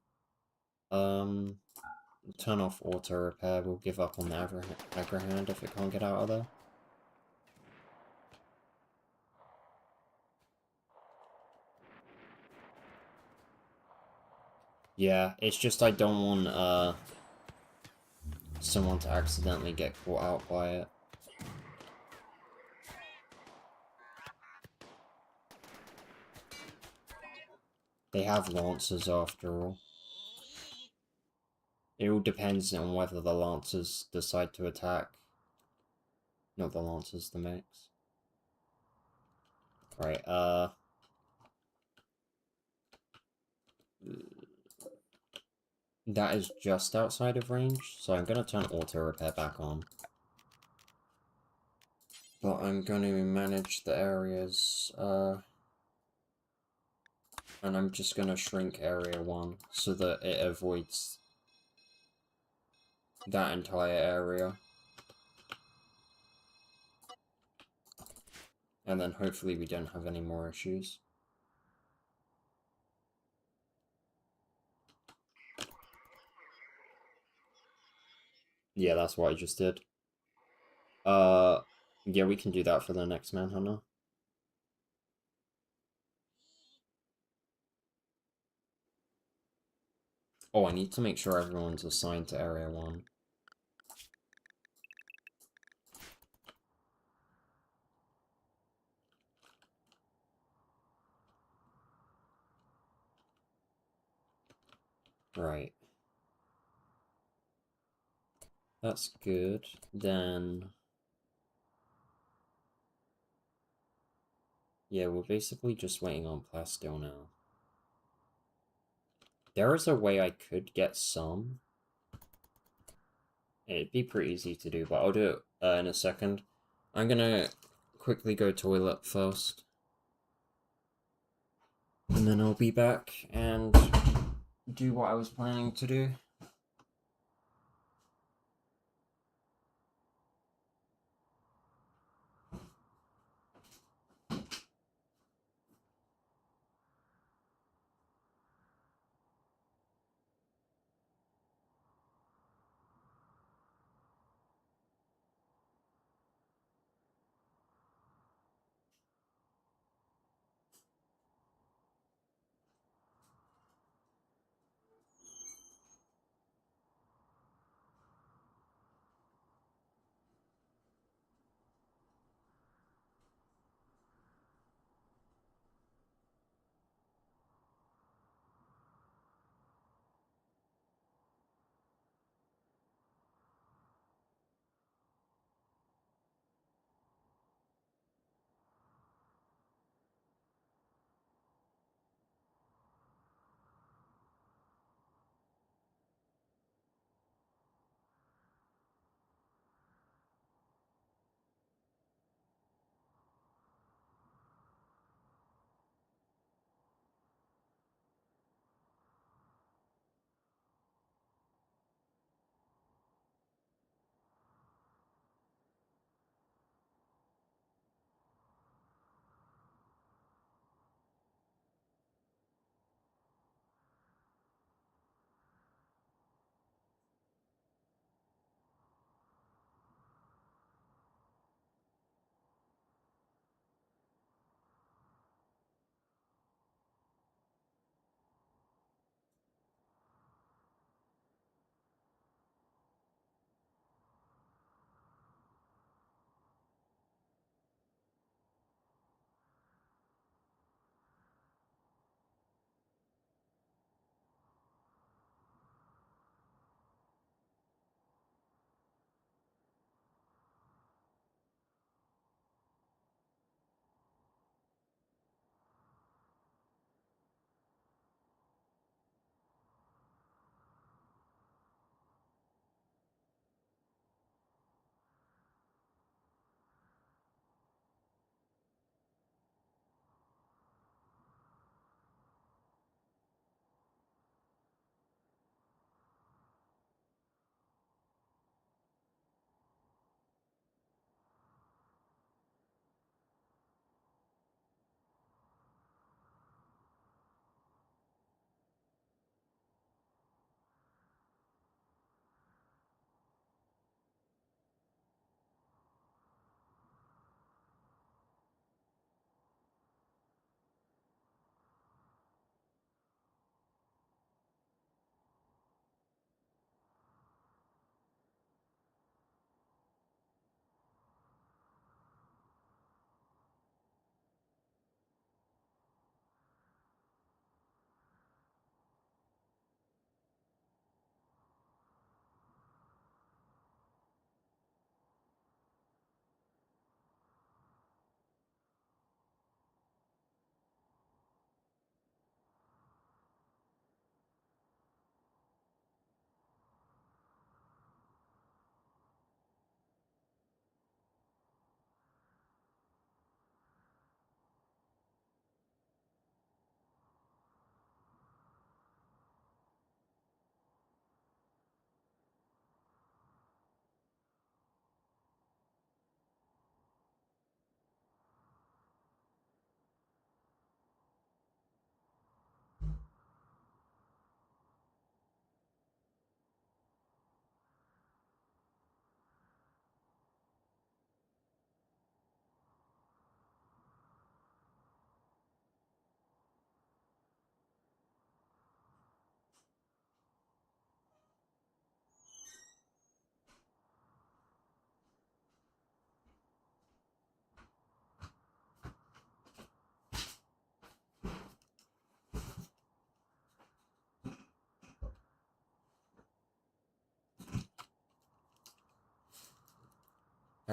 [SPEAKER 1] Turn off auto repair. We'll give up on the aggro hand if it can't get out of there. Yeah, it's just I don't want, someone to accidentally get caught out by it. They have lancers after all. It all depends on whether the lancers decide to attack. Not the lancers, the mechs. Right, that is just outside of range, so I'm gonna turn auto repair back on. But I'm gonna manage the areas, and I'm just gonna shrink area 1 so that it avoids that entire area. And then hopefully we don't have any more issues. Yeah, that's what I just did. Yeah, we can do that for the next Manhunter. Oh, I need to make sure everyone's assigned to Area 1. Right. That's good. Then... yeah, we're basically just waiting on Plasteel now. There is a way I could get some. It'd be pretty easy to do, but I'll do it in a second. I'm gonna quickly go toilet first. And then I'll be back and do what I was planning to do.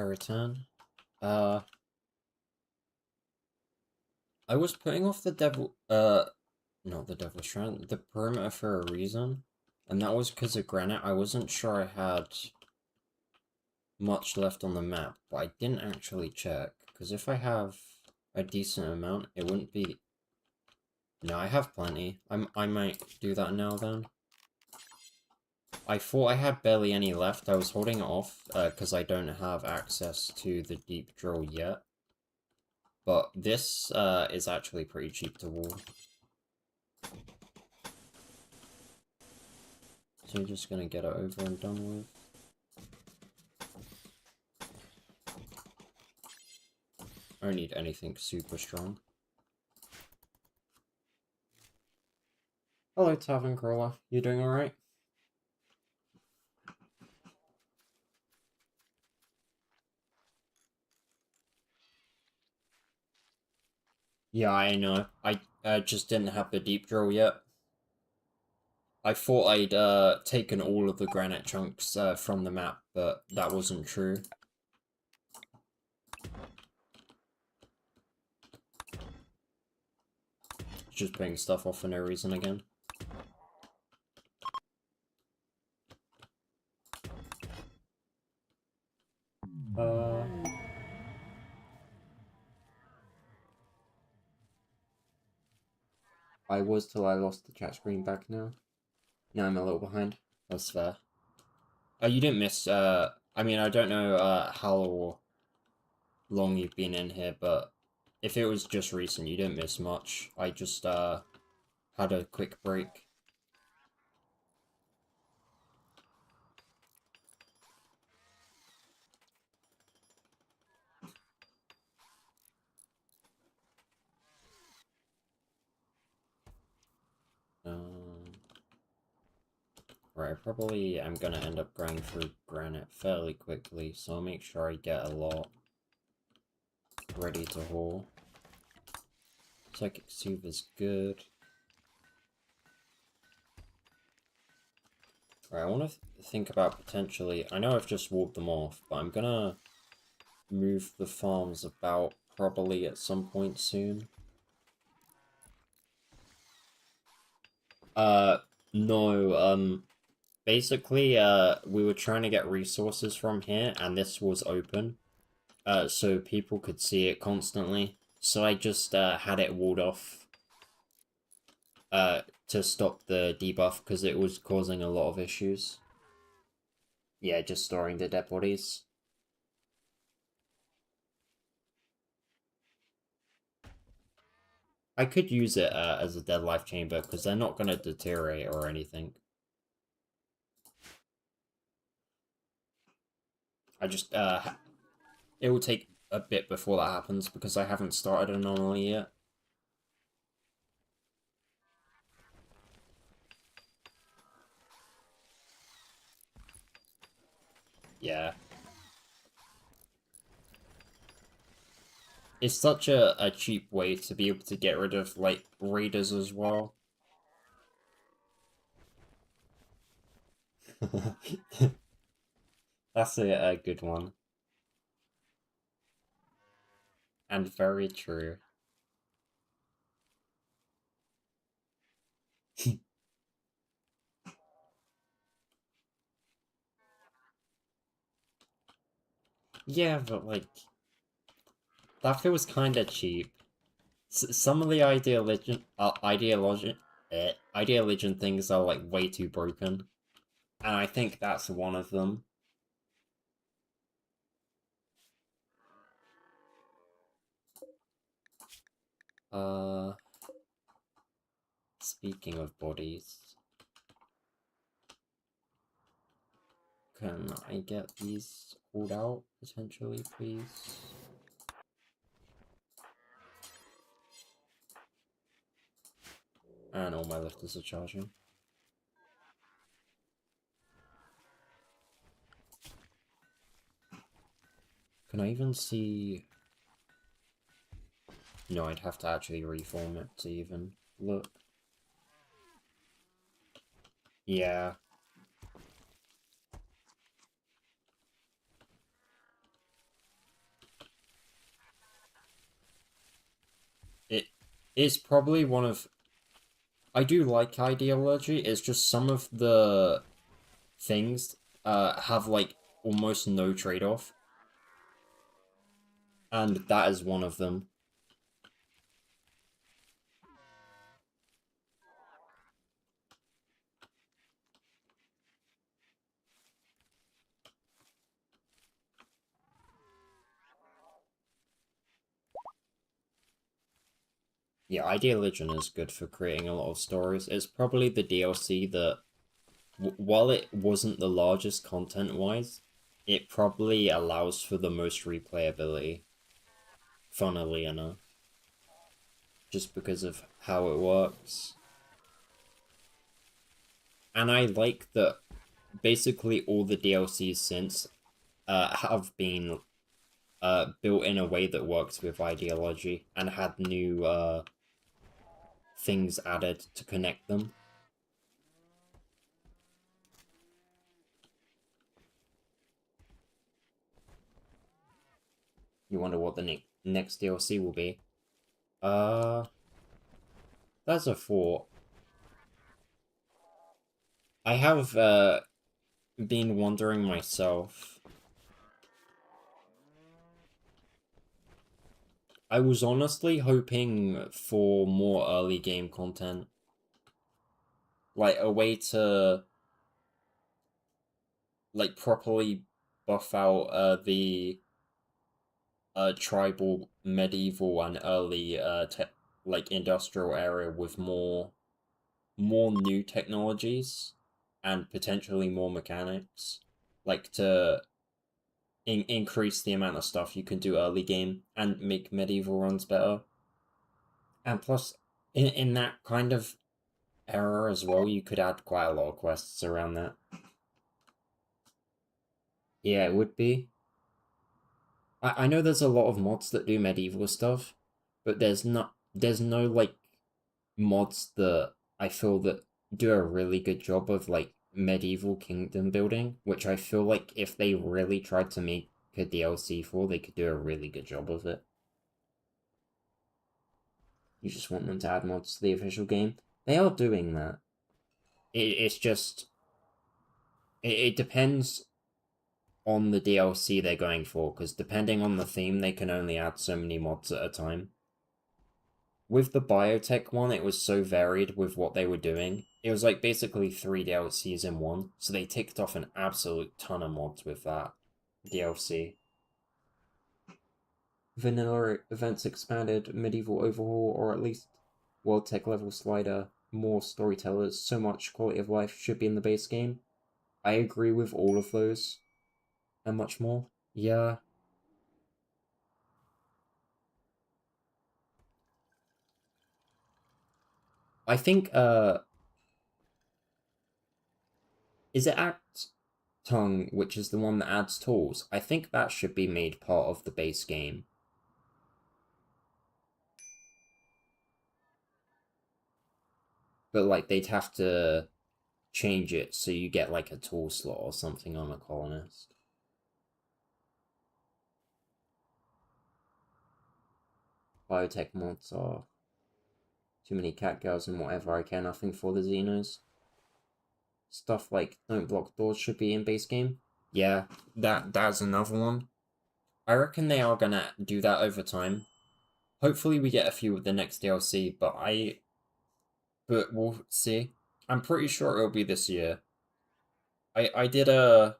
[SPEAKER 1] return. I was putting off the not the Devil's Shrine, the perimeter for a reason. And that was because of granite. I wasn't sure I had much left on the map, but I didn't actually check. Because if I have a decent amount, it wouldn't be... No, I have plenty. I might do that now then. I thought I had barely any left. I was holding it off because I don't have access to the deep drill yet. But this is actually pretty cheap to wall. So you're just gonna get it over and done with. I don't need anything super strong. Hello, Tavern Crawler. You doing alright? Yeah, I know. I just didn't have the deep drill yet. I thought I'd taken all of the granite chunks from the map, but that wasn't true. Just putting stuff off for no reason again. I was till I lost the chat screen back now. Now I'm a little behind. That's fair. You didn't miss, I mean, I don't know, how long you've been in here, but if it was just recent, you didn't miss much. I just, had a quick break. Right, I probably am gonna end up going through granite fairly quickly, so I'll make sure I get a lot ready to haul. Psychic Soothe is good. Right, I want to think about potentially... I know I've just walled them off, but I'm gonna move the farms about probably at some point soon. No, basically, we were trying to get resources from here, and this was open. So people could see it constantly. So I just, had it walled off, to stop the debuff, because it was causing a lot of issues. Yeah, just storing the dead bodies. I could use it, as a dead life chamber, because they're not gonna deteriorate or anything. I just, it will take a bit before that happens, because I haven't started Anomaly yet. Yeah. It's such a cheap way to be able to get rid of, like, raiders as well. That's a good one. And very true. Yeah, but, like, that feels kinda cheap. Some of the Idea Legend, Idea Legend things are, like, way too broken. And I think that's one of them. Uh, Speaking of bodies, can I get these pulled out, potentially, please? And all my lifters are charging. Can I even see... No, I'd have to actually reform it to even look. Yeah. It's probably one of... I do like ideology, it's just some of the things have like almost no trade-off, and that is one of them. Yeah, Ideologion is good for creating a lot of stories. It's probably the DLC that, while it wasn't the largest content-wise, it probably allows for the most replayability, funnily enough, just because of how it works. And I like that basically all the DLCs since have been built in a way that works with ideology and had new things added to connect them. You wonder what the next DLC will be. Uh, that's a thought. I have been wondering myself. I was honestly hoping for more early game content, like a way to like properly buff out the tribal, medieval, and early like industrial area with more new technologies and potentially more mechanics, like to increase the amount of stuff you can do early game and make medieval runs better. And plus, in that kind of era as well, you could add quite a lot of quests around that. Yeah, it would be. I know there's a lot of mods that do medieval stuff, but there's no like mods that I feel that do a really good job of like medieval kingdom building, which I feel like if they really tried to make a DLC for, they could do a really good job of it. You just want them to add mods to the official game. They are doing that. It's just it depends on the DLC they're going for, because depending on the theme, they can only add so many mods at a time. With the biotech one, it was so varied with what they were doing. It was like basically 3 DLCs in one, so they ticked off an absolute ton of mods with that DLC. Vanilla events expanded, medieval overhaul, or at least world tech level slider, more storytellers, so much quality of life should be in the base game. I agree with all of those, and much more. Yeah, I think is it Act Tongue, which is the one that adds tools? I think that should be made part of the base game. But like they'd have to change it so you get like a tool slot or something on a colonist. Biotech mods are too many catgirls and whatever. I care nothing for the Xenos. Stuff like don't block doors should be in base game. Yeah, that's another one. I reckon they are gonna do that over time. Hopefully we get a few with the next DLC, but we'll see. I'm pretty sure it'll be this year. I did a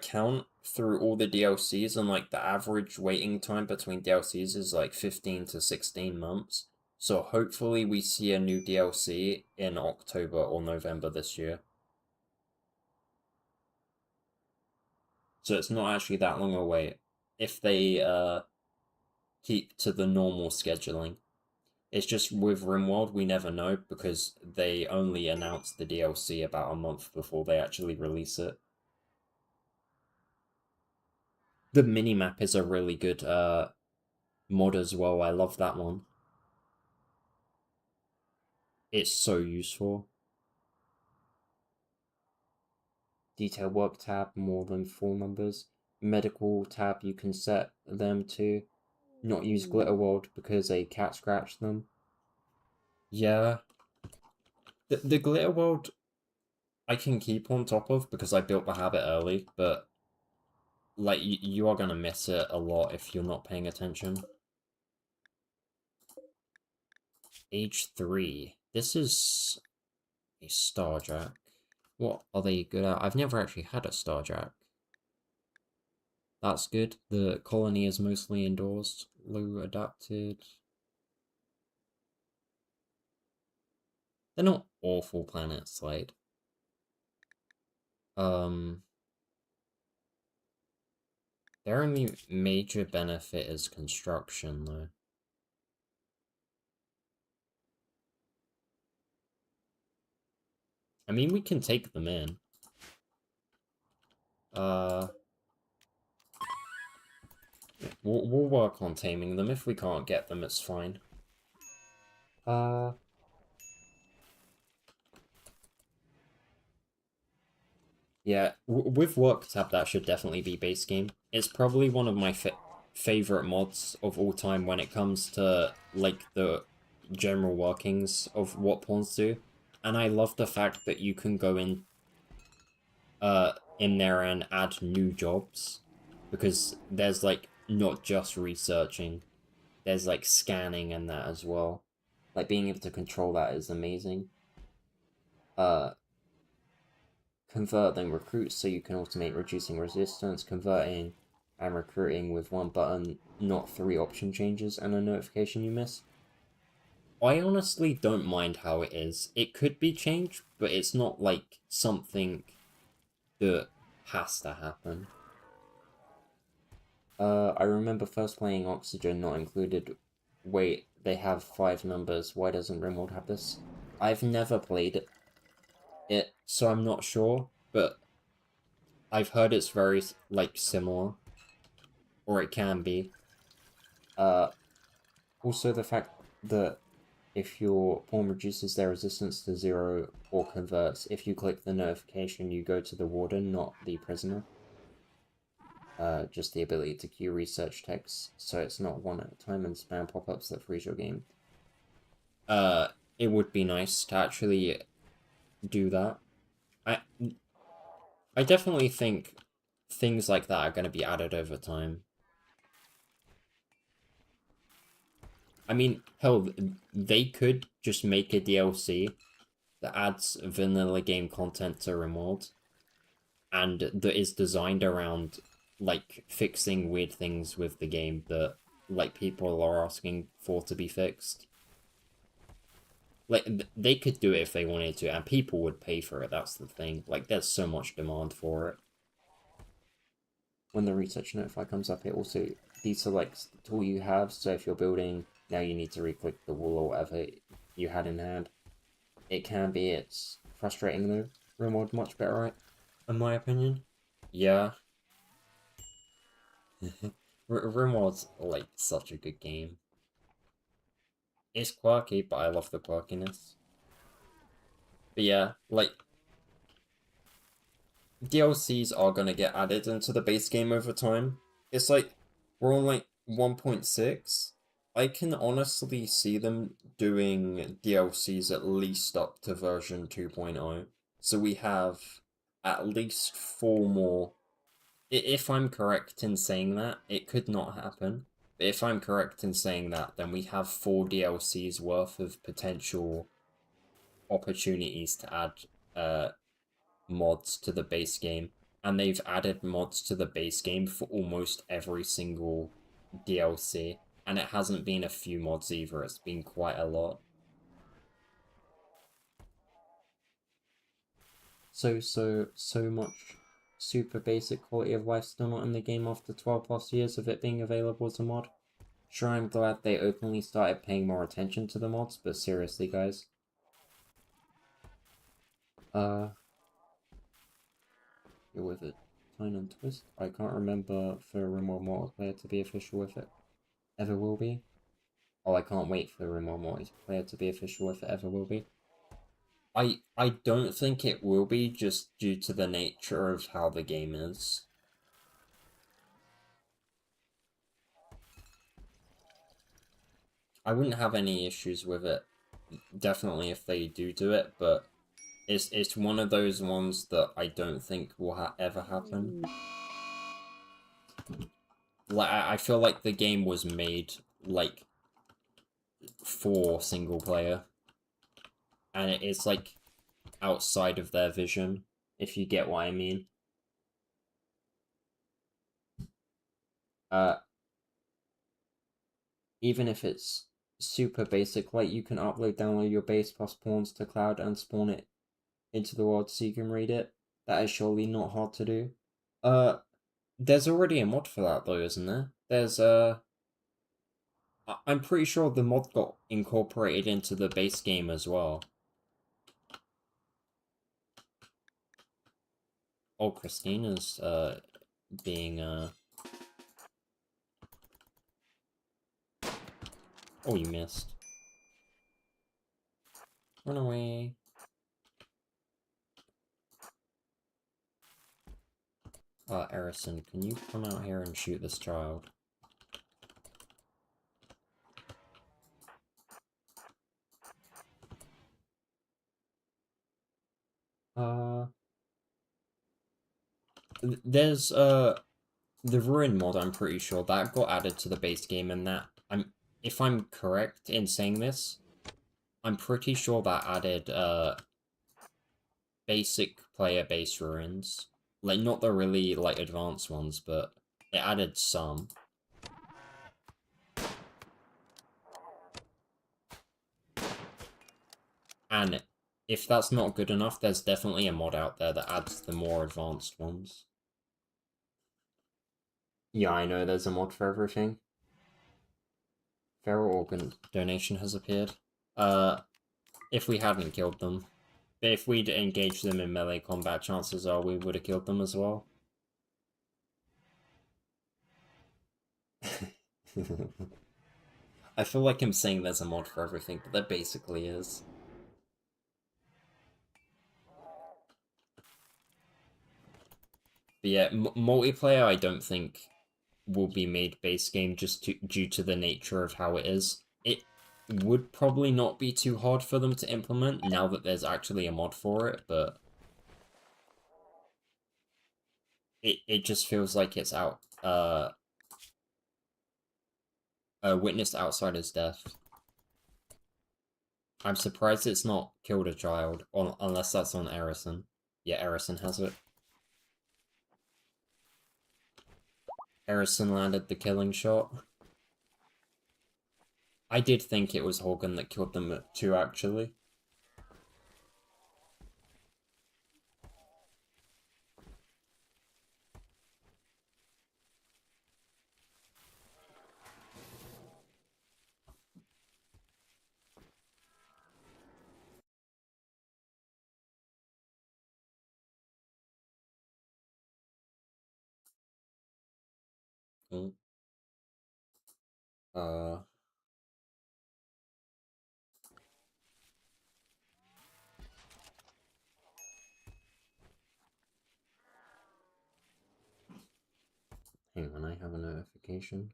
[SPEAKER 1] count through all the DLCs, and like the average waiting time between DLCs is like 15 to 16 months. So hopefully we see a new DLC in October or November this year. So it's not actually that long a wait if they keep to the normal scheduling. It's just with Rimworld, we never know because they only announce the DLC about a month before they actually release it. The minimap is a really good mod as well. I love that one. It's so useful. Detail work tab, more than 4 numbers. Medical tab, you can set them to not use Glitter World because a cat scratched them. Yeah. The glitter world I can keep on top of because I built the habit early, but like you are gonna miss it a lot if you're not paying attention. Age 3. This is a Starjack. What are they good at? I've never actually had a Starjack. That's good. The colony is mostly indoors, low adapted. They're not awful planets, like um their only major benefit is construction though. I mean we can take them in. Uh we'll work on taming them. If we can't get them, it's fine. Uh Yeah, with Work Tab, that should definitely be base game. It's probably one of my favorite mods of all time when it comes to like the general workings of what pawns do. And I love the fact that you can go in there and add new jobs because there's like not just researching, there's like scanning and that as well. Like being able to control that is amazing. Uh Convert then recruit so you can automate reducing resistance, converting and recruiting with one button, not 3 option changes and a notification you miss. I honestly don't mind how it is. It could be changed, but it's not like something that has to happen. I remember first playing Oxygen not included. Wait, they have 5 numbers. Why doesn't Rimworld have this? I've never played it, so I'm not sure, but I've heard it's very, like, similar. Or it can be. Uh, Also the fact that if your pawn reduces their resistance to 0 or converts, if you click the notification, you go to the warden, not the prisoner. Just the ability to queue research text, so it's not one at a time and spam pop-ups that freeze your game. It would be nice to actually do that. I I definitely think things like that are going to be added over time. I mean, hell, they could just make a DLC that adds vanilla game content to Rimworld and that is designed around like fixing weird things with the game that like people are asking for to be fixed. Like they could do it if they wanted to, and people would pay for it. That's the thing. Like there's so much demand for it. When the research notify comes up, it also deselects the tool you have. So if you're building, now you need to re-click the wall or whatever you had in hand. It can be. It's frustrating though. Rimworld much better, right? In my opinion. Yeah. Rimworld's like such a good game. It's quirky, but I love the quirkiness. But yeah, like DLCs are gonna get added into the base game over time. It's like we're on like 1.6. I can honestly see them doing DLCs at least up to version 2.0. So we have at least 4 more. If I'm correct in saying that, it could not happen. But if I'm correct in saying that, then we have 4 DLCs worth of potential opportunities to add mods to the base game. And they've added mods to the base game for almost every single DLC. And it hasn't been a few mods either, it's been quite a lot. So much super basic quality of life still not in the game after 12 plus years of it being available as a mod. Sure, I'm glad they openly started paying more attention to the mods, but seriously, guys. You're with it. Time and twist. I can't remember for Rimworld multiplayer to be official if it ever will be. Oh, I can't wait for Rimworld multiplayer to be official if it ever will be. I don't think it will be just due to the nature of how the game is. I wouldn't have any issues with it definitely if they do it, but it's one of those ones that I don't think will ever happen. Like I feel like the game was made like for single player, and it's like outside of their vision, if you get what I mean. Uh, Even if it's super basic, like you can download your base plus pawns to cloud and spawn it into the world so you can read it. That is surely not hard to do. Uh, there's already a mod for that though, isn't there? There's I'm pretty sure the mod got incorporated into the base game as well. Oh, Christina's being oh, you missed. Run away. Erison, can you come out here and shoot this child? Uh, there's the Ruin mod, I'm pretty sure that got added to the base game, and that if I'm correct in saying this, I'm pretty sure that added basic player base ruins. Like not the really like advanced ones, but it added some. And if that's not good enough, there's definitely a mod out there that adds the more advanced ones. Yeah, I know there's a mod for everything. Feral organ donation has appeared. If we hadn't killed them. If we'd engaged them in melee combat, chances are we would have killed them as well. I feel like I'm saying there's a mod for everything, but there basically is. But yeah, multiplayer I don't think will be made base game just due to the nature of how it is. It would probably not be too hard for them to implement now that there's actually a mod for it, but it just feels like it's out witnessed outsider's death. I'm surprised it's not killed a child, unless that's on Erison. Yeah, Erison has it. Erison landed the killing shot. I did think it was Horgan that killed them too, actually. Mm. Uh, Hang on, I have a notification.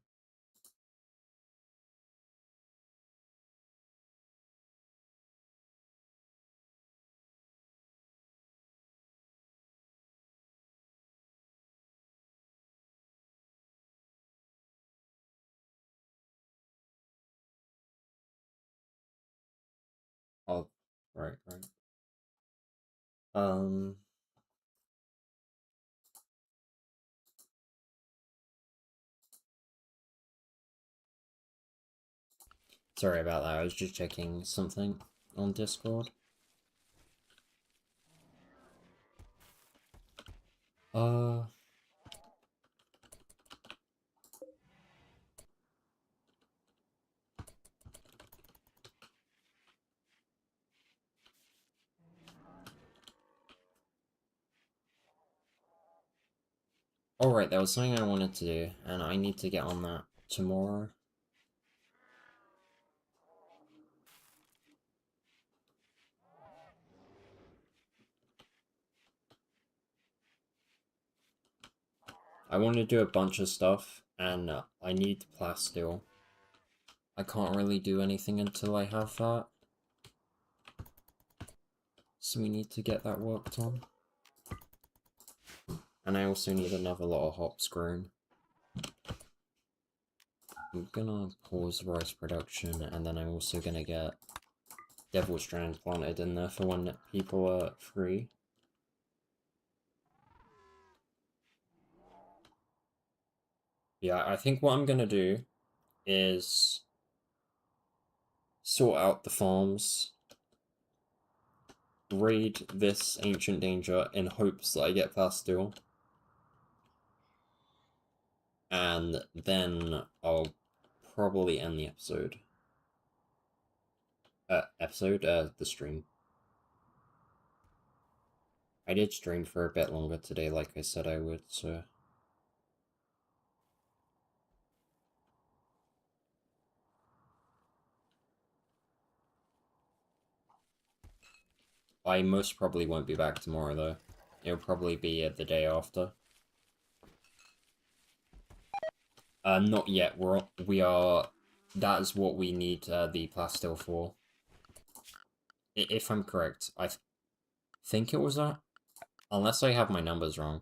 [SPEAKER 1] Oh, right. Um, Sorry about that. I was just checking something on Discord. Uh, Alright, there was something I wanted to do, and I need to get on that tomorrow. I want to do a bunch of stuff, and I need plasteel. I can't really do anything until I have that. So we need to get that worked on. And I also need another lot of hops grown. I'm gonna pause rice production, and then I'm also gonna get Devil Strand planted in there for when people are free. Yeah, I think what I'm gonna do is sort out the farms, raid this ancient danger in hopes that I get Pastille, and then I'll probably end the episode. The stream. I did stream for a bit longer today, like I said I would, so... I most probably won't be back tomorrow, though. It'll probably be the day after. Not yet. We are... That is what we need the Plastil for. If I'm correct, I think it was that. Unless I have my numbers wrong.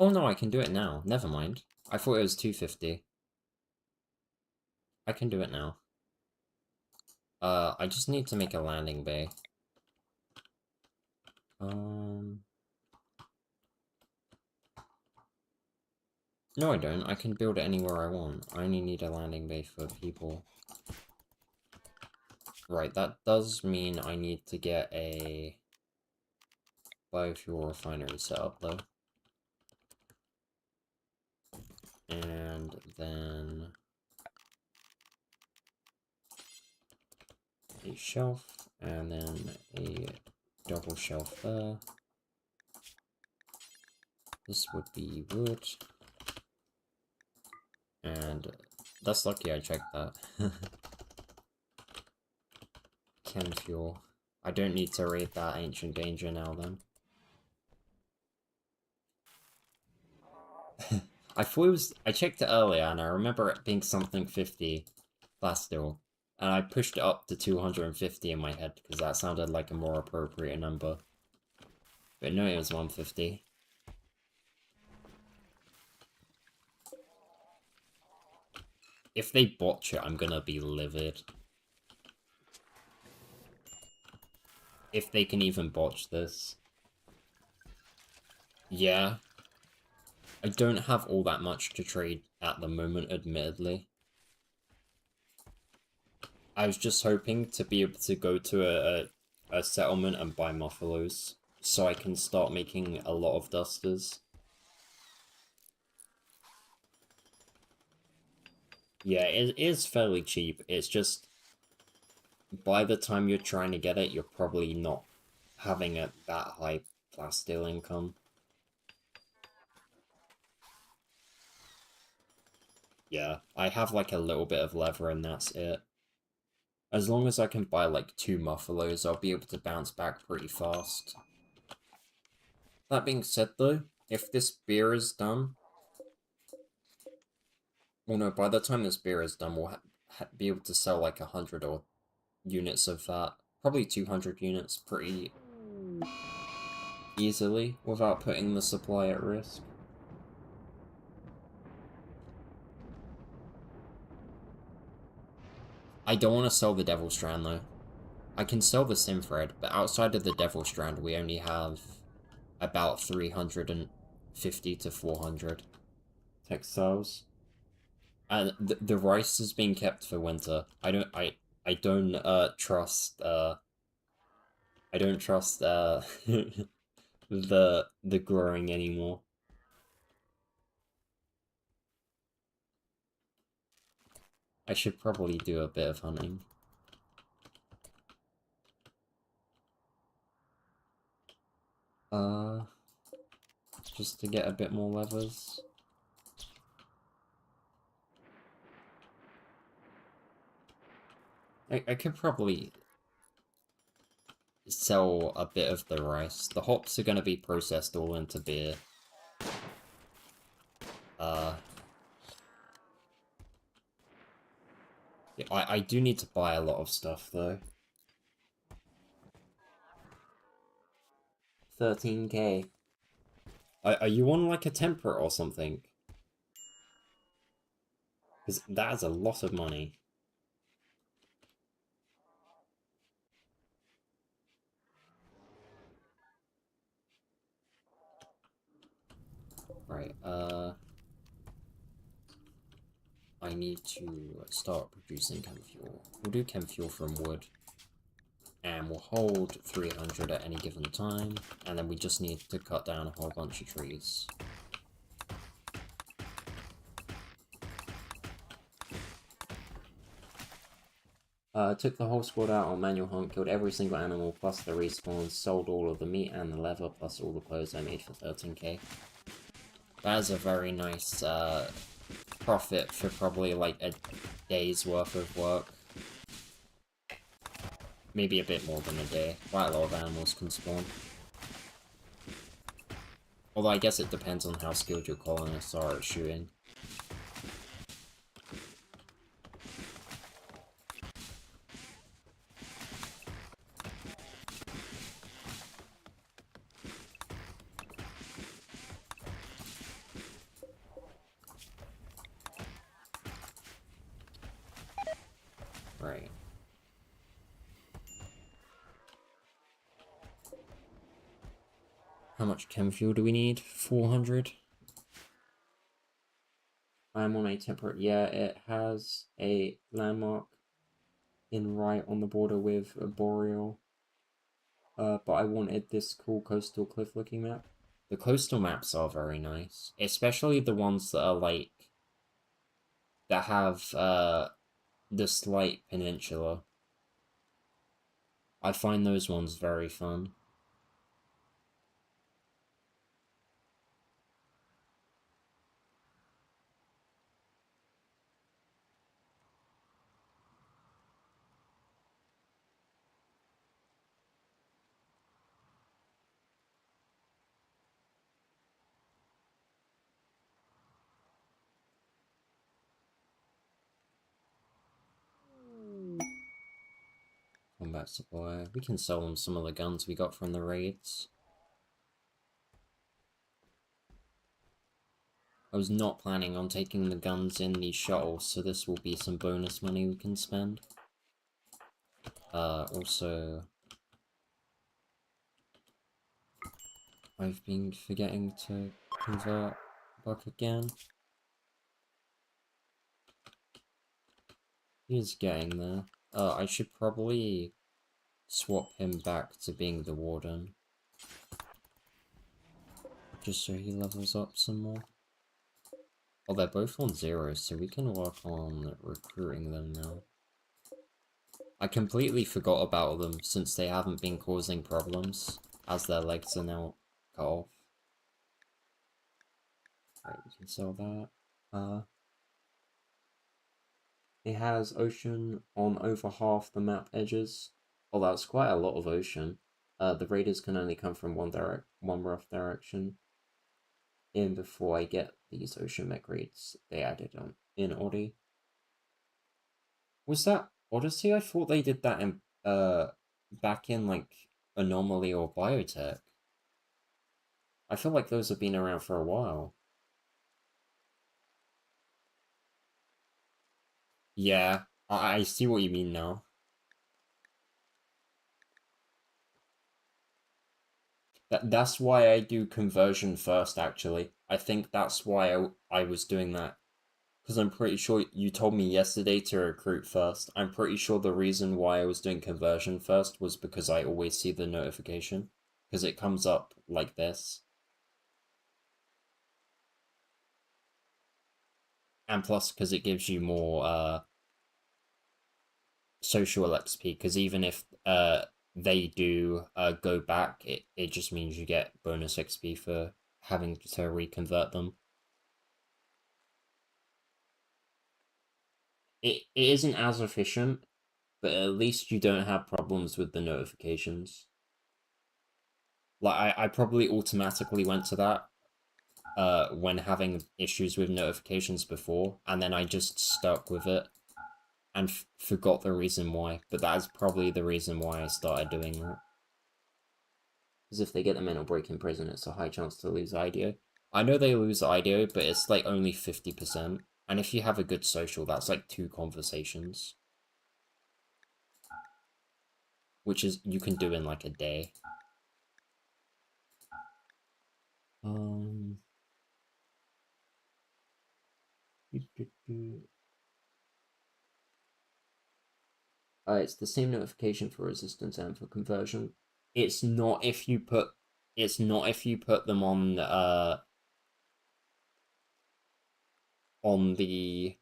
[SPEAKER 1] Oh no, I can do it now. Never mind. I thought it was 250. I can do it now. I just need to make a landing bay. No, I don't. I can build it anywhere I want. I only need a landing bay for people. Right, that does mean I need to get a biofuel refinery set up, though. And then a shelf, and then a double shelf there. This would be wood. And that's lucky I checked that. Chem fuel. I don't need to raid that ancient danger now then. I thought it was... I checked it earlier and I remember it being something 50 Plastil. And I pushed it up to 250 in my head because that sounded like a more appropriate number. But no, it was 150. If they botch it, I'm gonna be livid. If they can even botch this. Yeah. I don't have all that much to trade at the moment, admittedly. I was just hoping to be able to go to a settlement and buy muffalos, so I can start making a lot of dusters. Yeah, it is fairly cheap. It's just, by the time you're trying to get it, you're probably not having that high plasteel income. Yeah, I have like a little bit of leather and that's it. As long as I can buy like 2 muffalos, I'll be able to bounce back pretty fast. That being said though, if this beer is done... Well no, by the time this beer is done, we'll be able to sell like 100 or units of that. Probably 200 units pretty easily without putting the supply at risk. I don't want to sell the Devil Strand though. I can sell the Sim Thread, but outside of the Devil Strand, we only have about 350 to 400 textiles. And the rice is being kept for winter. I don't trust the growing anymore. I should probably do a bit of hunting. Just to get a bit more levers. I could probably sell a bit of the rice. The hops are going to be processed all into beer. Yeah, I do need to buy a lot of stuff, though. 13k. Are you on like a temperate or something? Because that is a lot of money. Right, I need to start producing chem fuel. We'll do chem fuel from wood. And we'll hold 300 at any given time. And then we just need to cut down a whole bunch of trees. Took the whole squad out on manual hunt, killed every single animal plus the respawns, sold all of the meat and the leather plus all the clothes I made for 13k. That is a very nice profit for probably like a day's worth of work. Maybe a bit more than a day. Quite a lot of animals can spawn. Although I guess it depends on how skilled your colonists are at shooting. Right. How much chem fuel do we need? 400? I'm on a temperate... Yeah, it has a landmark in right on the border with a boreal. But I wanted this cool coastal cliff looking map. The coastal maps are very nice. Especially the ones that are like... that have the slight peninsula. I find those ones very fun. Combat supply. We can sell them some of the guns we got from the raids. I was not planning on taking the guns in these shuttles, so this will be some bonus money we can spend. Also... I've been forgetting to convert Buck again. He's getting there. I should probably swap him back to being the warden. Just so he levels up some more. Oh, they're both on 0, so we can work on recruiting them now. I completely forgot about them since they haven't been causing problems, as their legs are now cut off. Right, we can sell that. It has ocean on over half the map edges. Oh, that's quite a lot of ocean. The raiders can only come from one rough direction. In before I get these ocean mech raids they added on in Oddie. Was that Odyssey? I thought they did that in back in like Anomaly or Biotech. I feel like those have been around for a while. Yeah, I see what you mean now. That's why I do conversion first, actually. I think that's why I was doing that. Because I'm pretty sure you told me yesterday to recruit first. I'm pretty sure the reason why I was doing conversion first was because I always see the notification. Because it comes up like this. And plus, because it gives you more social XP. Because even if they do go back, it just means you get bonus XP for having to reconvert them. It isn't as efficient, but at least you don't have problems with the notifications. Like, I probably automatically went to that when having issues with notifications before, and then I just stuck with it and forgot the reason why. But that is probably the reason why I started doing that. Because if they get the mental break in prison, it's a high chance to lose IDO. I know they lose IDO, but it's like only 50%. And if you have a good social, that's like 2 conversations. Which is, you can do in like a day. It's the same notification for resistance and for conversion. It's not if you put them on the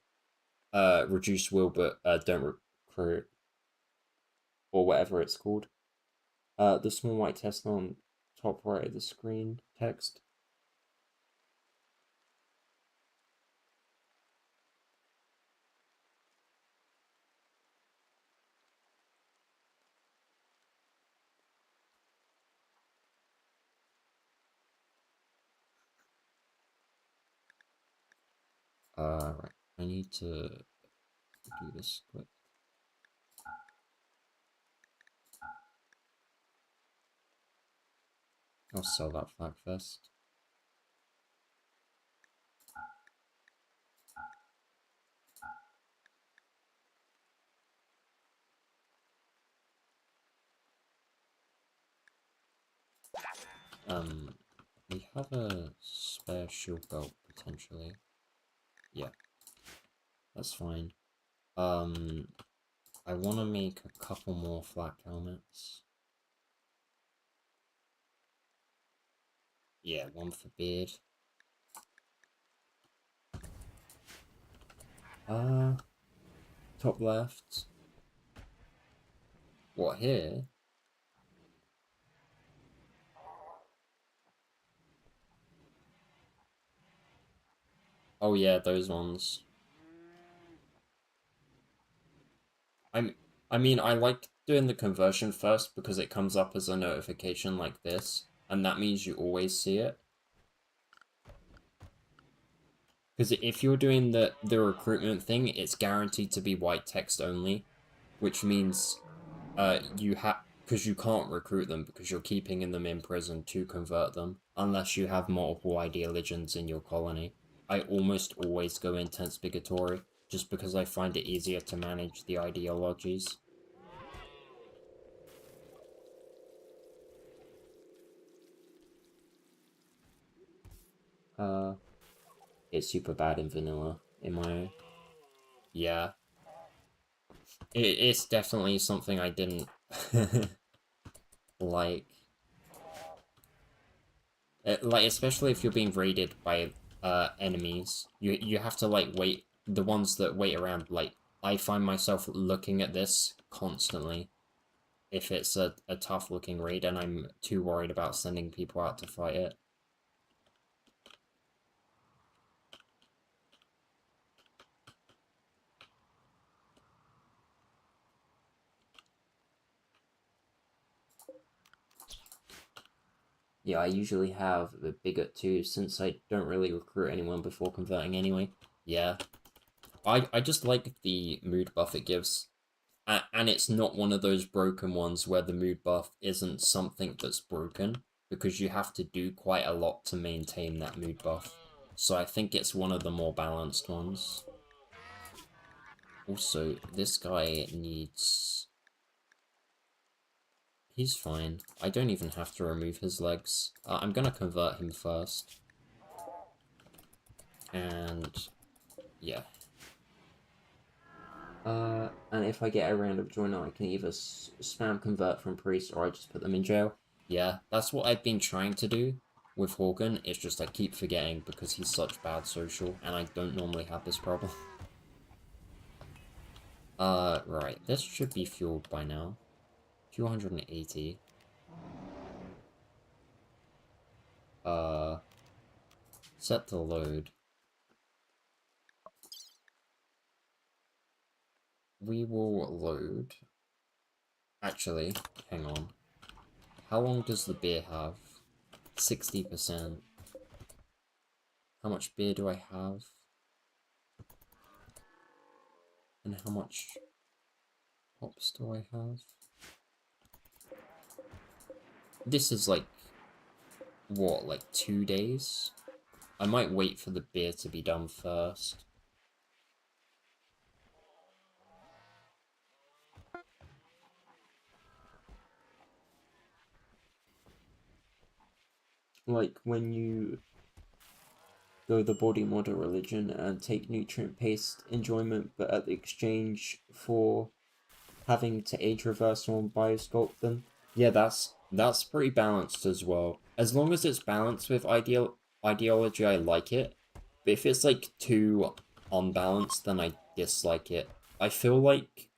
[SPEAKER 1] reduce will but don't recruit or whatever it's called. The small white test on top right of the screen text. Right. I need to do this quick. I'll sell that flag first. We have a spare shield belt potentially. Yeah, that's fine. I want to make a couple more flak helmets. Yeah, one for beard. Top left. What, here? Oh yeah, those ones. I mean, I like doing the conversion first because it comes up as a notification like this, and that means you always see it. Because if you're doing the recruitment thing, it's guaranteed to be white text only, which means you have because you can't recruit them because you're keeping them in prison to convert them unless you have multiple ideologians in your colony. I almost always go intense bigotry just because I find it easier to manage the ideologies. It's super bad in vanilla in my yeah. It's definitely something I didn't like. Like especially if you're being raided by enemies, you have to like wait. The ones that wait around, like I find myself looking at this constantly if it's a tough looking raid and I'm too worried about sending people out to fight it. Yeah, I usually have a bigot too, since I don't really recruit anyone before converting anyway. Yeah. I just like the mood buff it gives. And it's not one of those broken ones where the mood buff isn't something that's broken, because you have to do quite a lot to maintain that mood buff. So I think it's one of the more balanced ones. Also, this guy needs... He's fine. I don't even have to remove his legs. I'm gonna convert him first. And... yeah. And if I get a random joiner, I can either spam convert from priest or I just put them in jail. Yeah, that's what I've been trying to do with Horgan. It's just I keep forgetting because he's such bad social, and I don't normally have this problem. Right. This should be fueled by now. 280. Set to load. We will load. Actually, hang on. How long does the beer have? 60%. How much beer do I have? And how much hops do I have? This is like what, like 2 days? I might wait for the beer to be done first. Like when you go the body model religion and take nutrient-based enjoyment, but at the exchange for having to age reversal and biosculpt them. Yeah, that's pretty balanced as well. As long as it's balanced with ideology, I like it. But if it's like too unbalanced, then I dislike it. I feel like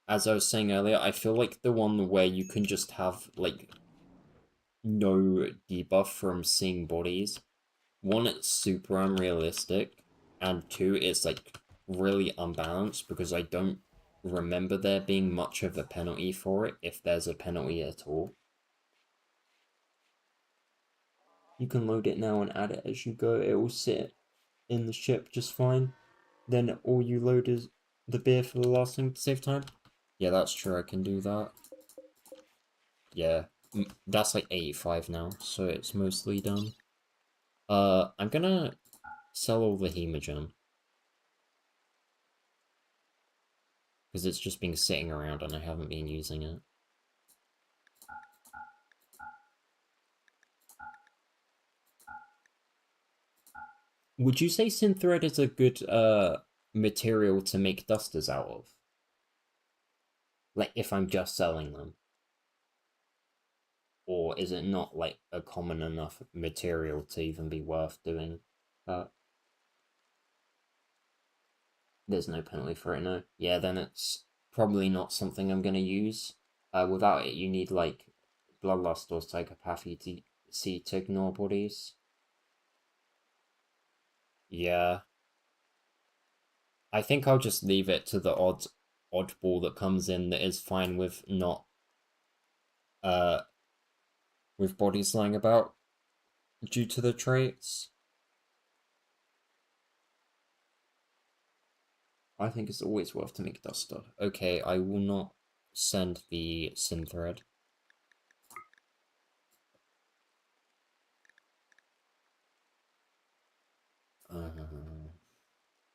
[SPEAKER 1] as I was saying earlier, I feel like the one where you can just have like no debuff from seeing bodies. One, it's super unrealistic, and two, it's like really unbalanced because I don't remember there being much of a penalty for it, if there's a penalty at all. You can load it now and add it as you go. It will sit in the ship just fine. Then all you load is the beer for the last thing to save time. Yeah, that's true. I can do that. Yeah, that's like 85 now, so it's mostly done. I'm gonna sell all the hemogen because it's just been sitting around and I haven't been using it. Would you say synthread is a good material to make dusters out of? Like if I'm just selling them? Or is it not like a common enough material to even be worth doing that? There's no penalty for it, no. Yeah, then it's probably not something I'm gonna use. Without it, you need like bloodlust or psychopathy to see to ignore bodies. Yeah, I think I'll just leave it to the oddball that comes in that is fine with not uh with bodies lying about due to the traits. I think it's always worth to make duster. Okay, I will not send the synthread.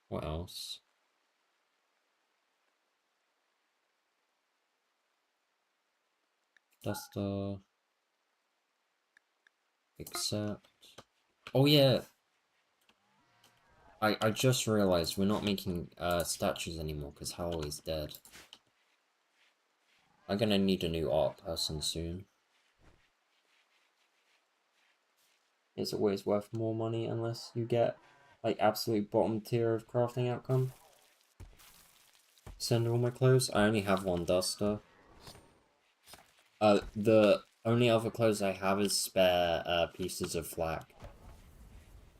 [SPEAKER 1] What else? Duster. Accept. Oh yeah, I just realized we're not making statues anymore because Holloway's dead. I'm gonna need a new art person soon. It's always worth more money unless you get like absolute bottom tier of crafting outcome. Send all my clothes. I only have one duster. The only other clothes I have is spare pieces of flak.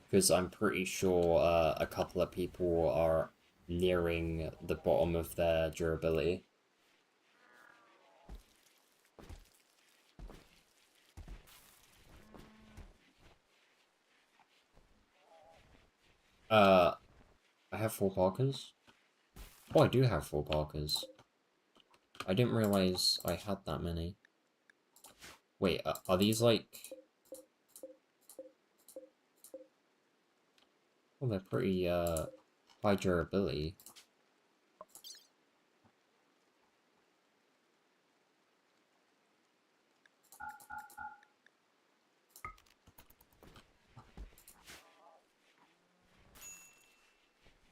[SPEAKER 1] Because I'm pretty sure a couple of people are nearing the bottom of their durability. I have 4 Parkers. Oh, I do have 4 Parkers. I didn't realize I had that many. Wait, are these like... Well, they're pretty, high durability.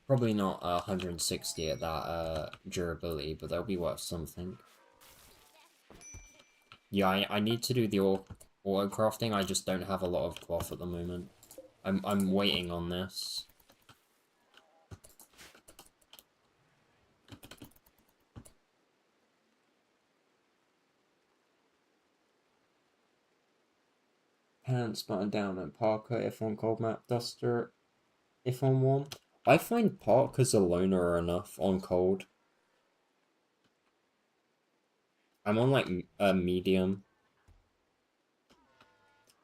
[SPEAKER 1] Probably not 160 at that, durability, but they'll be worth something. Yeah, I need to do the auto crafting. I just don't have a lot of cloth at the moment. I'm waiting on this. Pants button down and Parker if on cold map, duster if on warm. I find Parkers alone are enough on cold. I'm on like a medium.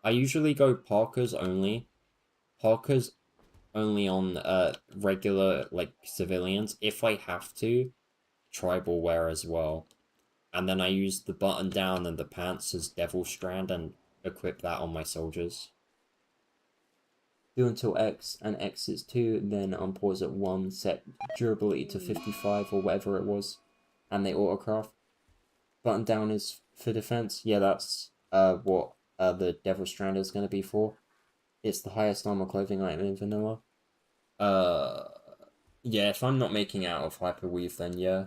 [SPEAKER 1] I usually go Parkers only. Parkers only on regular like civilians. If I have to, tribal wear as well. And then I use the button down and the pants as Devil Strand and equip that on my soldiers. Do until X, and X is 2, then unpause at 1, set durability to 55 or whatever it was, and they autocraft. Button down is for defense. Yeah, that's what the Devil Strand is going to be for. It's the highest armor clothing item in vanilla. Yeah, if I'm not making out of Hyperweave, then yeah.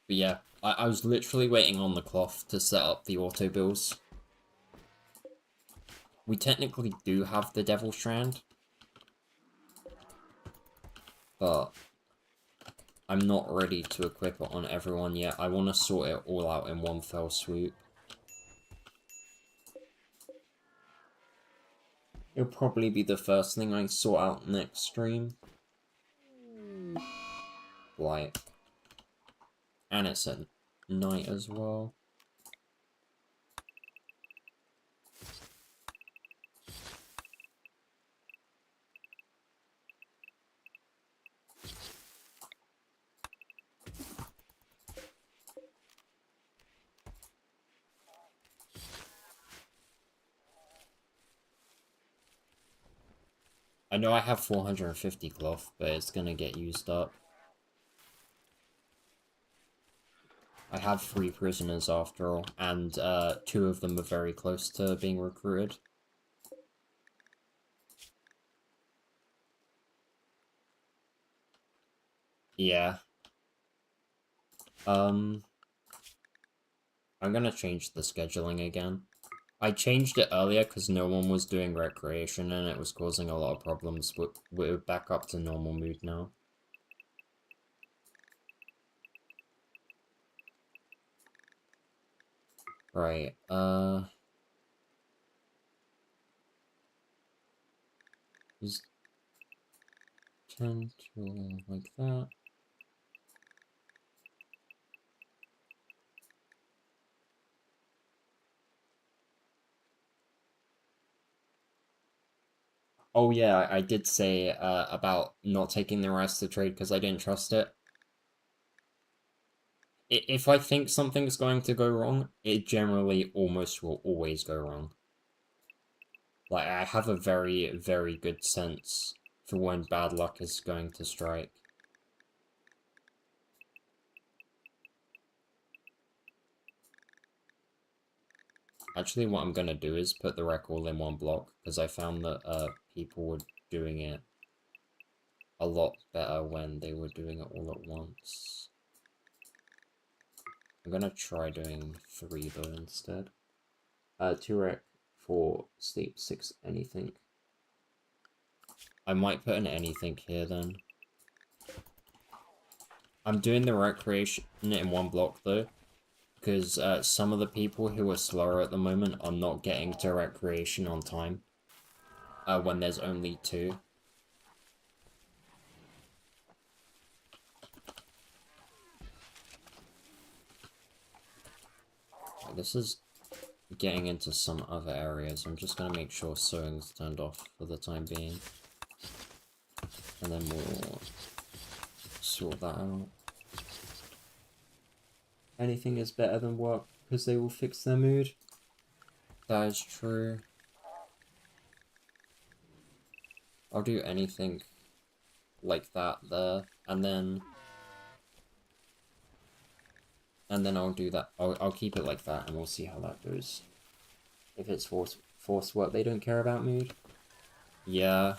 [SPEAKER 1] But yeah, I was literally waiting on the cloth to set up the auto bills. We technically do have the Devil Strand, but I'm not ready to equip it on everyone yet. I want to sort it all out in one fell swoop. It'll probably be the first thing I sort out next stream. Like, and it's at night as well. I know I have 450 cloth, but it's gonna get used up. I have 3 prisoners after all, and 2 of them are very close to being recruited. Yeah. I'm gonna change the scheduling again. I changed it earlier because no one was doing recreation and it was causing a lot of problems. We're back up to normal mood now. Right, just 10 to like that. Oh yeah, I did say about not taking the rest of the trade because I didn't trust it. If I think something's going to go wrong, it generally almost will always go wrong. Like, I have a very, very good sense for when bad luck is going to strike. Actually, what I'm gonna do is put the wreck all in one block, because I found that people were doing it a lot better when they were doing it all at once. I'm gonna try doing 3 though instead. 2 wreck, 4 sleep, 6 anything. I might put an anything here then. I'm doing the recreation in one block though, because some of the people who are slower at the moment are not getting to recreation on time. When there's only 2. This is getting into some other areas. I'm just gonna make sure sewing's turned off for the time being. And then we'll sort that out. Anything is better than work because they will fix their mood. That is true. I'll do anything like that there, and then I'll do that. I'll keep it like that, and we'll see how that goes. If it's force work, they don't care about mood. Yeah.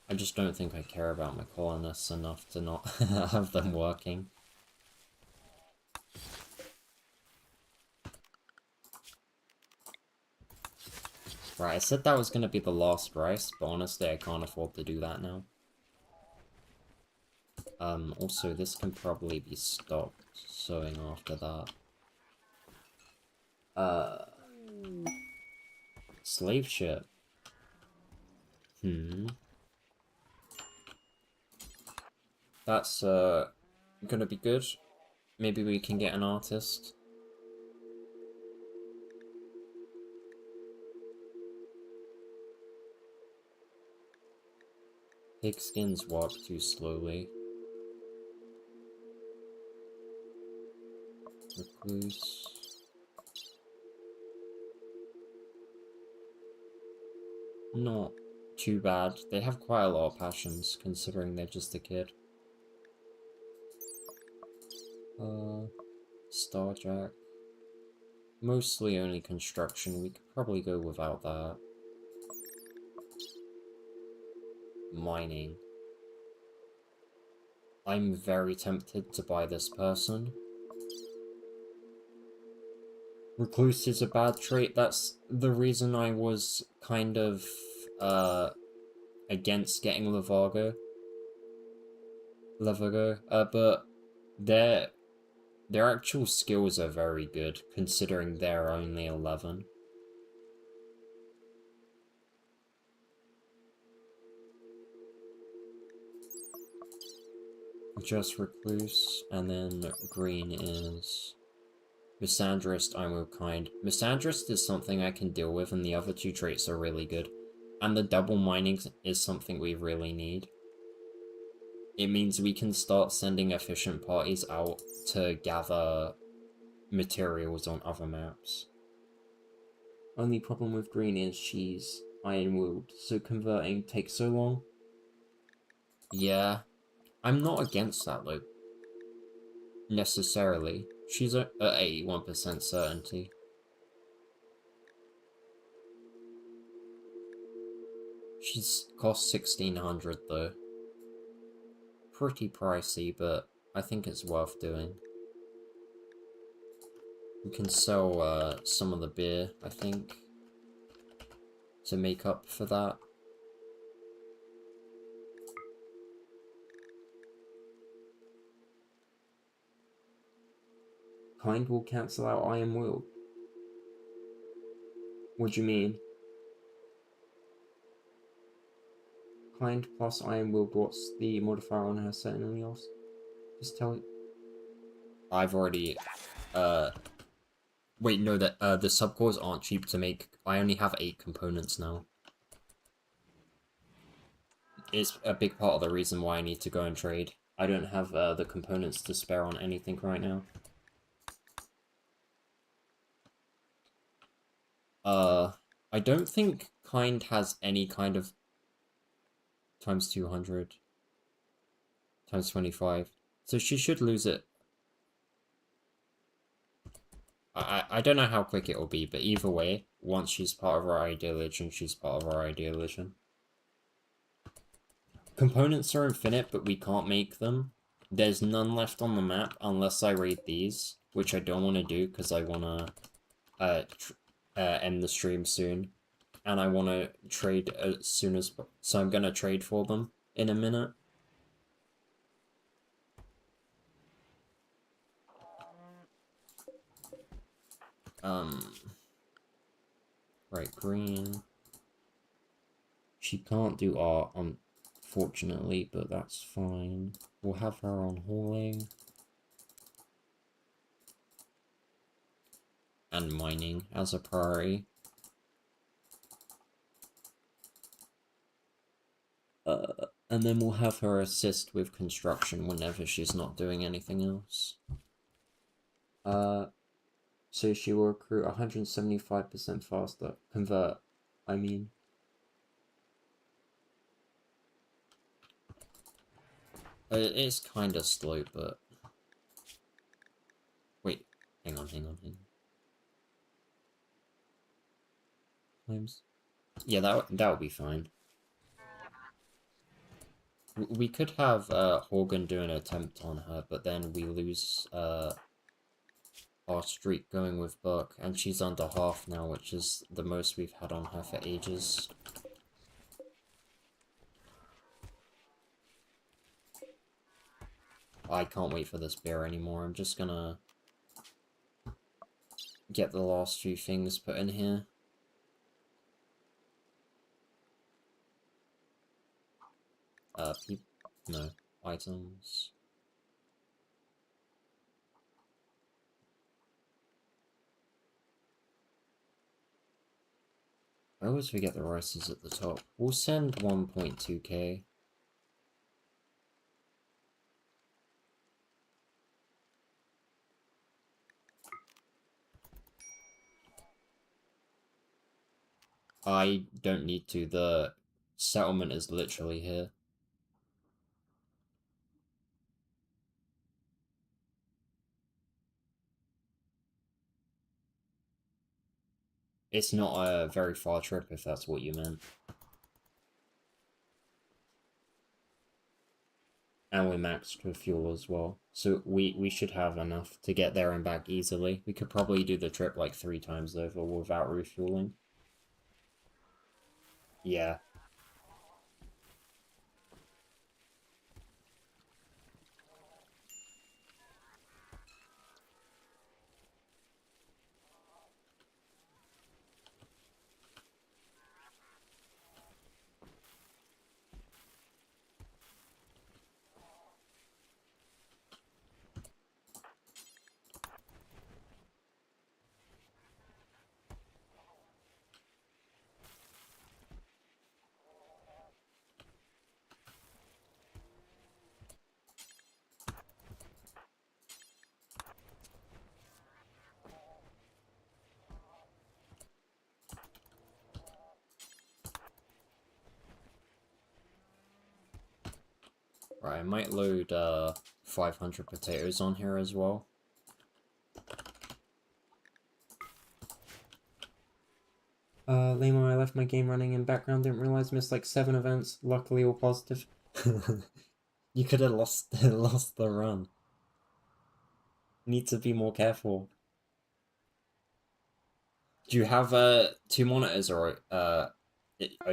[SPEAKER 1] I just don't think I care about my colonists enough to not have them working. Right, I said that was gonna be the last rice, but honestly I can't afford to do that now. Also this can probably be stopped sewing after that. Slave ship. That's, gonna be good. Maybe we can get an artist. Pigskins walk too slowly. Recluse. Not too bad. They have quite a lot of passions, considering they're just a kid. Starjack. Mostly only construction. We could probably go without that. Mining. I'm very tempted to buy this person. Recluse is a bad trait. That's the reason I was kind of against getting Levago. But their actual skills are very good, considering they're only 11. Just Recluse, and then green is Misandrist, I'm of kind. Misandrist is something I can deal with, and the other two traits are really good. And the double mining is something we really need. It means we can start sending efficient parties out to gather materials on other maps. Only problem with green is she's iron-willed, so converting takes so long. Yeah, I'm not against that though. Necessarily. She's at 81% certainty. She's cost 1600 though. Pretty pricey, but I think it's worth doing. We can sell some of the beer, I think, to make up for that. Kind will cancel out I am willed. What do you mean? Kind plus I am willed, what's the modifier on her set and anything else? Just tell me. I've already, wait, no, the subcores aren't cheap to make. I only have 8 components now. It's a big part of the reason why I need to go and trade. I don't have the components to spare on anything right now. I don't think Kind has any kind of times 200 times 25, so she should lose it. I don't know how quick it will be, but either way, once she's part of our ideology, she's part of our ideology. Components are infinite, but we can't make them. There's none left on the map unless I raid these, which I don't want to do because I want to end the stream soon. And I want to trade as soon as... So I'm going to trade for them in a minute. Right, green. She can't do art, unfortunately, but that's fine. We'll have her on hauling. And mining as a priority. And then we'll have her assist with construction whenever she's not doing anything else. So she will recruit 175% faster. Convert, I mean. It's kind of slow, but... Wait, hang on. Times? Yeah, that would be fine. We could have Horgan do an attempt on her, but then we lose our streak going with Buck, and she's under half now, which is the most we've had on her for ages. I can't wait for this beer anymore. I'm just gonna get the last few things put in here. No, items. I always forget the rice is at the top. We'll send 1.2k. I don't need to. The settlement is literally here. It's not a very far trip, if that's what you meant. And we're maxed with fuel as well. So we should have enough to get there and back easily. We could probably do the trip like 3 times over without refueling. Yeah. Right, I might load 500 potatoes on here as well. Lamo, I left my game running in background, didn't realize missed like 7 events, luckily all positive. You could have lost lost the run. Need to be more careful. Do you have 2 monitors, or are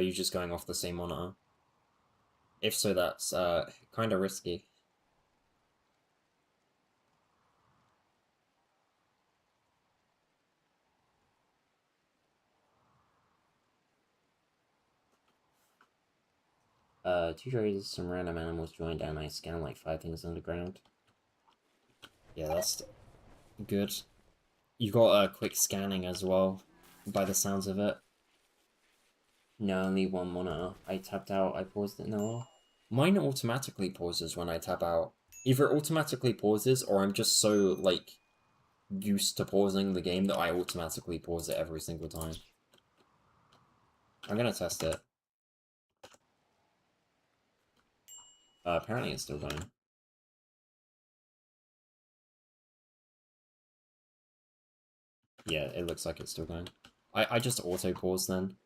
[SPEAKER 1] you just going off the same monitor? If so, that's kind of risky. Two traders, some random animals joined, and I scanned like 5 things underground. Yeah, that's good. You got a quick scanning as well, by the sounds of it. No, only 1 monitor. I tapped out, I paused it now. Mine automatically pauses when I tap out. Either it automatically pauses, or I'm just so, like, used to pausing the game that I automatically pause it every single time. I'm gonna test it. Apparently it's still going. Yeah, it looks like it's still going. I just auto-pause then.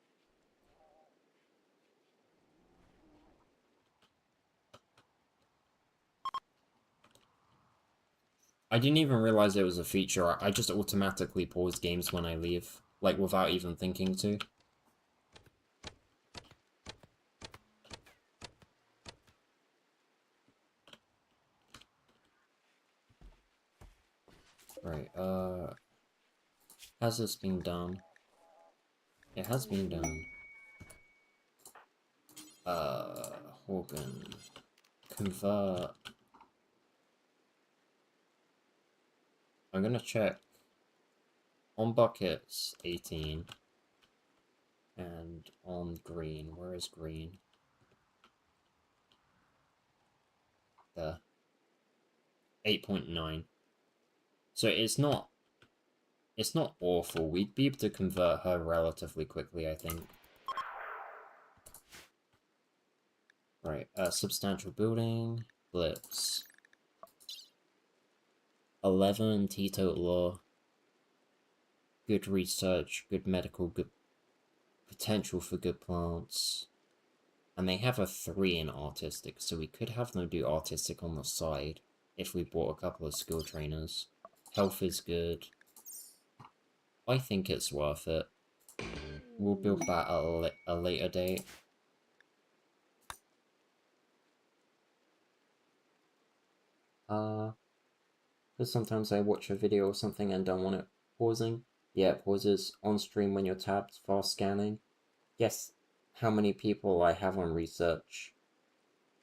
[SPEAKER 1] I didn't even realize it was a feature. I just automatically pause games when I leave, like without even thinking to. Right, has this been done? It has been done. Organ. Convert. I'm gonna check. On buckets, 18. And on green, where is green? There. 8.9. So it's not awful. We'd be able to convert her relatively quickly, I think. Right, substantial building, blitz. 11 teetotal law. Good research, good medical, good potential for good plants. And they have a 3 in artistic, so we could have them do artistic on the side if we bought a couple of skill trainers. Health is good. I think it's worth it. We'll build that at a later date. Because sometimes I watch a video or something and don't want it pausing. Yeah, it pauses on stream when you're tapped, fast scanning. Yes, how many people I have on research?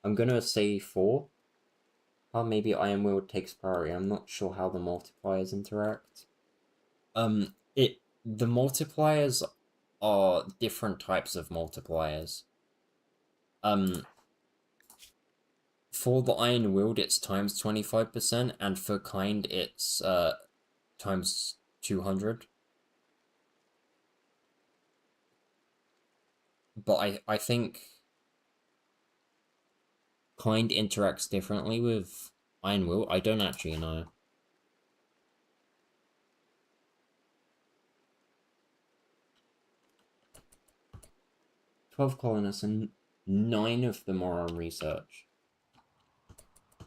[SPEAKER 1] I'm gonna say 4. Maybe Iron Will takes priority. I'm not sure how the multipliers interact. The multipliers are different types of multipliers. For the Iron Willed, it's times 25%, and for Kind, it's times 200. But I think kind interacts differently with Iron Will. I don't actually know. 12 colonists and 9 of them are on research.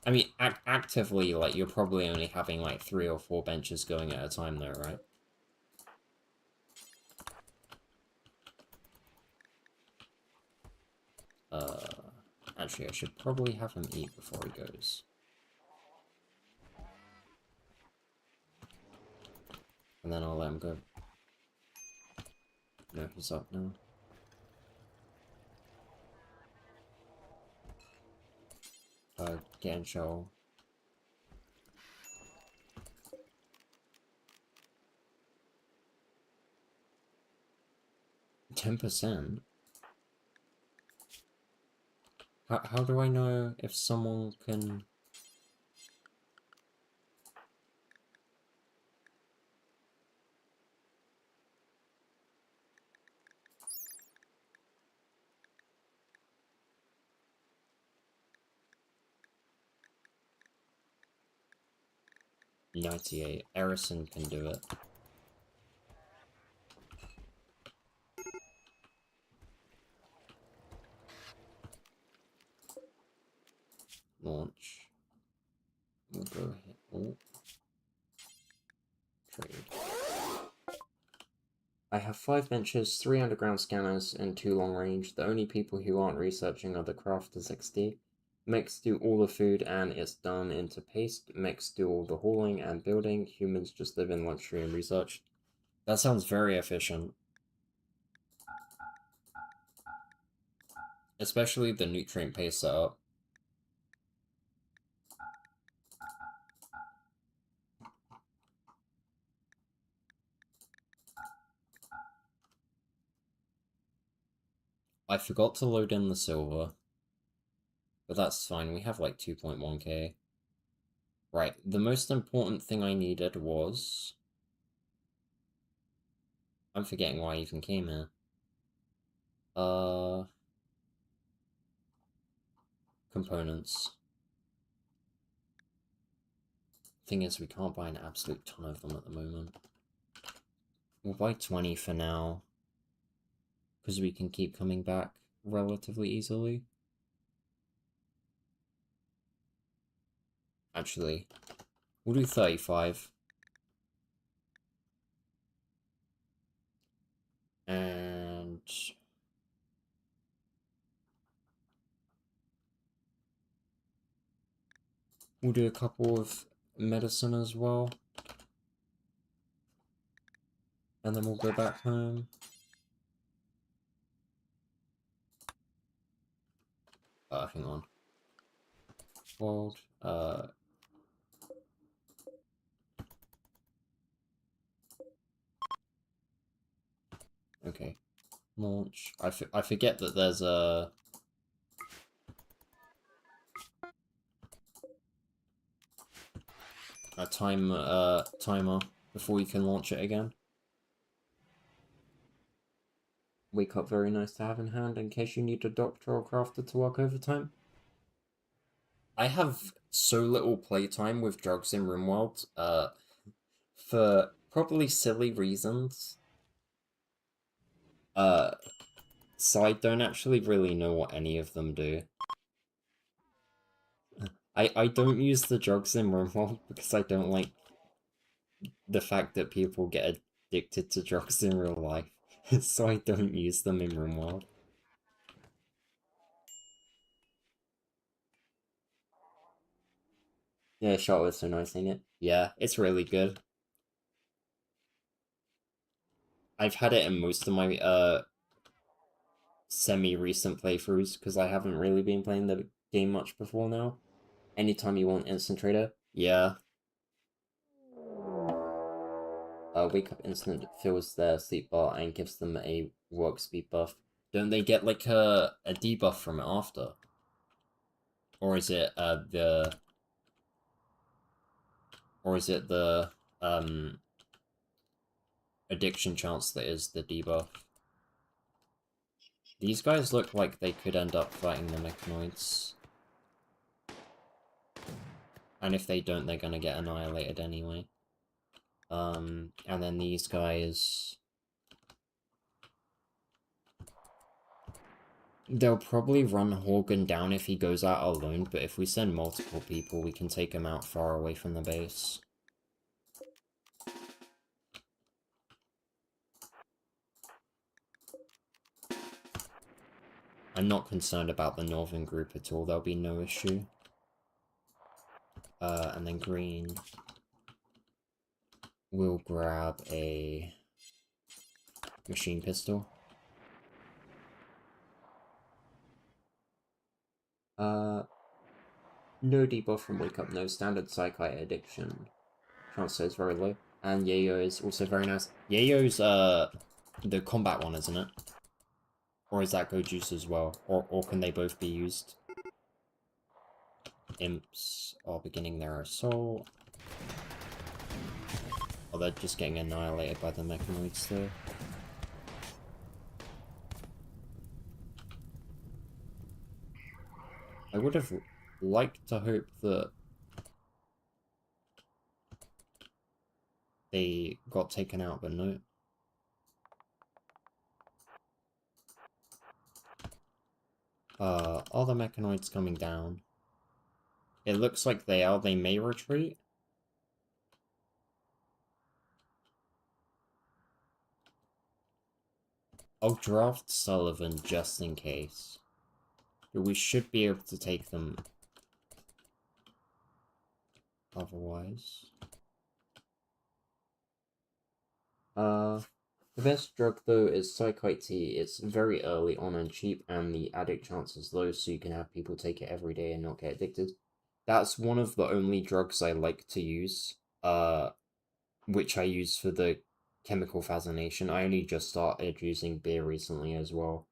[SPEAKER 1] I mean, actively, like, you're probably only having, like, 3 or 4 benches going at a time, though, right? Actually, I should probably have him eat before he goes. And then I'll let him go. No, he's up now. Get in shell. 10%? How do I know if someone can... 98. Erison can do it. Launch. We'll go ahead. Oh. Trade. I have 5 benches, 3 underground scanners, and 2 long range. The only people who aren't researching are the crafters XD. Mechs do all the food and it's done into paste. Mechs do all the hauling and building. Humans just live in luxury and research. That sounds very efficient. Especially the nutrient paste setup. I forgot to load in the silver. But that's fine, we have like 2.1k. Right, the most important thing I needed was... I'm forgetting why I even came here. Components. Thing is, we can't buy an absolute ton of them at the moment. We'll buy 20 for now. Because we can keep coming back relatively easily. Actually, we'll do 35. And... we'll do a couple of medicine as well. And then we'll go back home. Hang on. World, okay. Launch. I forget that there's a... timer before you can launch it again. Wake up, very nice to have in hand in case you need a doctor or crafter to work overtime. I have so little playtime with drugs in Rimworld, for probably silly reasons. So I don't actually really know what any of them do. I don't use the drugs in Rimworld because I don't like the fact that people get addicted to drugs in real life. So I don't use them in Rimworld. Yeah, shot was so nice, ain't it? Yeah, it's really good. I've had it in most of my semi-recent playthroughs because I haven't really been playing the game much before now. Anytime you want instant trader, yeah. Wake up instant fills their sleep bar and gives them a work speed buff. Don't they get like a debuff from it after? Or is it the addiction chance that is the debuff? These guys look like they could end up fighting the mechanoids. And if they don't, they're gonna get annihilated anyway. And then these guys... They'll probably run Horgan down if he goes out alone, but if we send multiple people, we can take him out far away from the base. I'm not concerned about the northern group at all, there'll be no issue. And then green... We'll grab a... machine pistol. No debuff from Wake Up, no standard Psychite addiction. Chance is very low. And Yayo is also very nice. Yayo's, the combat one, isn't it? Or is that Go Juice as well? Or can they both be used? Imps are beginning their assault. Oh, they're just getting annihilated by the mechanoids, though. I would have liked to hope that they got taken out, but no. Are the mechanoids coming down? It looks like they are. They may retreat. I'll draft Sullivan just in case. But we should be able to take them otherwise. The best drug though is Psychite Tea. It's very early on and cheap, and the addict chance is low, so you can have people take it every day and not get addicted. That's one of the only drugs I like to use, which I use for the chemical fascination. I only just started using beer recently as well,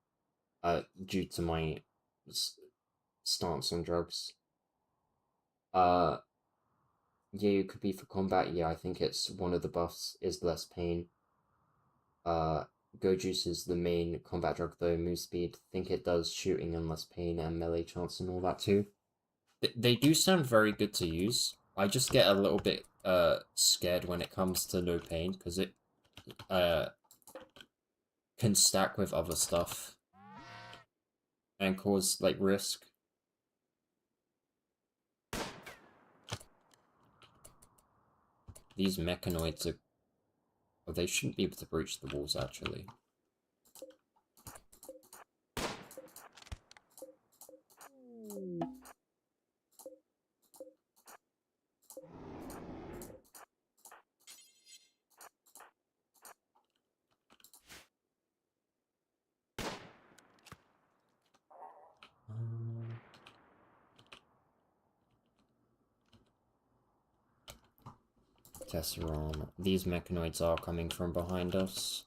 [SPEAKER 1] due to my stance on drugs. Yeah, it could be for combat. Yeah, I think it's one of the buffs is less pain. Go Juice is the main combat drug though, move speed. I think it does shooting and less pain and melee chance and all that too. They do sound very good to use. I just get a little bit scared when it comes to no pain, because it can stack with other stuff and cause like risk. These mechanoids are... Oh, they shouldn't be able to breach the walls actually. Tesseron. These mechanoids are coming from behind us.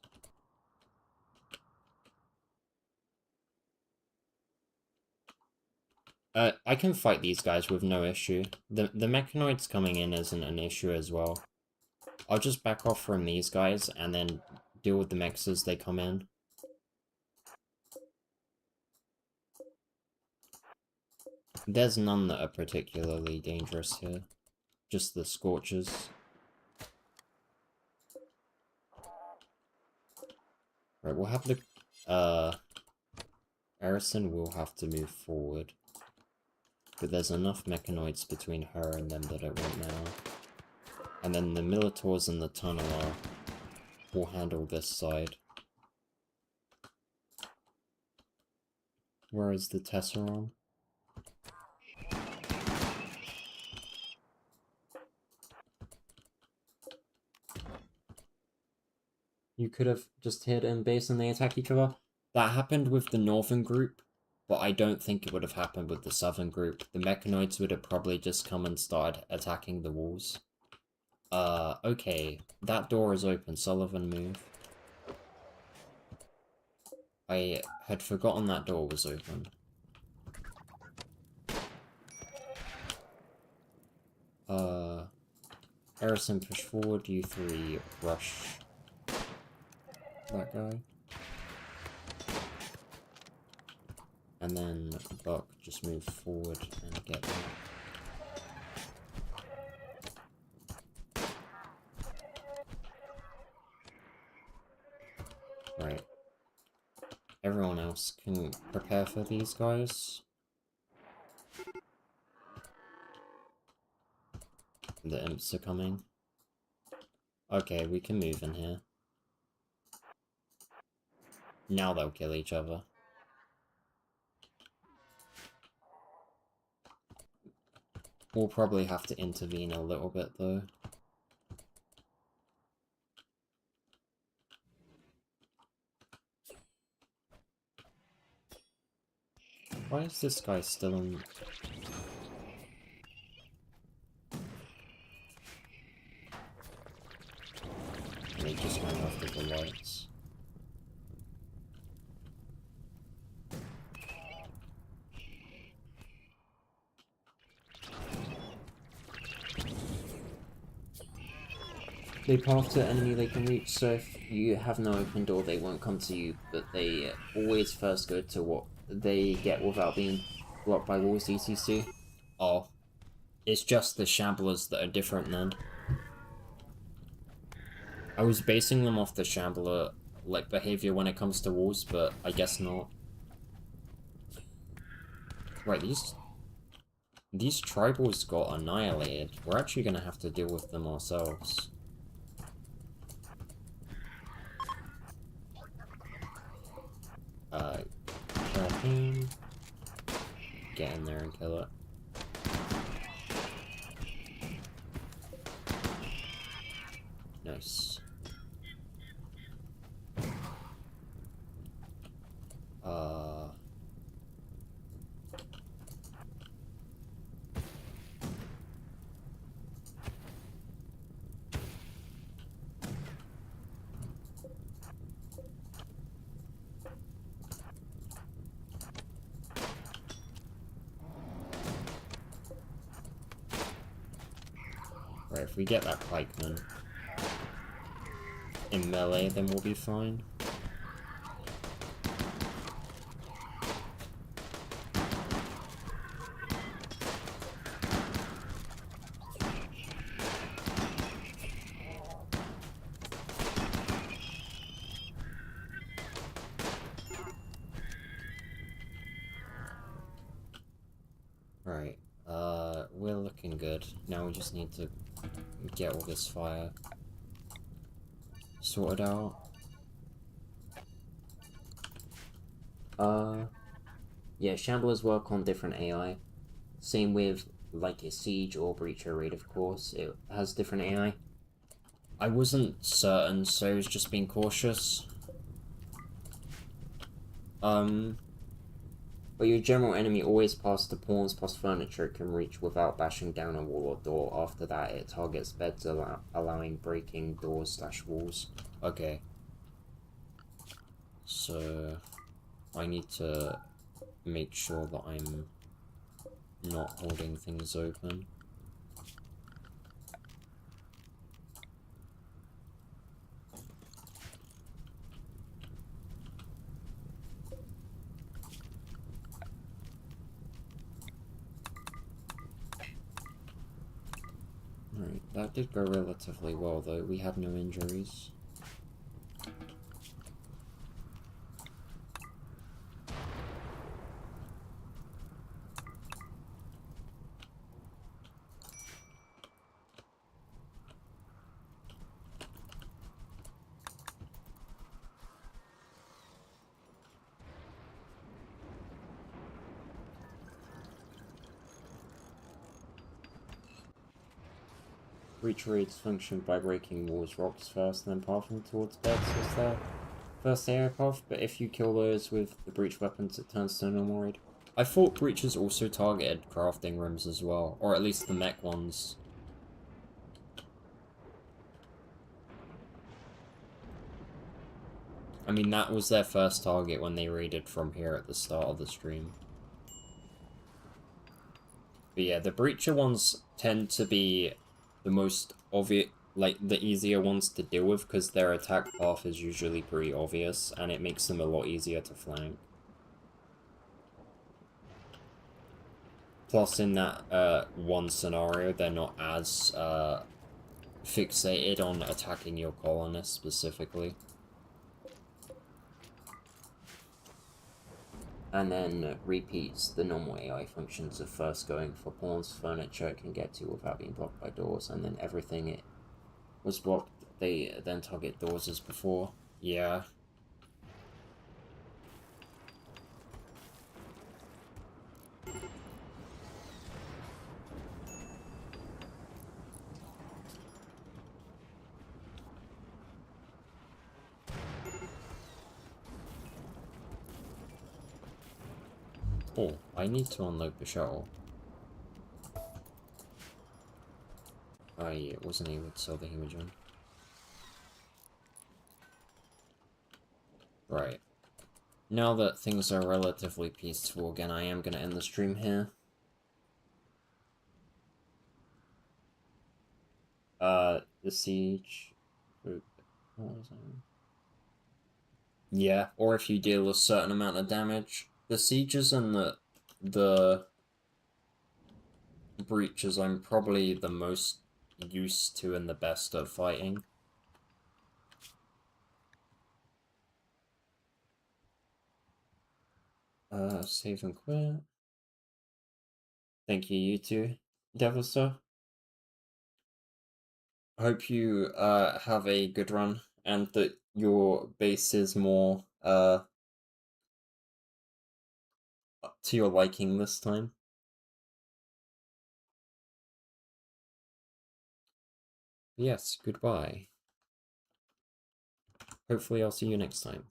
[SPEAKER 1] I can fight these guys with no issue. The mechanoids coming in isn't an issue as well. I'll just back off from these guys and then deal with the mechs as they come in. There's none that are particularly dangerous here. Just the Scorchers. Right, we'll have the... Erison will have to move forward. But there's enough mechanoids between her and them that it won't matter. And then the Militaurs and the Tunneler will handle this side. Where is the Tesseron? You could have just hit in base and they attack each other. That happened with the northern group, but I don't think it would have happened with the southern group. The mechanoids would have probably just come and started attacking the walls. Okay. That door is open. Sullivan, move. I had forgotten that door was open. Erison, push forward. You three, rush that guy. And then Buck just move forward and get that. Right. Everyone else can prepare for these guys. The imps are coming. Okay, we can move in here. Now they'll kill each other. We'll probably have to intervene a little bit though. Why is this guy still in... And he just went after the lights. They path to enemy they can reach, so if you have no open door, they won't come to you, but they always first go to what they get without being blocked by walls, etc. Oh. It's just the Shamblers that are different then. I was basing them off the Shambler, like, behavior when it comes to walls, but I guess not. Right, these tribals got annihilated. We're actually gonna have to deal with them ourselves. Kill him. Get in there and kill it. Nice. Right, if we get that pikeman in melee, then we'll be fine. Right, we're looking good. Now we just need to get all this fire sorted out. Yeah, Shamblers work on different AI. Same with, like, a Siege or Breacher raid, of course. It has different AI. I wasn't certain, so I was just being cautious. But your general enemy always past the pawns plus furniture can reach without bashing down a wall or door. After that, it targets beds, allowing breaking doors / walls. Okay. So, I need to make sure that I'm not holding things open. Right, that did go relatively well though, we had no injuries. Breach raids function by breaking walls, rocks first, and then pathing towards beds as their first area path, but if you kill those with the breach weapons, it turns to a normal raid. I thought breaches also targeted crafting rooms as well, or at least the mech ones. I mean, that was their first target when they raided from here at the start of the stream. But yeah, the breacher ones tend to be the most obvious, like, the easier ones to deal with, because their attack path is usually pretty obvious, and it makes them a lot easier to flank. Plus, in that one scenario, they're not as fixated on attacking your colonists specifically. And then repeats the normal AI functions of first going for pawns, furniture it can get to without being blocked by doors, and then everything it was blocked, they then target doors as before. Yeah. Oh, I need to unload the shuttle. I wasn't able to sell the Hemogen. Right. Now that things are relatively peaceful again, I am going to end the stream here. The siege... What was that? Yeah, or if you deal a certain amount of damage. The sieges and the breaches I'm probably the most used to and the best at fighting. Save and quit. Thank you, you too, Devilstar. Hope you have a good run and that your base is more to your liking this time. Yes, goodbye. Hopefully I'll see you next time.